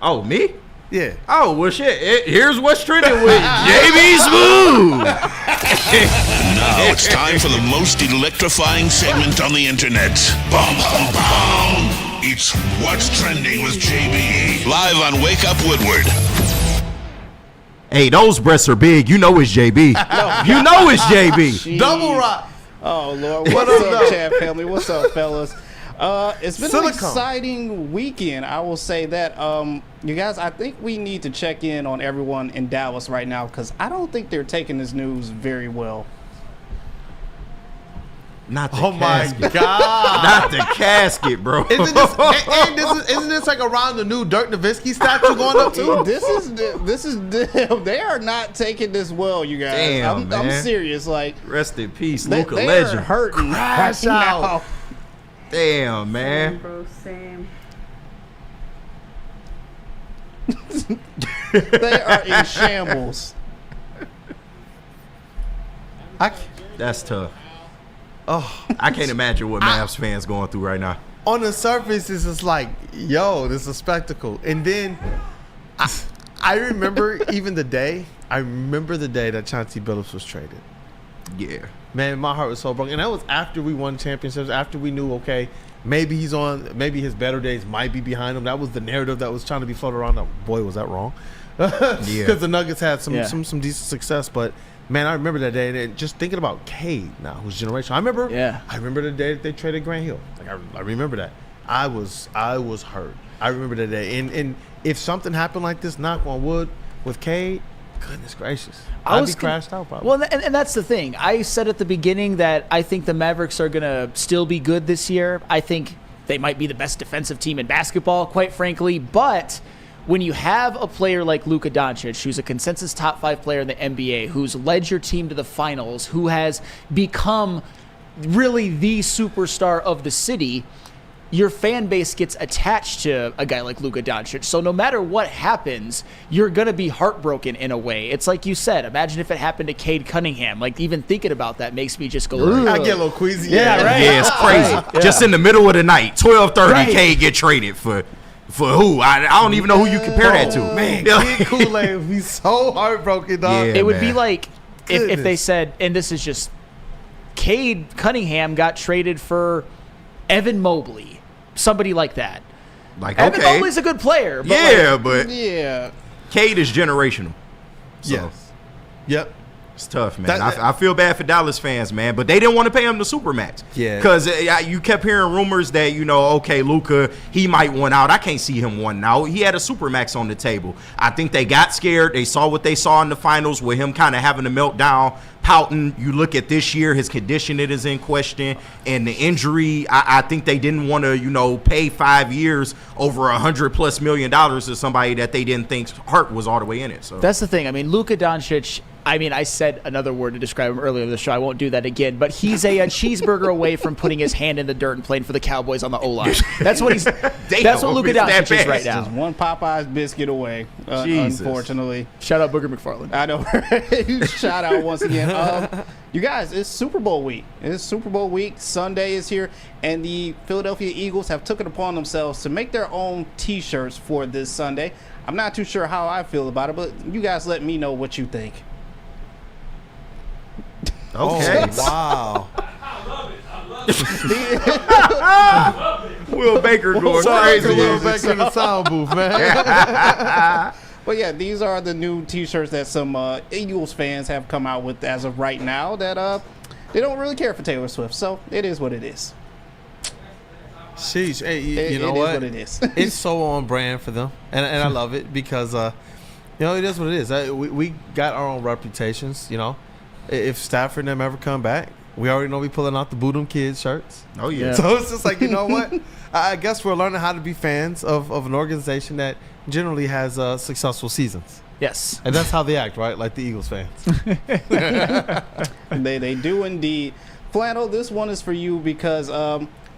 Oh, me? Yeah. Oh, well, shit. Here's what's trending with JB Smooth. Now it's time for the most electrifying segment on the internet. Bum, bum, bum. It's What's Trending with JB. Live on Wake Up Woodward. Hey, those breasts are big. You know it's JB. You know it's JB. Jeez. Double rock. Oh, Lord. What's up, chat family? What's up, fellas? It's been Silicone. an exciting weekend, I will say that. You guys, I think we need to check in on everyone in Dallas right now because I don't think they're taking this news very well. Not the casket. my God. Not the casket, bro. Isn't this like around the new Dirk Nowitzki statue going up too? This is they are not taking this well, you guys. Damn, I'm man. serious. Like, rest in peace, they Luka Legend. are hurting Crash right out. now. Damn, man. Same. They are in shambles. That's tough. Oh, I can't imagine what Mavs fans going through right now. On the surface, it's just like, yo, this is a spectacle. And then I remember even the day. I remember the day that Chauncey Billups was traded. Yeah. Man, my heart was so broken. And that was after we won championships, after we knew, okay, maybe he's on, maybe his better days might be behind him. That was the narrative that was trying to be floated around. Oh, boy, was that wrong. Because the Nuggets had some decent success. But, man, I remember that day. And just thinking about Cade now, whose generation. I remember the day that they traded Grant Hill. Like, I remember that. I was hurt. I remember that day. And if something happened like this, knock on wood, with Cade, goodness gracious. I'd be crashed out probably. Well, and that's the thing. I said at the beginning that I think the Mavericks are going to still be good this year. I think they might be the best defensive team in basketball, quite frankly. But when you have a player like Luka Doncic, who's a consensus top 5 player in the NBA, who's led your team to the finals, who has become really the superstar of the city, your fan base gets attached to a guy like Luka Doncic. So no matter what happens, you're going to be heartbroken in a way. It's like you said, imagine if it happened to Cade Cunningham. Like, even thinking about that makes me just go, ugh. I get a little queasy. Yeah, right. Yeah, it's crazy. Right. Just in the middle of the night, 12:30, Right. Cade get traded for who? I don't even know who you compare that to. Man, Kid Kool-Aid would be so heartbroken, dog. Yeah, it would man. be like if they Goodness. said, and this is just, Cade Cunningham got traded for Evan Mobley, somebody like that. Like, Evan okay. Mobley's a good player. But Yeah, like, but Yeah. Cade is generational. So Yes. Yep. it's tough, man. That- I feel bad for Dallas fans, man, but they didn't want to pay him the Supermax. Yeah. Because you kept hearing rumors that, okay, Luka, he might want out. I can't see him wanting out. He had a Supermax on the table. I think they got scared. They saw what they saw in the finals with him kind of having a meltdown, pouting. You look at this year, his condition it is in question, and the injury. I think they didn't want to, pay 5 years over $100+ million to somebody that they didn't think's heart was all the way in it. So that's the thing. I mean, Luka Doncic I mean, I said another word to describe him earlier in the show. I won't do that again. But he's a cheeseburger away from putting his hand in the dirt and playing for the Cowboys on the O-line. That's what he's. That's what Luka Doncic is right now. Just one Popeye's biscuit away, unfortunately. Shout out Booger McFarland. I know. Shout out once again. You guys, it's Super Bowl week. It's Super Bowl week. Sunday is here, and the Philadelphia Eagles have took it upon themselves to make their own T-shirts for this Sunday. I'm not too sure how I feel about it, but you guys let me know what you think. Okay. Wow. Will Baker going crazy. Will Baker in the sound booth, man. But yeah, these are the new T-shirts that some Eagles fans have come out with as of right now that they don't really care for Taylor Swift. So it is what it is. Sheesh. Hey, you know it what? Is what it is. It's so on brand for them, and I love it because it is what it is. We got our own reputations, you know. If Stafford and them ever come back, we already know we pulling out the Boo Them Kids shirts. Oh, yeah. So it's just like, you know what? I guess we're learning how to be fans of an organization that generally has successful seasons. Yes. And that's how they act, right? Like the Eagles fans. They do indeed. Flannel, this one is for you because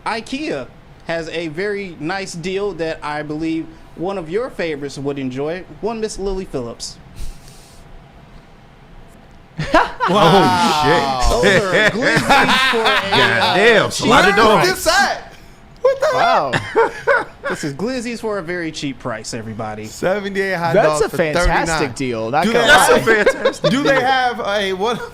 IKEA has a very nice deal that I believe one of your favorites would enjoy. One Miss Lily Phillips. Oh, shit. Those are glizzies for Goddamn, slide it on. What's that? What the Wow. This is glizzies for a very cheap price, everybody. 78 hot dogs. That's a fantastic deal. That's a fantastic Do deal. they have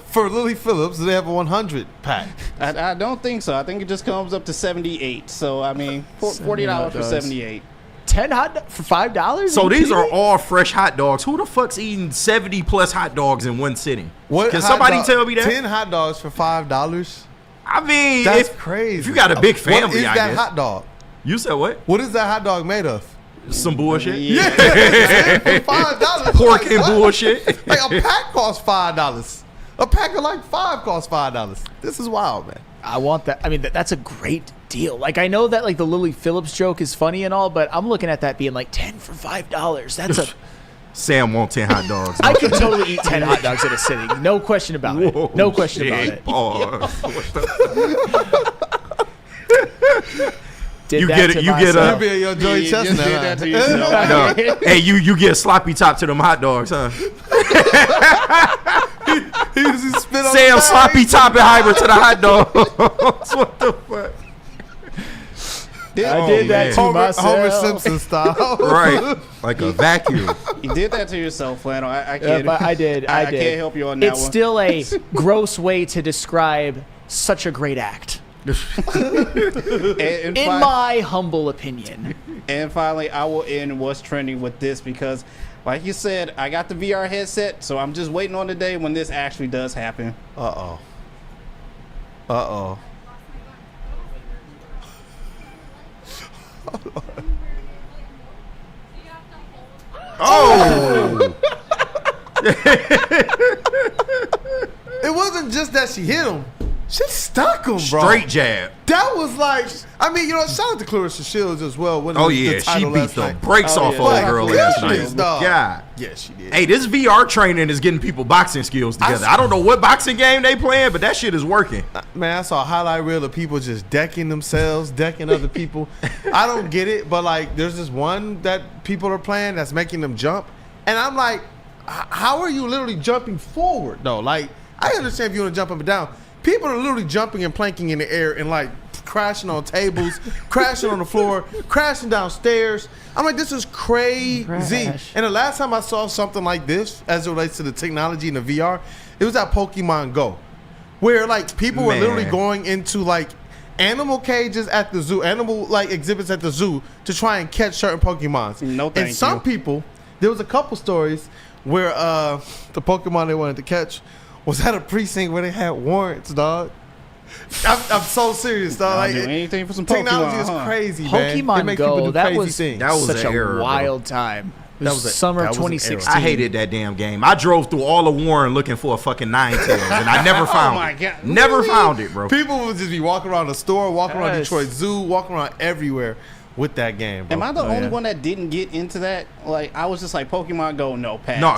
for Lily Phillips? Do they have a 100 pack? I don't think so. I think it just comes up to 78. So I mean, $40 for 78. 10 for $5? So these are all fresh hot dogs. Who the fuck's eating 70 plus hot dogs in one sitting? Can somebody tell me that? 10 hot dogs for $5? I mean, that's crazy. If you got a big family, what is I that guess. hot dog? You said what? What is that hot dog made of? Some bullshit. Yeah, for $5. Pork and bullshit. Like a pack costs $5. A pack of like 5 costs $5. This is wild, man. I want that. I mean, that's a great deal. Like, I know that like the Lily Phillips joke is funny and all, but I'm looking at that being like 10 for $5. That's a. Sam wants 10 hot dogs. I could totally eat 10 hot dogs in a sitting. No question about it. No question about it. You get a your Joey Chestnut. No. Hey, you get a sloppy top to them hot dogs, huh? Sam sloppy top and hybrid to the hot dogs. What the fuck? I did that to myself. Homer Simpson style. Right. Like a vacuum. You did that to yourself, Flannel. I can't. But I did. I can't help you on that one. It's still a gross way to describe such a great act. In my humble opinion. And finally, I will end what's trending with this because, like you said, I got the VR headset, so I'm just waiting on the day when this actually does happen. Oh. It wasn't just that she hit him. She stuck him, bro. Straight jab. That was like, I mean, you know, shout out to Clarissa Shields as well. Oh, yeah. She beat the brakes off of that girl last night. God. Yeah, she did. Hey, this VR training is getting people boxing skills together. I don't know what boxing game they playing, but that shit is working. Man, I saw a highlight reel of people just decking themselves, decking other people. I don't get it, but like, there's this one that people are playing that's making them jump. And I'm like, how are you literally jumping forward, though? Like, I understand if you want to jump up and down. People are literally jumping and planking in the air and like crashing on tables, crashing on the floor, crashing downstairs. I'm like, this is crazy. Crash. And the last time I saw something like this, as it relates to the technology and the VR, it was at Pokemon Go, where like people were literally going into like animal cages at the zoo, animal like exhibits at the zoo to try and catch certain Pokemons. No, thank and some people, there was a couple stories where the Pokemon they wanted to catch was at a precinct where they had warrants, dog. I'm so serious, dog. I'll Like, do anything for some technology Pokemon, is crazy, man. It Pokemon makes people Go, do that crazy was things. such a wild time. That was summer of 2016. I hated that damn game. I drove through all of Warren looking for a fucking Ninetales, and I never found my it. God. Never found it, bro. People would just be walking around the store, walking around Detroit Zoo, walking around everywhere with that game, bro. Am I the only one that didn't get into that? Like, I was just like, Pokemon Go, no, pass. No,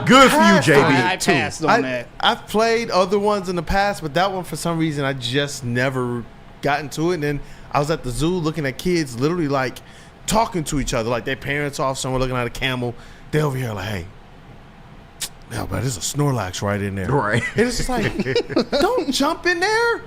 good for you, JB. I passed on that. I've played other ones in the past, but that one, for some reason, I just never got into it. And then I was at the zoo looking at kids literally, like, talking to each other. Like, their parents off somewhere looking at a camel. They over here like, hey, no, but there's a Snorlax right in there. Right. And it's just like, don't jump in there.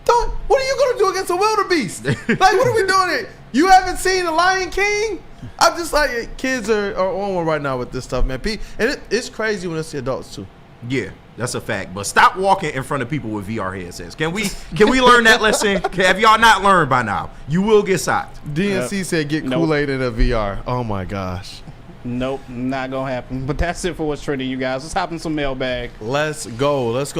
What are you going to do against a wildebeest? Like, what are we doing here? You haven't seen The Lion King? I'm just like, kids are on one right now with this stuff, man. And it's crazy when it's the adults, too. Yeah, that's a fact. But stop walking in front of people with VR headsets. Can we learn that lesson? Have y'all not learned by now? You will get socked. DNC said get Kool-Aid in a VR. Oh, my gosh. Nope, not gonna happen. But that's it for what's trending, you guys. Let's hop in some mailbag. Let's go. Let's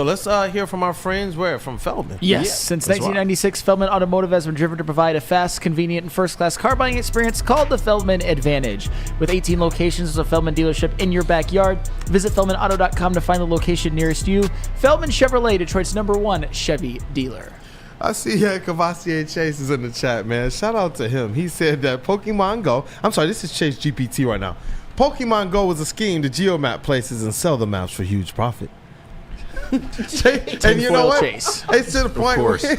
hear from our friends. Where? From Feldman. Yes, since 1996, Feldman Automotive has been driven to provide a fast, convenient, and first-class car buying experience called the Feldman Advantage. With 18 locations as a Feldman dealership in your backyard, visit feldmanauto.com to find the location nearest you. Feldman Chevrolet, Detroit's #1 Chevy dealer. I see Cavassier Chase is in the chat, man. Shout out to him. He said that Pokemon Go, I'm sorry, this is Chase GPT right now. Pokemon Go was a scheme to geomap places and sell the maps for huge profit. And you know what? Chase. It's to the point course. where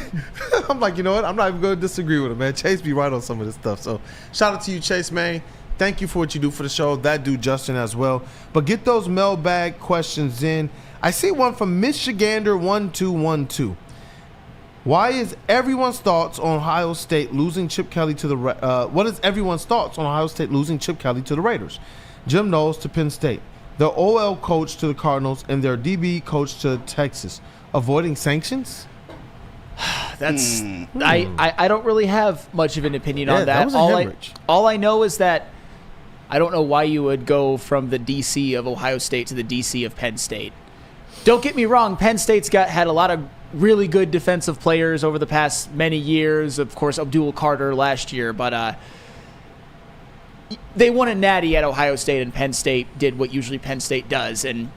I'm like, you know what? I'm not even going to disagree with him, man. Chase be right on some of this stuff. So shout out to you, Chase, man. Thank you for what you do for the show. That dude, Justin, as well. But get those mailbag questions in. I see one from Michigander1212. Why is everyone's thoughts on Ohio State losing Chip Kelly to the what is everyone's thoughts on Ohio State losing Chip Kelly to the Raiders? Jim Knowles to Penn State, their OL coach to the Cardinals, and their DB coach to Texas. Avoiding sanctions? That's I don't really have much of an opinion on that. That was a hemorrhage. All I know is that I don't know why you would go from the DC of Ohio State to the DC of Penn State. Don't get me wrong, Penn State's had a lot of really good defensive players over the past many years. Of course, Abdul Carter last year, but they won a natty at Ohio State, and Penn State did what usually Penn State does, and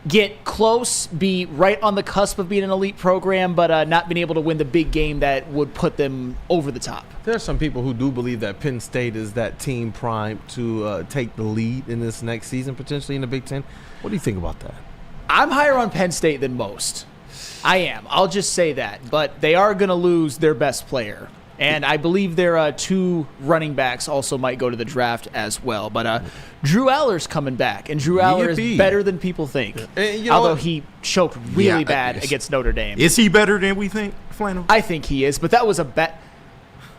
get close, be right on the cusp of being an elite program, but not being able to win the big game that would put them over the top. There are some people who do believe that Penn State is that team primed to take the lead in this next season, potentially in the Big Ten. What do you think about that? I'm higher on Penn State than most. I am. I'll just say that. But they are going to lose their best player. And I believe their 2 running backs also might go to the draft as well. But Drew Aller's coming back. And Drew Aller is better than people think. Although he choked really bad against Notre Dame. Is he better than we think, Flannel? I think he is. But that was a bet.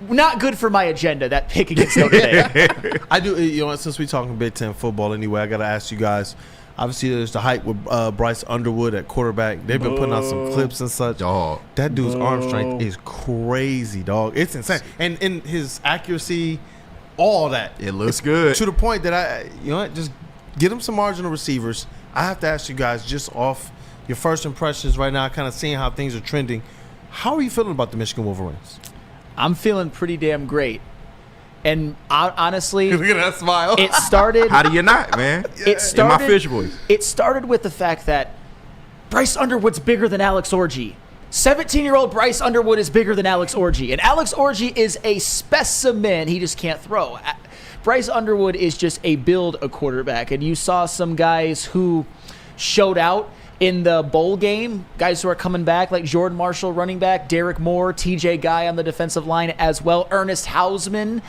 Not good for my agenda, that pick against Notre Dame. I do. You know, since we're talking Big Ten football anyway, I got to ask you guys. Obviously, there's the hype with Bryce Underwood at quarterback. They've been putting out some clips and such. Dog. That dude's arm strength is crazy, dog. It's insane. And in his accuracy, all that. It looks good. To the point that just get him some marginal receivers. I have to ask you guys, just off your first impressions right now, kind of seeing how things are trending. How are you feeling about the Michigan Wolverines? I'm feeling pretty damn great. And honestly, look at that smile. It started. How do you not, man? It started. In my fish voice. It started with the fact that Bryce Underwood's bigger than Alex Orji. 17-year-old Bryce Underwood is bigger than Alex Orji, and Alex Orji is a specimen. He just can't throw. Bryce Underwood is just a quarterback, and you saw some guys who showed out in the bowl game, guys who are coming back, like Jordan Marshall, running back, Derek Moore, TJ Guy on the defensive line as well, Ernest Hausman.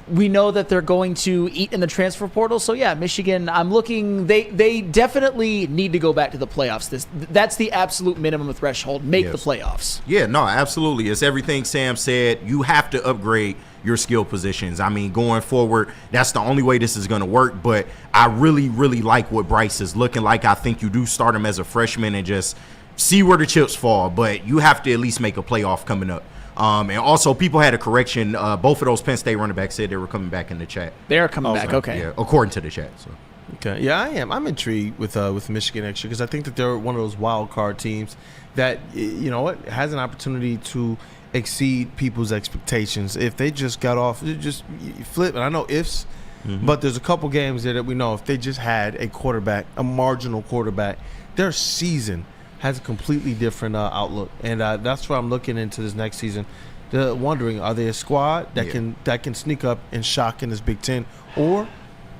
We know that they're going to eat in the transfer portal. So, yeah, Michigan, I'm looking – they definitely need to go back to the playoffs. That's the absolute minimum threshold. Make the playoffs. Yeah, no, absolutely. It's everything Sam said. You have to upgrade your skill positions. I mean, going forward, that's the only way this is going to work. But I really, really like what Bryce is looking like. I think you do start him as a freshman and just see where the chips fall. But you have to at least make a playoff coming up. And also, people had a correction. Both of those Penn State running backs said they were coming back in the chat. They are coming back, okay. Yeah, according to the chat. So. Okay, yeah, I am. I'm intrigued with Michigan next year because I think that they're one of those wild card teams that, has an opportunity to exceed people's expectations. If they just got off, just flip. And I know ifs, but there's a couple games there that we know if they just had a quarterback, a marginal quarterback, their season has a completely different outlook. And that's why I'm looking into this next season. They're wondering, are they a squad that can sneak up and shock in this Big Ten, or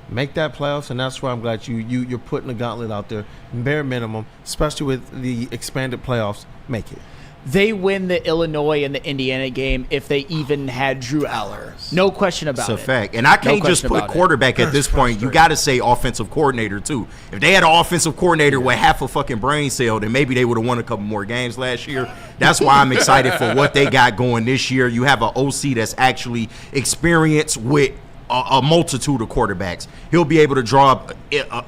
make that playoffs? And that's why I'm glad you're putting the gauntlet out there, bare minimum, especially with the expanded playoffs. Make it. They win the Illinois and the Indiana game if they even had Drew Aller. No question about it. It's a fact. And I can't just put quarterback at this point. You got to say offensive coordinator, too. If they had an offensive coordinator with half a fucking brain cell, then maybe they would have won a couple more games last year. That's why I'm excited for what they got going this year. You have an OC that's actually experienced with a multitude of quarterbacks. He'll be able to draw up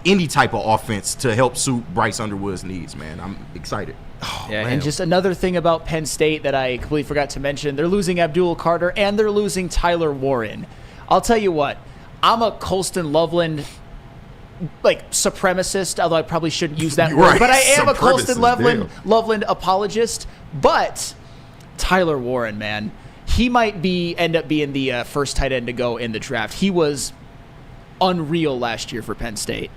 any type of offense to help suit Bryce Underwood's needs, man. I'm excited. Oh, yeah, and just another thing about Penn State that I completely forgot to mention, they're losing Abdul Carter and they're losing Tyler Warren. I'll tell you what, I'm a Colston Loveland supremacist, although I probably shouldn't use that word, but I am a Colston Loveland apologist. But Tyler Warren, man, he might end up being the first tight end to go in the draft. He was unreal last year for Penn State.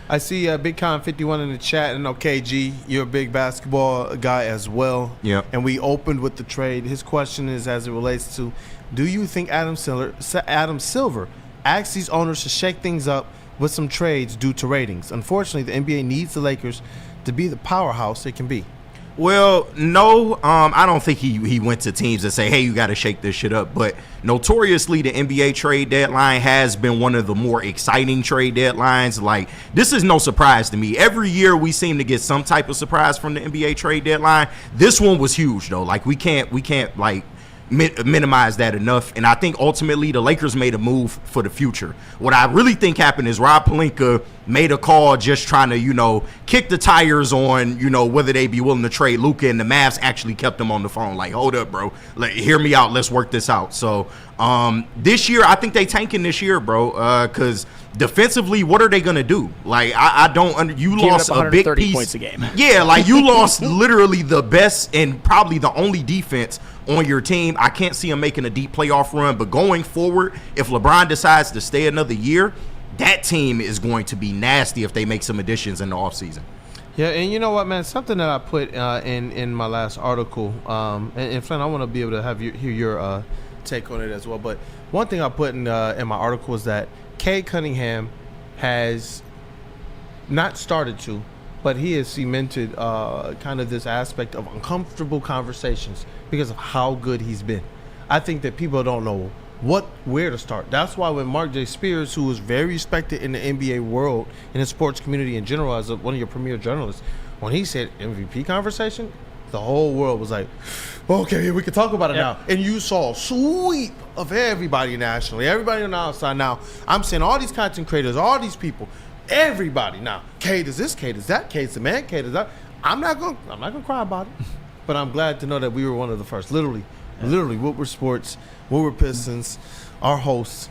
I see Big Con 51 in the chat, and KG, you're a big basketball guy as well. Yeah. And we opened with the trade. His question is, as it relates to, do you think Adam Silver asked these owners to shake things up with some trades due to ratings? Unfortunately, the NBA needs the Lakers to be the powerhouse they can be. Well, no, I don't think he went to teams and say, hey, you got to shake this shit up. But notoriously, the NBA trade deadline has been one of the more exciting trade deadlines. Like, this is no surprise to me. Every year we seem to get some type of surprise from the NBA trade deadline. This one was huge, though. Like, we can't minimize that enough. And I think ultimately the Lakers made a move for the future. What I really think happened is Rob Pelinka made a call just trying to, kick the tires on, whether they be willing to trade Luka, and the Mavs actually kept them on the phone. Like, hold up, bro. Hear me out. Let's work this out. So this year, I think they tanking this year, bro, because defensively, what are they going to do? Like, I don't you lost a big piece. Points a game. Yeah, like you lost literally the best and probably the only defense on your team. I can't see them making a deep playoff run, but going forward, if LeBron decides to stay another year, that team is going to be nasty if they make some additions in the offseason. Yeah, and you know what, man? Something that I put in my last article, and Flynn, I want to be able to hear your take on it as well. But one thing I put in my article is that Cade Cunningham has not started to, but he has cemented kind of this aspect of uncomfortable conversations because of how good he's been. I think that people don't know where to start. That's why when Mark J. Spears, who was very respected in the NBA world, in the sports community in general, as one of your premier journalists, when he said MVP conversation, the whole world was like, okay, we can talk about it now. And you saw a sweep of everybody nationally, everybody on the outside. Now, I'm saying all these content creators, all these people, everybody now. Cade is this, Cade is that, Cade's the man, Cade is that. I'm not gonna cry about it, but I'm glad to know that we were one of the first. Literally, Woodward Sports, Woodward Pistons, our hosts,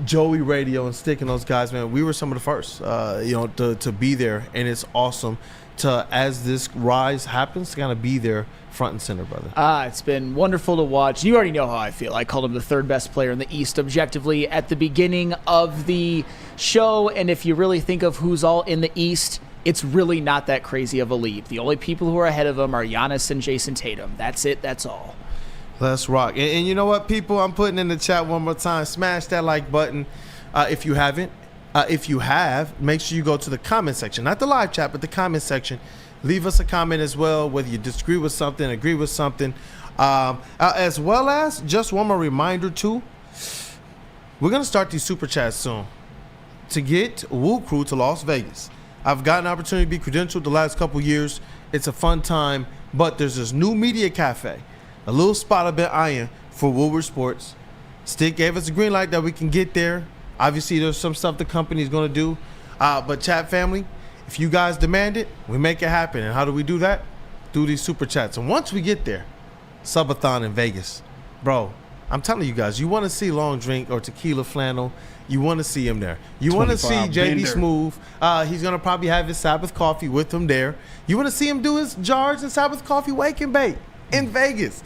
Joey Radio, and Stick and those guys, man, we were some of the first, to be there, and it's awesome to, as this rise happens, to kind of be there front and center, brother. It's been wonderful to watch. You already know how I feel. I called him the third best player in the East objectively at the beginning of the show, and if you really think of who's all in the East, it's really not that crazy of a leap. The only people who are ahead of him are Giannis and Jason Tatum. That's it. That's all. Let's rock. And you know what, people? I'm putting in the chat one more time. Smash that like button if you haven't. If you have, make sure you go to the comment section. Not the live chat, but the comment section. Leave us a comment as well, whether you disagree with something, agree with something. As well as, just one more reminder, too. We're going to start these super chats soon to get WUW Crew to Las Vegas. I've gotten an opportunity to be credentialed the last couple years. It's a fun time, but there's this new media cafe, a little spot I've been eyeing for Woodward Sports. Stick gave us a green light that we can get there. Obviously, there's some stuff the company's going to do. But chat family, if you guys demand it, we make it happen. And how do we do that? Through these super chats. And once we get there, subathon in Vegas. Bro, I'm telling you guys, you want to see Long Drink or Tequila Flannel, you want to see him there. You want to see JB Smooth. He's going to probably have his Sabbath coffee with him there. You want to see him do his jars and Sabbath coffee wake and bake in Vegas.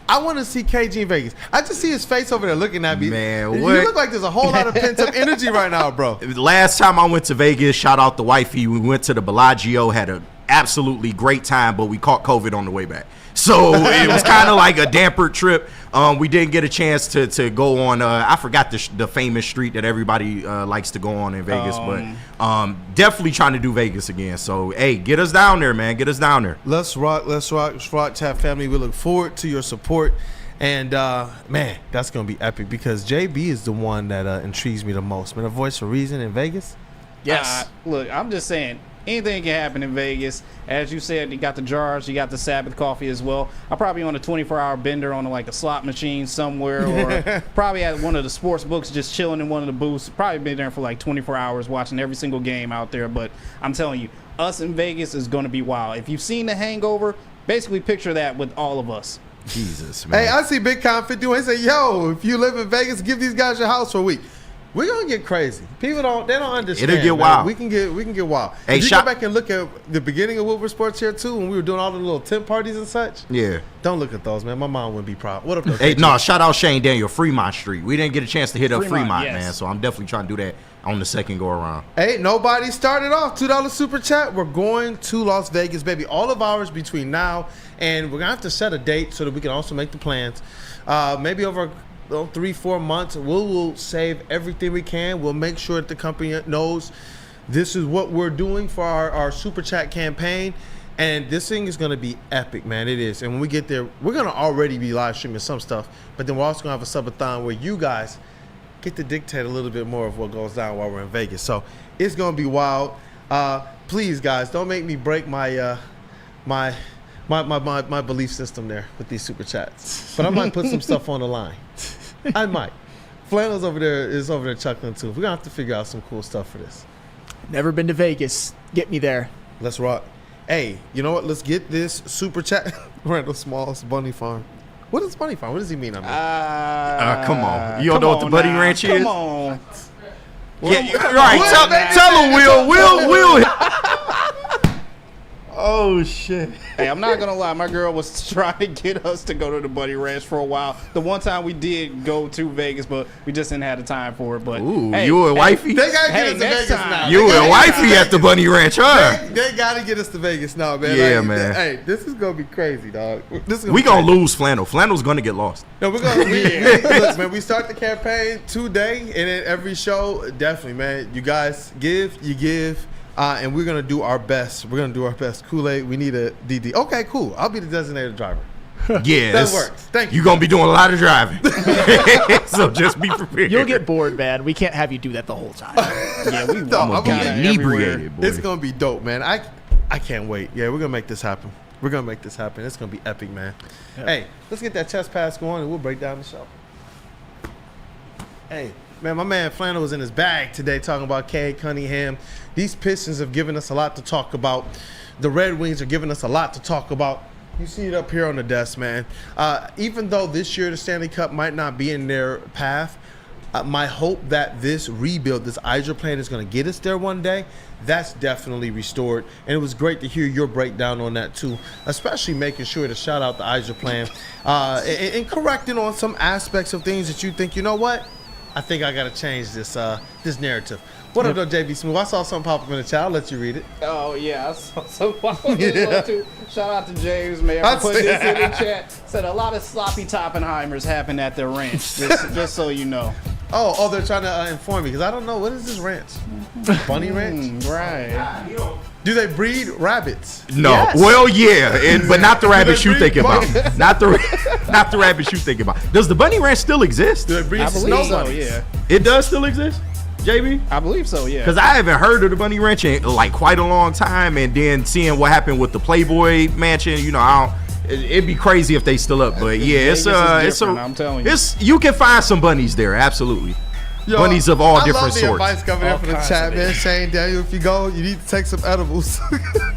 I want to see KG in Vegas. I just see his face over there looking at me. Man, what? You look like there's a whole lot of pent-up energy right now, bro. Last time I went to Vegas, shout out to wifey, we went to the Bellagio, had an absolutely great time, but we caught COVID on the way back. So it was kind of like a dampered trip. We didn't get a chance to go on. I forgot the famous street that everybody likes to go on in Vegas, but definitely trying to do Vegas again. So, hey, get us down there, man. Get us down there. Let's rock, Chat family. We look forward to your support. And, man, that's going to be epic because JB is the one that intrigues me the most. Man, a voice for reason in Vegas? Yes. Look, I'm just saying, anything can happen in Vegas. As you said, you got the jars, you got the Sabbath coffee as well. I'll probably be on a 24-hour bender on like a slot machine somewhere, or probably at one of the sports books just chilling in one of the booths. Probably been there for like 24 hours watching every single game out there. But I'm telling you, us in Vegas is going to be wild. If you've seen The Hangover, basically picture that with all of us. Jesus, man. Hey, I see Big Con 51. He said, yo, if you live in Vegas, give these guys your house for a week. We're gonna get crazy. People don't understand. It'll get wild. We can get wild. Hey, if you go back and look at the beginning of Woodward Sports here too, when we were doing all the little tent parties and such. Yeah. Don't look at those, man. My mom wouldn't be proud. What up, though? Hey, no, shout out Shane Daniel, Fremont Street. We didn't get a chance to hit up Fremont, yes. man. So I'm definitely trying to do that on the second go around. Hey, nobody started off. $2 super chat. We're going to Las Vegas, baby. All of ours between now and we're gonna have to set a date so that we can also make the plans. Maybe over 3-4 months, we'll save everything we can. We'll make sure that the company knows this is what we're doing for our super chat campaign. And this thing is going to be epic, man. It is. And when we get there, we're going to already be live streaming some stuff. But then we're also going to have a subathon where you guys get to dictate a little bit more of what goes down while we're in Vegas. So it's going to be wild. Please, guys, don't make me break my my belief system there with these super chats. But I might put some stuff on the line. I might. Flannel's over there chuckling too. We're going to have to figure out some cool stuff for this. Never been to Vegas. Get me there. Let's rock. Hey, you know what? Let's get this super chat. Randall Smalls, Bunny Farm. What is Bunny Farm? What does he mean? Come on. You don't know what the Buddy Ranch is? Come on. Yeah, right. Tell him, Will. Oh, shit. Hey, I'm not gonna lie. My girl was trying to get us to go to the Buddy Ranch for a while. The one time we did go to Vegas, but we just didn't have the time for it. But ooh, hey, you and wifey? They gotta get us to Vegas now. You and wifey at the Bunny Ranch, huh? They gotta get us to Vegas now, man. Yeah, man. Hey, this is gonna be crazy, dog. We gonna lose Flannel. Flannel's gonna get lost. No, we're gonna. Look, man. We start the campaign today, and then every show, definitely, man. You guys give, you give. And we're going to do our best. We're going to do our best. Kool-Aid, we need a DD. Okay, cool. I'll be the designated driver. Yeah. That works. Thank you. You're going to be doing a lot of driving. So just be prepared. You'll get bored, man. We can't have you do that the whole time. Yeah, I'm going to be inebriated, boy. It's going to be dope, man. I can't wait. Yeah, we're going to make this happen. We're going to make this happen. It's going to be epic, man. Yeah. Hey, let's get that chest pass going, and we'll break down the show. Hey. Man, my man Flannel was in his bag today talking about Cade Cunningham. These Pistons have given us a lot to talk about. The Red Wings are giving us a lot to talk about. You see it up here on the desk, man. Even though this year the Stanley Cup might not be in their path, my hope that this rebuild, this Hydro plan is going to get us there one day, that's definitely restored. And it was great to hear your breakdown on that too, especially making sure to shout out the Hydro plan and correcting on some aspects of things that you think, you know what? I think I got to change this narrative. What up, though, JB Smooth? I saw something pop up in the chat. I'll let you read it. Oh, yeah. I saw something. Too. Shout out to James, man, for putting this in the chat. Said a lot of sloppy Toppenheimers happen at the ranch, just so you know. Oh, they're trying to inform me, because I don't know. What is this ranch? Bunny Ranch? Right. Do they breed rabbits? No. Yes. Well, yeah, but not the rabbits you think about. Not the rabbits you think about. Does the Bunny Ranch still exist? Do they breed snow bunnies? Yeah. It does still exist, JB? I believe so, yeah. Because I haven't heard of the Bunny Ranch in like quite a long time, and then seeing what happened with the Playboy Mansion, you know, it'd be crazy if they still up. But yeah, I'm telling you. You can find some bunnies there, absolutely. Yo, bunnies of all different sorts. I love the advice coming in from the chat, man. Shane Daniel, if you go, you need to take some edibles.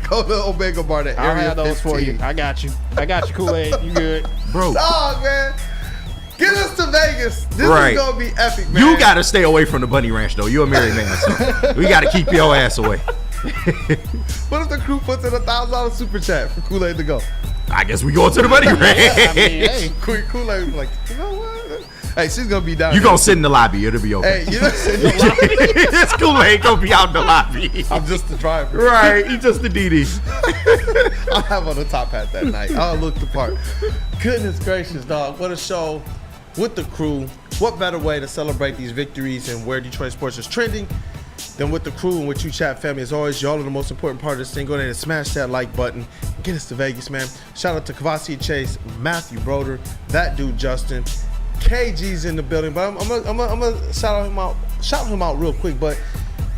Go to Omega Bar at I'll Area have those 15. for you. I got you, Kool-Aid. You good, bro? Dog, man. Get us to Vegas. This is gonna be epic, man. You gotta stay away from the Bunny Ranch, though. You're a married man, so we gotta keep your ass away. What if the crew puts in $1,000 super chat for Kool-Aid to go? I guess we go to the Bunny Ranch. I mean, hey. Kool-Aid was like, you know what? Hey, she's gonna be down. You gonna sit in the lobby? It'll be okay. Hey, you know, sit in the lobby. This Kool-Aid gonna be out in the lobby. I'm just the driver. Right, you just the DD. I'll have on a top hat that night. I'll look the part. Goodness gracious, dog. What a show with the crew. What better way to celebrate these victories and where Detroit sports is trending than with the crew and with you, chat family. As always, y'all are the most important part of this thing. Go ahead and smash that like button. Get us to Vegas, man. Shout out to Kavasi Chase, Matthew Broder, that dude Justin. KG's in the building, but I'm gonna shout him out real quick. But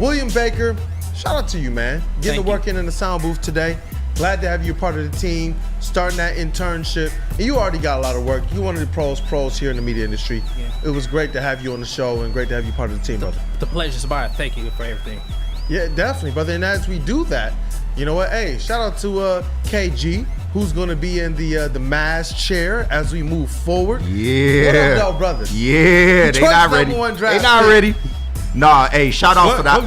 William Baker, shout out to you, man. Getting to work in the sound booth today. Glad to have you a part of the team, starting that internship. And you already got a lot of work. You one of the pros here in the media industry. Yeah. It was great to have you on the show and great to have you part of the team, brother. The pleasure's mine. Thank you for everything. Yeah, definitely, brother. And as we do that, you know what? Hey, shout out to KG, who's going to be in the Maz chair as we move forward. Yeah. What up, though, brother? Yeah, they not ready. They not ready. Nah, hey, shout out for that.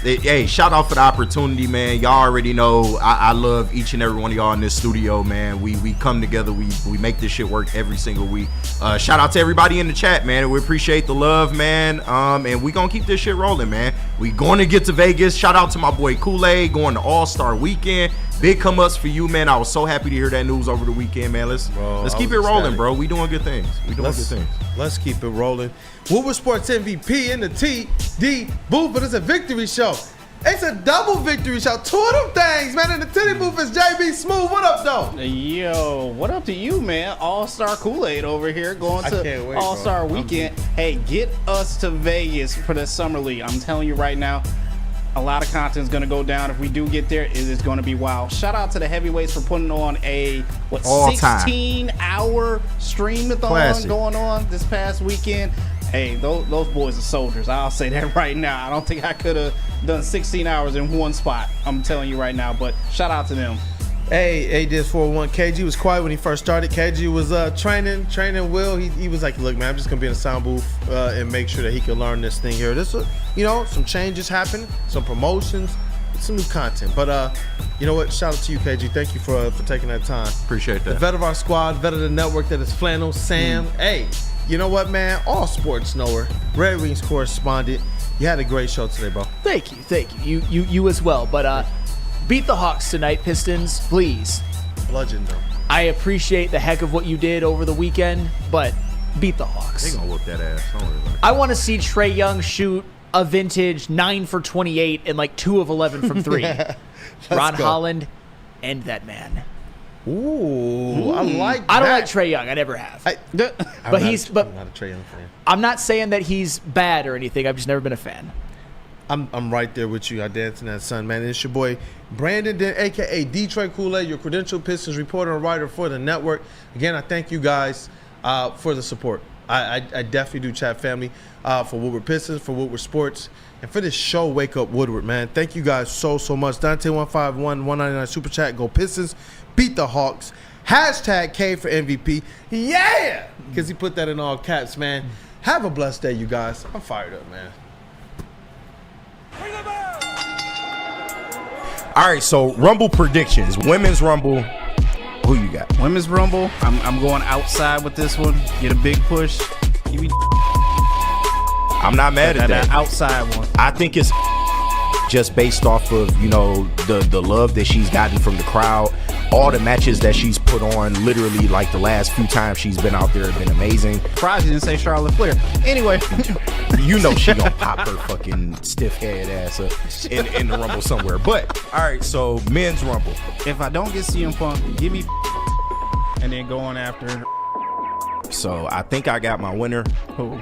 Hey, shout out for the opportunity, man. Y'all already know I love each and every one of y'all in this studio, man. We come together, we make this shit work every single week. Shout out to everybody in the chat, man. We appreciate the love, man. And we gonna keep this shit rolling, man. We going to get to Vegas. Shout out to my boy Kool-Aid going to All-Star Weekend. Big come ups for you, man. I was so happy to hear that news over the weekend, man. Let's keep it rolling, bro. We doing good things. Let's keep it rolling. Woodward Sports MVP in the TD booth, but it's a victory show. It's a double victory show. Two of them things, man. In the TD booth is JB Smooth. What up, though? Yo, what up to you, man? All-Star Kool-Aid over here going to All-Star Weekend. Hey, get us to Vegas for the Summer League. I'm telling you right now, a lot of content is going to go down. If we do get there, it is going to be wild. Shout out to the heavyweights for putting on a 16-hour stream-a-thon going on this past weekend. Hey, those boys are soldiers. I'll say that right now. I don't think I could have done 16 hours in one spot. I'm telling you right now, but shout out to them. Hey, this 401. KG was quiet when he first started. KG was training Will. He was like, look, man, I'm just gonna be in the sound booth and make sure that he can learn this thing here. This, some changes happen, some promotions, some new content. But you know what? Shout out to you, KG. Thank you for taking that time. Appreciate that. The vet of our squad, vet of the network that is Flannel Sam. Hey, you know what, man? All sports knower, Red Wings correspondent. You had a great show today, bro. Thank you. You as well. But beat the Hawks tonight, Pistons, please. Bludgeon them. I appreciate the heck of what you did over the weekend, but beat the Hawks. They gonna whoop that ass. Don't worry about it. I want to see Trae Young shoot a vintage 9 for 28 and like 2 of 11 from 3. Ron Holland, end that man. Ooh, I like that. I don't like Trae Young. I never have. I'm not a Trae Young fan. I'm not saying that he's bad or anything. I've just never been a fan. I'm right there with you. I dance in that sun, man. It's your boy Brandon, a.k.a. Detroit Kool-Aid, your credentialed Pistons reporter and writer for the network. Again, I thank you guys for the support. I definitely do, chat family, for Woodward Pistons, for Woodward Sports, and for this show, Wake Up Woodward, man. Thank you guys so much. Dante151, 199 Super Chat. Go Pistons. Beat the Hawks. Hashtag K for MVP. Yeah! Because he put that in all caps, man. Have a blessed day, you guys. I'm fired up, man. All right, so Rumble predictions. Women's Rumble. Who you got? Women's Rumble. I'm going outside with this one. Get a big push. I'm not mad at that. Outside one. I think it's just based off of, the love that she's gotten from the crowd. All the matches that she's put on, literally, like the last few times she's been out there have been amazing. Surprised you didn't say Charlotte Flair. Anyway. You know she gonna pop her fucking stiff head ass up in the Rumble somewhere. But, all right, so men's Rumble. If I don't get CM Punk, give me and then go on after. So I think I got my winner. Who?